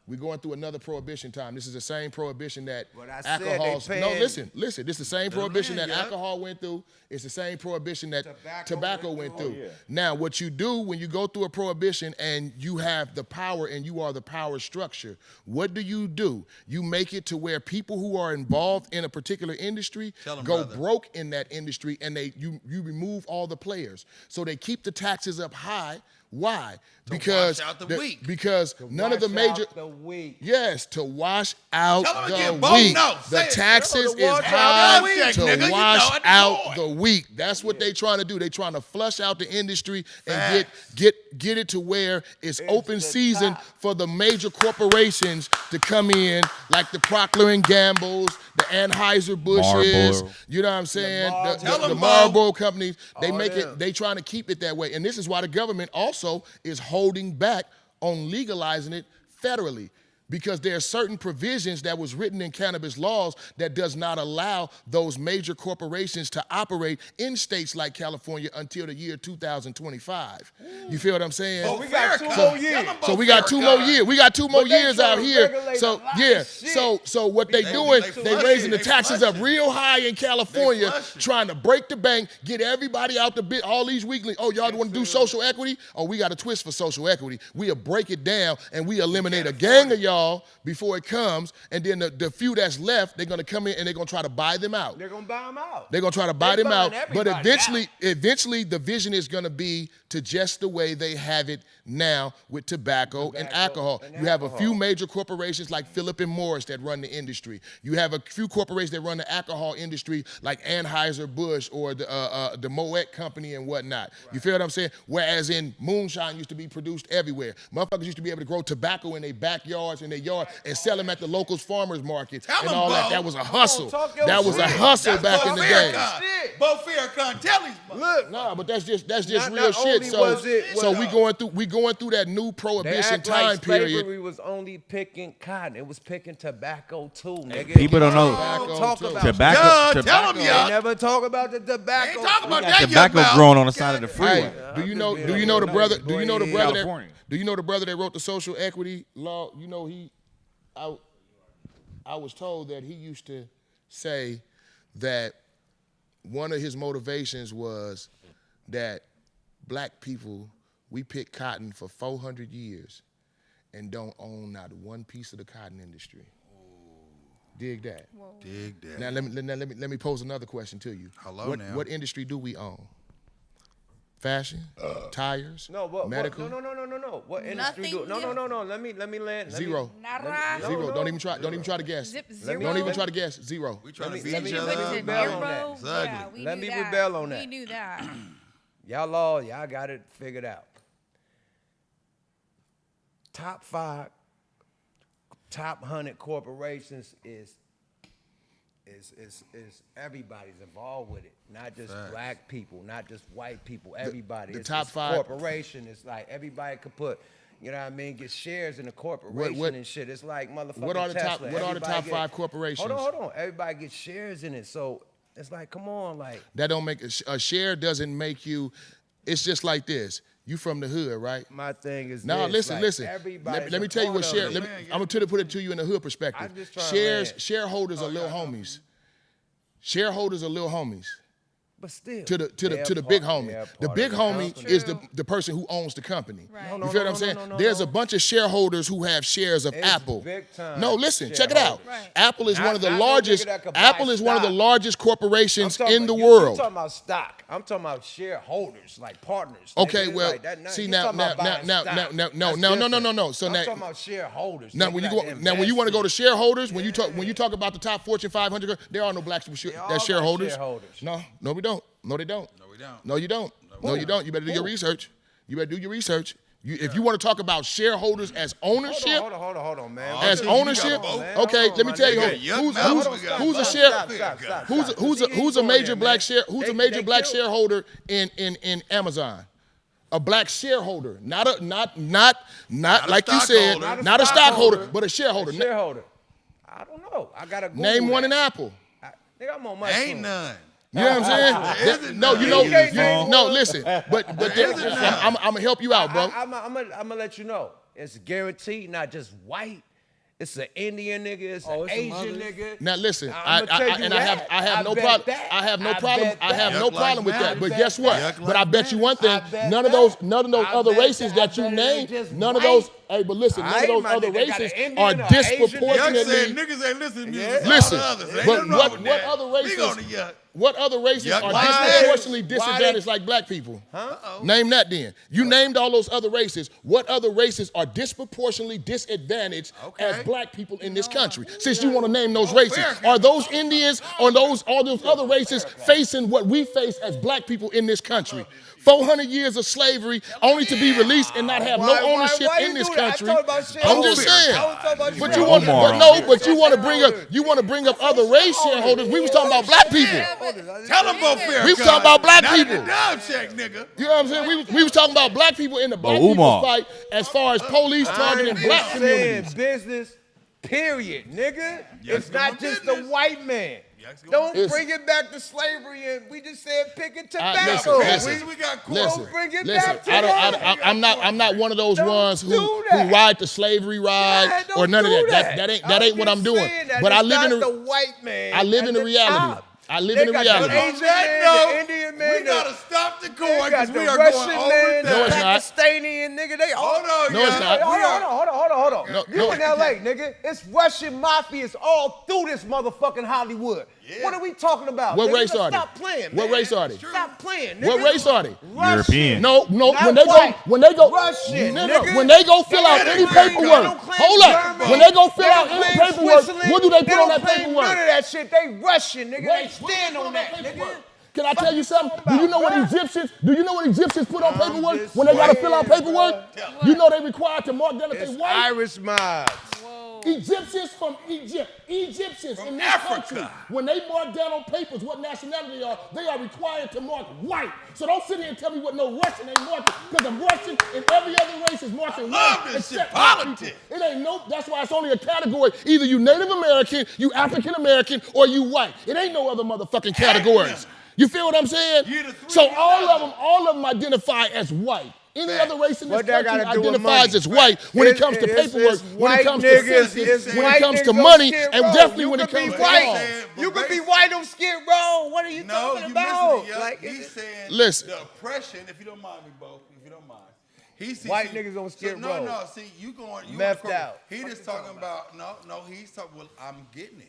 We're going through another prohibition time. This is the same prohibition that alcohol. No, listen. This is the same prohibition that alcohol went through. It's the same prohibition that tobacco went through. Now, what you do when you go through a prohibition and you have the power and you are the power structure, what do? You make it to where people who are involved in a particular industry go broke in that industry, and you remove all the players. So they keep the taxes up high. Why? Because none of the major yes, to wash out the wheat. The taxes is high to wash out the wheat. That's what they trying to do. They trying to flush out the industry and get it to where it's open season for the major corporations to come in, like the Procter and Gamble's, the Anheuser-Busch's, you know what I'm saying? The Marlboro companies, they trying to keep it that way. And this is why the government also is holding back on legalizing it federally. Because there are certain provisions that was written in cannabis laws that does not allow those major corporations to operate in states like California until the year 2025. You feel what I'm saying? Oh, we got 2 more years. So we got 2 more years. We got 2 more years out here. So yeah. So what they doing? They raising the taxes up real high in California, trying to break the bank, get everybody out the bit. All these weekly. Oh, y'all want to do social equity? Oh, we got a twist for social equity. We'll break it down and we eliminate a gang of y'all before it comes, and then the few that's left, they're gonna come in and they're gonna try to buy them out. They're gonna buy them out. They're gonna try to buy them out, but eventually the vision is gonna be to just the way they have it now with tobacco and alcohol. You have a few major corporations like Philip and Morris that run the industry. You have a few corporations that run the alcohol industry like Anheuser-Busch or the Moet Company and whatnot. You feel what I'm saying? Whereas in moonshine used to be produced everywhere. Motherfuckers used to be able to grow tobacco in their backyards, in their yard, and sell them at the locals farmers markets and all that. That was a hustle. That was a hustle back in the day. Bo Farrakhan, tell him. Look, nah, but that's just real shit. So we going through that new prohibition time period. Slavery was only picking cotton. It was picking tobacco too, nigga. People don't know tobacco. Tell them, They never talk about the tobacco. Ain't talking about that. Tobacco growing on the side of the freeway. Hey, do you know the brother? Do you know the brother that? Do you know the brother that wrote the social equity law? You know I was told that he used to say that one of his motivations was that black people, we pick cotton for 400 years and don't own not one piece of the cotton industry. Dig that. Whoa. Dig that. Now let me pose another question to you. What industry do we own? Fashion, tires, medical. No. What industry do? No. Let me land. Zero. Zero. Don't even try to guess. Zero. Don't even try to guess. Zero. We trying to let beat me each other. rebel on that. It's ugly. Yeah, we Let knew me that. rebel on that. We knew that. Y'all got it figured out. Top 5, top 100 corporations is everybody's involved with it. Not just black people, not just white people, everybody. The it's top 5 corporation. It's like everybody could put, you know what I mean, get shares in the corporation and shit. It's like motherfucking What are the Tesla. What are the top 5 corporations? Hold on. Everybody gets shares in it. So it's like, come on, like. That don't make a share doesn't make you. It's just like this. You from the hood, right? My thing is now. this, Listen. Let me tell you what share. I'm gonna put it to you in the hood perspective. Shareholders are little homies. Shareholders are little homies. But still. to the big homie. The big homie is the person who owns the company. Right. You feel what I'm saying? There's a bunch of shareholders who have shares of Apple. Big time No, listen, check it out. Right. Apple is one of the Not no largest. nigga that could buy Apple is one of the stock. largest corporations in the You world. talking about stock? I'm talking about shareholders, like partners. Okay, nigga. well, Like that, see you now. talking about buying stock. No. That's So different. now, I'm talking about shareholders. now nigga, when you that go, now when you want to go to invest shareholders, when you talk about the top Fortune 500, there are no blacks all that got shareholders. shareholders. No, we don't. No, they don't. No, we don't. No, you don't. No, you don't. You better do your research. You better do your research. If you want to talk about shareholders as ownership, Hold on, man. as you got ownership, both. okay, let me tell you nigga. who's a share. Who's a major black shareholder in Amazon? A black shareholder, not like you said, stockholder. not a stockholder, but a shareholder. Shareholder. I don't know. I gotta Google Name one that. in Apple. Nigga, I'm on my Ain't phone. none. You know what I'm saying? isn't No, none. you know, You can't name no. one. Listen, but I'm gonna help you out, bro. I'm gonna let you know. It's guaranteed, not just white. It's an Indian nigga. It's an Asian nigga. Now listen, I'ma tell you that. I have I no bet problem. that. I have no I problem. bet I have that. no Yuck problem like with that. that. But I guess bet what? that. But I bet you one thing. I bet None of that. those I other bet races that. that you I bet it named, just none of white. those. Hey, but listen, none of Aight, those my other nigga, got an races Indian are or Asian nigga. Yuck disproportionately. said niggas ain't listening to music. Yeah. Listen, All the others. Ain't but nothing wrong what with that. other We races? go to Yuck. What other races Yuck are like that. disproportionately Why disadvantaged they- like black people? Huh? Name that then. You named all those other races. What other races are disproportionately disadvantaged as black people in this country? Since you want to name those races, fair. are those Indians or all those other races facing what we face as black people in this country? 400 years of slavery only to be released and not have no ownership why in you this do that? I country. talked about I'm just shareholders. saying. I was talking about But shareholders. you want to bring up other race shareholders. We was talking about black people. Tell them both fair. We was talking about black Not in people. the dub check, nigga. You know what I'm saying? We was talking about black people in the black Umar. people fight as far as police targeting I'm black just saying communities. business, period, nigga. Yes, It's go not on just business. the white man. Yes, go on Don't business. bring it back to slavery and we just said picking listen, tobacco. listen. We got cool. Listen, bring it listen. back to that. I'm not one of those Don't ones do who that. ride the slavery ride Yeah, or don't none of do that. That ain't what I'm just doing. saying that But I it's live in not a the white man. I live at in the the reality. top. I live They in the got reality. The On Asian that man, note, the Indian man, we gotta stop the they coin got because the we are Russian going over man, that. No, it's not. Pakistani nigga. They all. Hold on, No, it's yeah. not. Hold on. No, You no. in LA, nigga. It's Russian mafias all through this motherfucking Hollywood. Yeah. What are we talking about? What nigga? race are they? Stop playing, What man. race are they? Stop playing, nigga. What race are they? Russian. No, Not when they white. go, Russian, nigga, nigga. when they go fill out They any don't claim- paperwork, they don't claim hold up. German. When they go fill They out don't any claim paperwork, Switzerland. what do they put on don't that claim paperwork? None of that shit. They Russian, nigga. Wait, They what do stand they put on that, paperwork? nigga. Can I tell you Fuck something? you Do you know what talking about, Egyptians put on I'm paperwork just when they gotta fill out saying, paperwork? bruh. You know they required to mark down that they It's white. Irish mobs. Egyptians from Egypt, Egyptians in this Africa. country, when they mark down on papers what nationality they are required to mark white. So don't sit here and tell me what no Russian ain't marking, because a Russian and every other race is marking love white this shit. except black people. Politics. It ain't no, that's why it's only a category. Either you Native American, you African American, or you white. It ain't no other motherfucking categories. You feel what I'm saying? You the three So of all of them identify as white. Any other race in this What that country gotta do with identifies money? as white when it comes to It's paperwork, when white it comes to niggas, citizens, it's when white it comes to niggas on money, Skid and Row. definitely You when it could be comes to white. laws. You could be white on Skid Row. What are you No, talking you about? missing it. Like, He's saying Listen. the oppression, if you don't mind me, Bo, if you don't mind. White niggas on Skid No, Row. no, see, you Methed on- out. He just talking about, no, he's talking, well, I'm getting it.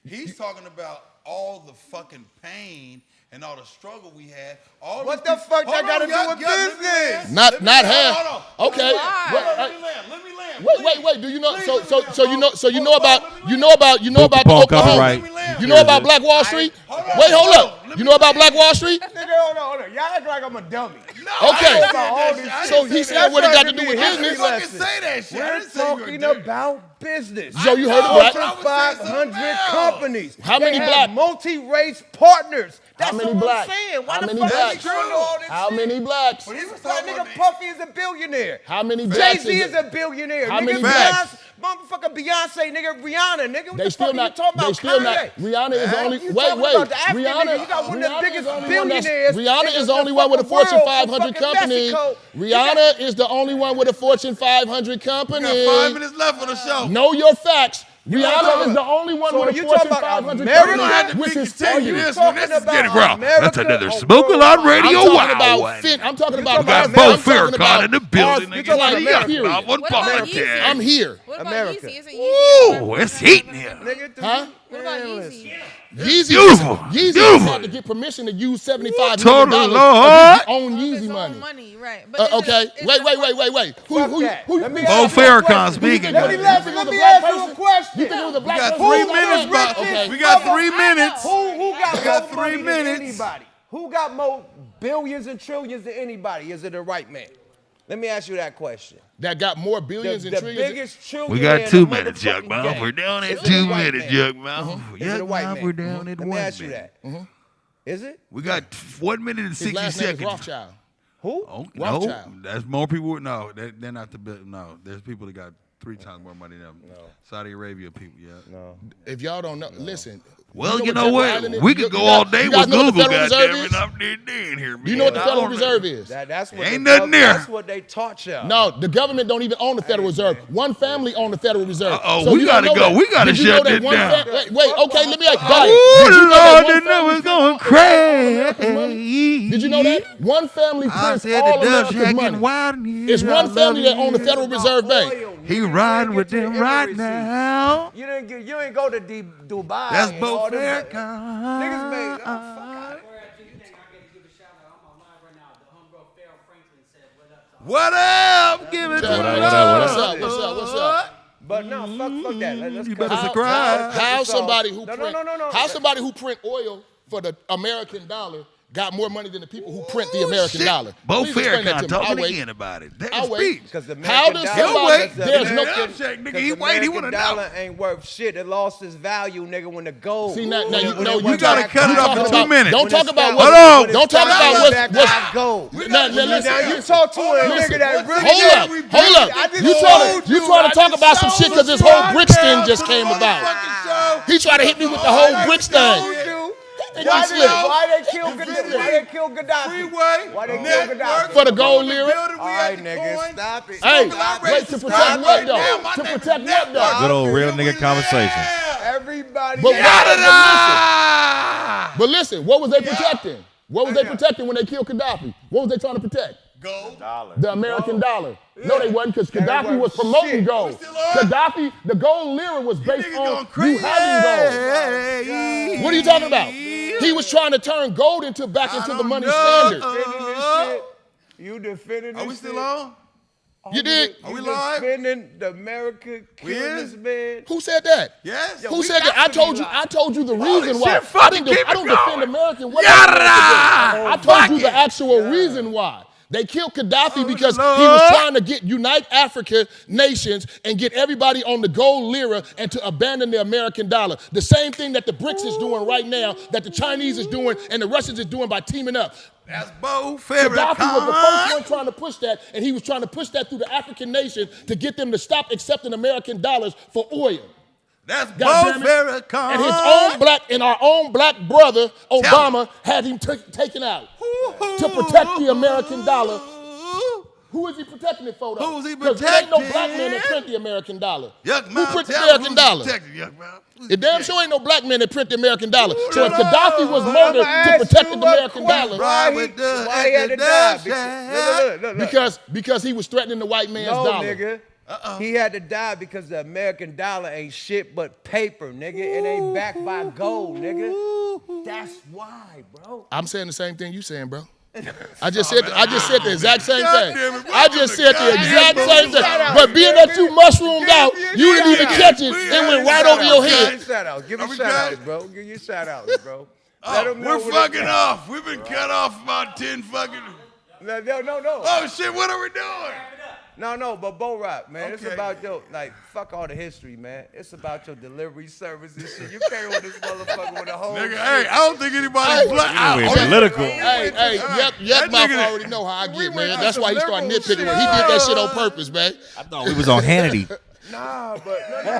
He's talking about all the fucking pain and all the struggle we had. All What these the fuck people- that Hold gotta on, do yuck, with yuck, let me business? land. Not Let me land. half. Hold on. Okay. Why? Well, Let me land. Wait. Do you know? Please So let me land, you Bo. know about Bo, you know about the Paul, Oklahoma. copyright. You know about Black Wall Street? Hold on, Wait, hold hold up. on. Let You me know about land. Black Wall Street? Nigga, hold on. Y'all act like I'm a dummy. No, Okay. I didn't say All that this shit. I shit. So didn't he say said that. what it got to That's do with right, I didn't business. history fucking say that shit. I We're didn't say you were talking dirty. about business. So you heard the know, black. but I was saying something 500 else. companies. How many They have black? multi-race partners. That's How many what black? I'm saying. Why How the many fuck blacks? is he going to all this How shit? many blacks? But he was That talking nigga about Puffy is a billionaire. How many blacks? Jay-Z is a billionaire. How nigga, many blacks? Motherfucker Beyonce, nigga, Rihanna, nigga. What They the still fuck are you not. talking They about? still not. Kanye? Rihanna is the only. You Wait. talking about the African Rihanna. nigga, you got one of the Rihanna biggest is the only one billionaires Rihanna in is the the only one with a fucking Fortune world, 500 fucking company. Mexico. Rihanna is the only one with a Fortune 500 we company. got 5 minutes left on the show. Know your facts. Rihanna is the only one So with you a Fortune talking about 500 America? company, We're gonna have to which be is continuing Fenty. this one. This is getting rough. That's another Smoke a Lot Radio. I'm talking Wow. about Fenty. I'm talking about talking about I'm Bo talking Farrakhan about in the building. you Nigga. talking about Yuck America. Period. Mouth on What about podcast. Yeezy? I'm here. What about America. Yeezy? Isn't Yeezy? Ooh, it's heating here. Nigga, Huh? What about Yeezy? Yeezy Beautiful. just Beautiful. had to get permission to use $75 Total million Lord. of his own Of his Yeezy own money. money, right? But Okay, is wait. Fuck that. Who Let me you ask Bo you a Farrakhan question. speaking. Let me ask you a question. You think it was a black got person? 3 Who minutes, got bro. Okay. We got 3 I know. minutes. Who got We got more 3 money than minutes. anybody? Who got more billions and trillions than anybody? Is it the right man? Let me ask you that question. that got more billions The and trillions? biggest trillionaire We got in 2 the minutes, Yuck motherfucking Mouth. game. We're down Is at it 2 a white minutes, man? Yuck Mouth. Is it a Yuck white Mouth, man? we're down at Let 1 me ask you minute. that. Is it? We got 1 minute and His 60 last name is seconds. Rothschild. Who? Oh, Rothschild. no. That's more people. No, they're not the big. No, there's people that got 3 times more money than them. No. Saudi Arabia people. Yeah. No. If y'all don't know, listen. Well, you know Jekyll what? Island is? We could go all day you guys with know what the Google, Federal Reserve goddamn it. is? I'm in here, Do you know what the man. Federal Reserve is? That's what Ain't the nothing there. That's what they taught y'all. No, the government don't even own the Federal Reserve. One family own the Federal Reserve. Uh-oh, we you don't gotta know go. that. We gotta Did you know shut that this one down. Wait, okay, let me ask you. Ooh, Did you know that Lord, one the family numbers prints going all America's money? crazy. Did you know that? One family I prints said all the Dutch America's getting money. wild in here. It's I one love family that own the you. Federal Reserve Bank. He riding with them right now. You ain't go to Dubai. That's and Bo all them- Farrakhan. Niggas made. Oh, fuck out. What up? Give it to What me. up? What's up? But no, fuck that. Let's You cut better it. subscribe. How Let's somebody who no, print no. how somebody who print oil for the American dollar got more money than the people who print the American dollar? Bo Please explain that Farrakhan to me. I'll talking wait. again about it. That I'll wait. speech. Because the How American does dollar, somebody? because the There's no. American- Nigga, because he the wait, he American wanna dollar know. ain't worth shit. It lost its value, nigga, when the gold. See, now you when know it you went gotta back cut it high off in gold. 2 minutes. Don't When talk it's about found- what. Hold on. Don't talk about When back what's. high gold. Now, listen, Now you listen. talk to a Listen. nigga that really Hold up, we hold up. I just You told trying to talk about some shit because this whole brick thing just came about. Show. He tried to hit me with the whole brick told thing. you. Think Why he they, slick. why they kill Gaddafi? Why they kill Gaddafi? Freeway. Why they kill Network. Gaddafi? For the gold lira. Building, we All had right, the nigga, coin. stop it. Hey, Stop wait, it. to Stop protect it. what though? Now, my To name protect is what though? Network. Good old real nigga conversation. Everybody. But Yada! But listen, what was they protecting? What was they protecting when they killed Gaddafi? What was they trying to protect? Gold. The American dollar. No, they wasn't, because Gaddafi was promoting shit. gold. We still on? Gaddafi, the gold lira was based Niggas on going you crazy. having gold. What are you talking about? He was trying to turn gold back into the money standard. Defending this shit. You defending this Are we shit. still on? You did? Are we You live? defending the America killing in? this man. Who said that? Yes. Who said that? I told you the reason why. shit, fucking keep I don't it defend going. American. What Yada! I told you the actual reason why. They killed Gaddafi because he was Lord. trying to unite Africa nations and get everybody on the gold lira and to abandon the American dollar. The same thing that the BRICS is doing right now, that the Chinese is doing and the Russians is doing by teaming up. That's Bo Gaddafi was the first Farrakhan. one trying to push that, and he was trying to push that through the African nation to get them to stop accepting American dollars for oil. That's Bo God damn it. Farrakhan. And our own black brother, Obama, had him taken out to protect the American dollar. Who is he protecting it for, though? Who is he 'Cause there ain't no protecting? black man that print the American dollar. Yuck Who mouth. print the Tell me American who's dollar? protecting Yuck mouth. Who's It damn protecting? sure ain't no black man that print the American dollar. So if no. Gaddafi was But murdered I'ma to ask protect you the a American question. dollar, Why he had to die? because he was threatening the white man's No, dollar. nigga. He had to die because the American dollar ain't shit but paper, nigga. It ain't backed by gold, nigga. That's why, bro. I'm saying the same thing you saying, bro. I just said the exact same God thing. damn it, I just said the exact same thing. Shout out. But being that you mushroomed out, you didn't even catch it. It went right over your Give me head. shout outs. Give Are me we shout outs, good? bro. Give you shout outs, bro. Oh, Let 'em know we're what fucking it- off. We've been cut off about 10 fucking. No. Oh shit, what are we doing? No, but Bo Rock, man, it's Okay. about your, fuck all the history, man. It's about your delivery service and shit. You came with this motherfucker with a whole Nigga, shit. hey, I don't think anybody's black. Anyway, political. Hey, That Yuck Mouth nigga- already know how I We get, went man. to That's some why he started liberal nitpicking. shit. He did that shit on purpose, man. I thought we was on Hannity. Nah, but no.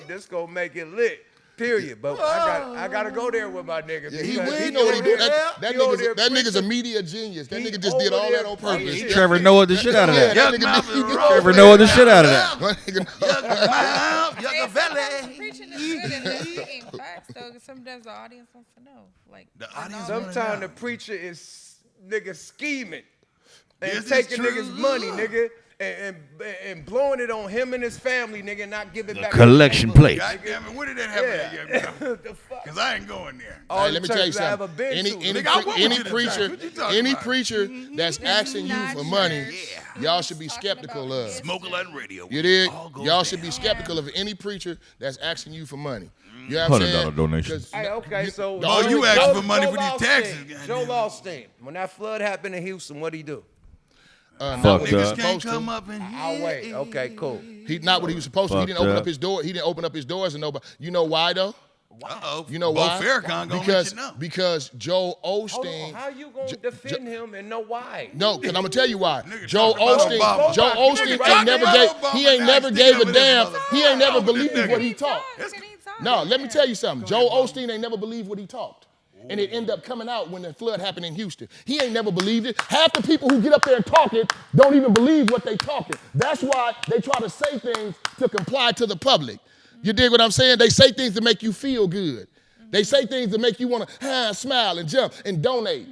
This gonna make it lit. Period. But I gotta go there with my nigga. Yeah, he because will know what he doing. That he over nigga's there a media genius. That He nigga just did over all there that on purpose. preaching. Trevor Noah the shit out of Yeah, that. that nigga Trevor Noah the shit out of that. That nigga- Hey, sometimes preaching is good and it's speaking facts, though. 'Cause sometimes the audience wants to know. Like, The audience no. wanna Sometimes know. the preacher is nigga scheming and This is taking true. niggas' money, nigga, and blowing it on him and his family, nigga, and not giving back. Collection plate. God damn it, where did that happen at, Yeah. young The fuck? Because I ain't going there. All Hey, the let me tell you churches I ever something. been Any, to. any, Nigga, I went with any you to preacher, church. What you talking any about? preacher that's asking you not for money, church. y'all should be Talking skeptical about of. his- Smoke a lot of radio. You did? All goes Y'all should be down. skeptical of any preacher that's asking you for money. You know what I'm saying? $100 donation. 'Cause Hey, okay, so Oh, you Joel- asking for money Joel for these Osteen, taxes, Joel goddamn. Osteen, when that flood happened in Houston, what'd he do? not Fucked what he was up. Niggas can't supposed come to. up and I'll wait. Okay, cool. He not what he was supposed to. He didn't open Fucked up up. his door. He didn't open up his doors and nobody. You know why though? Uh-oh. You know Bo why? Farrakhan gonna because let you know. because Joel Hold Osteen. on, how you gonna defend him and know why? No, because I'm gonna tell you why. Nigga Joel talking about Osteen, Obama. Joel Nigga Osteen talking ain't never about gave. Obama. He ain't Now never he's gave a sticking with this damn. motherfucker. He ain't never Oh, this believed nigga. what he taught. No, let me tell you something. Joel Osteen ain't never believed what he taught. And it ended up coming out when the flood happened in Houston. He ain't never believed it. Half the people who get up there and talk it don't even believe what they talking. That's why they try to say things to comply to the public. You dig what I'm saying? They say things to make you feel good. They say things to make you want to smile and jump and donate.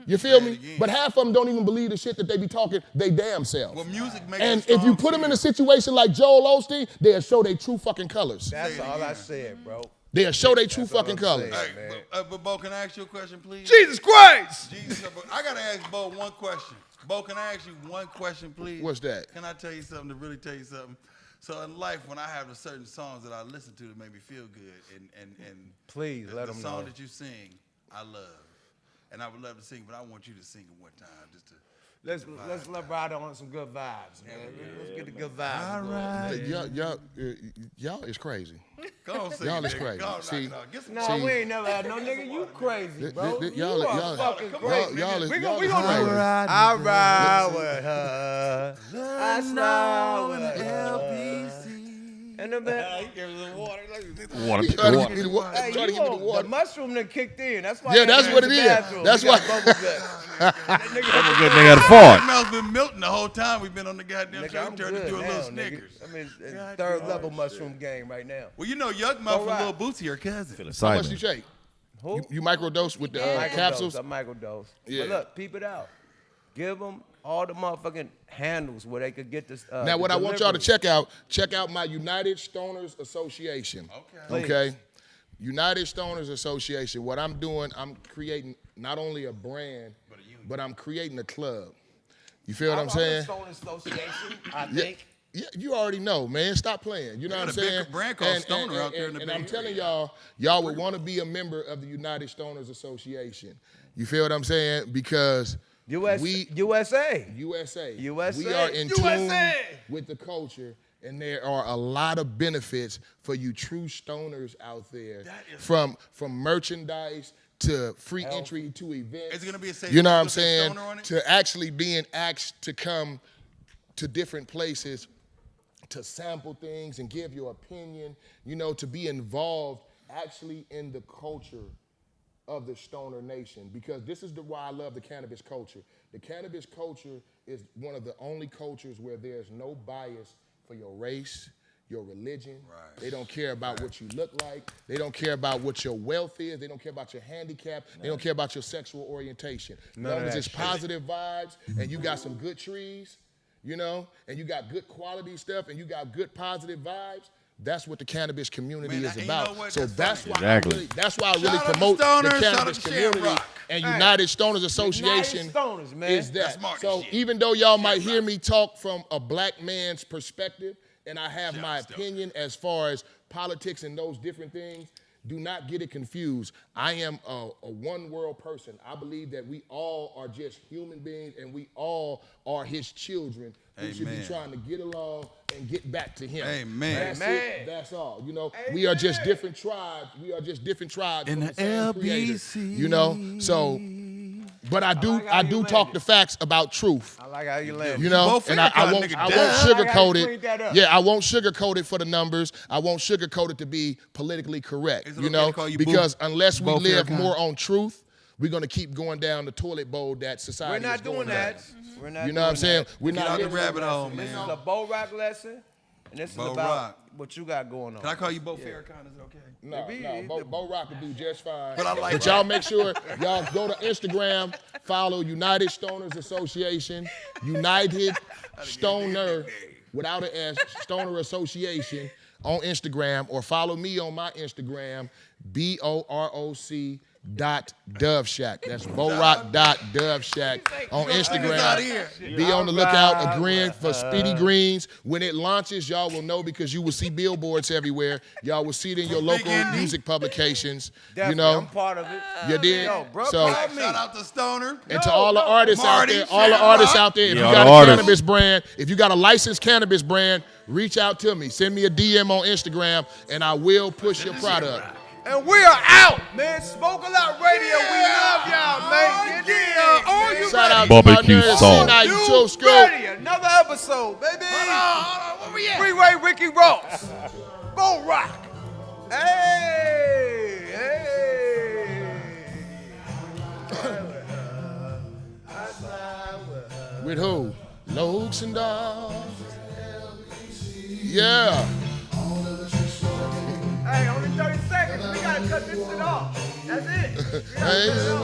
You feel me? But half of them don't even believe the shit that they be talking they damn self. Well, music makes And a if you strong put them in feel. a situation like Joel Osteen, they'll show their true fucking colors. That's all I said, bro. They'll show their true That's all fucking I'm colors. saying. Hey, but Bo, can I ask you a question, please? Jesus Christ! Jesus, I gotta ask Bo one question. Bo, can I ask you one question, please? What's that? Can I tell you something to really tell you something? So in life, when I have certain songs that I listen to that make me feel good, and Please let the them song know. that you sing, I love, and I would love to sing, but I want you to sing it one time, just to. Let's let ride on some good vibes, man. Let's get the good vibes. going. Y'all is crazy. Go on, sing Y'all it, is nigga. crazy. Go on, knock See, it out. Get some No, See- we ain't never had no nigga. You crazy, bro. Y'all- you are y'all- fucking come crazy. on, y'all is we y'all gonna is do crazy. I ride with her. I slide with her. And the man. Water. Trying to get me the water. Hey, Trying to you get me on, the water. the mushroom done kicked in. That's why. Yeah, I that's had what to it use is. the bathroom. That's We got why- bubble gut. That nigga- I'm a good nigga at the fart. Mel's been melting the whole time we've been on the goddamn Nigga, show. I'm He turned good into a now, little nigga. Snickers. I mean, third level mushroom game right now. Well, you know, Yuck Mouth and right. Lil Bootsy are cousins. How much you shake? Who? You microdose with the capsules? I microdose. Yeah. But look, peep it out. Give them all the motherfucking handles where they could get this. Now, what I want y'all to check out my United Stoners Association. Okay. Okay. United Stoners Association. What I'm doing, I'm creating not only a brand, but I'm creating a club. You feel what I'm saying? Stone Association, I Yeah, think. yeah, you already know, man. Stop playing. You know They what I'm got a big saying? brand called Stoner out there in the and Bay I'm telling Area. y'all would want to be a member of the United Stoners Association. You feel what I'm saying? Because USA. USA. USA. We are in USA. tune with the culture, and there are a lot of benefits for you true stoners out there. From merchandise to free entry to events. Is it gonna be a safe You know what I'm with the saying? stoner on it? To actually being asked to come to different places to sample things and give your opinion, you know, to be involved actually in the culture of the stoner nation, because this is why I love the cannabis culture. The cannabis culture is one of the only cultures where there's no bias for your race, your religion. Right. They don't care about what you look like. They don't care about what your wealth is. They don't care about your handicap. They don't care about your sexual orientation. As long as it's positive vibes and you got some good trees, you know, and you got good quality stuff and you got good positive vibes, that's what the cannabis community Man, is and you about. know what? So That's that's funny. why that's why I really Shout out to promote the Stoners, shout out cannabis to community Shamrock. and Hey. United Stoners Association United Stoners, man. is that. That's smart So as shit. even though y'all might hear me talk from a black man's perspective and I have my Stoner. opinion as far as politics and those different things, do not get it confused. I am a one world person. I believe that we all are just human beings and we all are his children who should be Amen. trying to get along and get back to him. Amen. That's Amen. it. That's all. You know, we are just different tribes. We are just different tribes In from the same creator, LBC. you know, so But I do like how you talk landed. the facts about truth. I like how you land. You know, both and I fair-cut, won't nigga. I Damn. won't I like how sugarcoat you it. cleaned that up. Yeah, I won't sugarcoat it for the numbers. I won't sugarcoat it to be politically correct. Is it You okay know, to call you because Boo? unless we Bo live Farrakhan? more on truth, we're gonna keep going down the toilet bowl that society We're is not going doing that. down. We're not You know what I'm doing saying? that. We're Get not out the living- rabbit hole, This is man. a Bo Rock lesson, and this is Bo about Rock. what you got going on. Can I call you Bo Farrakhan? Is it okay? No, Bo Rock will do just fine. But I like But y'all make sure y'all go to Instagram, follow United Stoners Association, United Stoner, without an S, Stoner Association on Instagram, or follow me on my Instagram, BOROC .doveshack. That's BoRock.doveshack on Get out Instagram. here. Be on the lookout again for Speedy Greens. When it launches, y'all will know because you will see billboards everywhere. Y'all will see it in your local Andy. music publications. Definitely, You know, I'm part of it. you did. Yo, bro, So, call me. Shout out to Stoner. and to all the artists Marty, out there, all the Shamrock. artists out there, if Yeah, you all got the a artists. cannabis brand, if you got a licensed cannabis brand, reach out to me. Send me a DM on Instagram, and I will push your product. And we are out, man. Smoke a Lot Radio. We love y'all, man. Get in. Oh, you Shout out Barbecue to my nerd, sauce. C-Night, You Joe Scoop. ready? Another episode, baby. Hold on, where we at? Freeway Ricky Ross. Bo Rock. Hey, hey. With who? Lokes and Dogs. Yeah. Hey, only 30 seconds. We gotta cut this shit off. That's it. We gotta cut it Hey. off.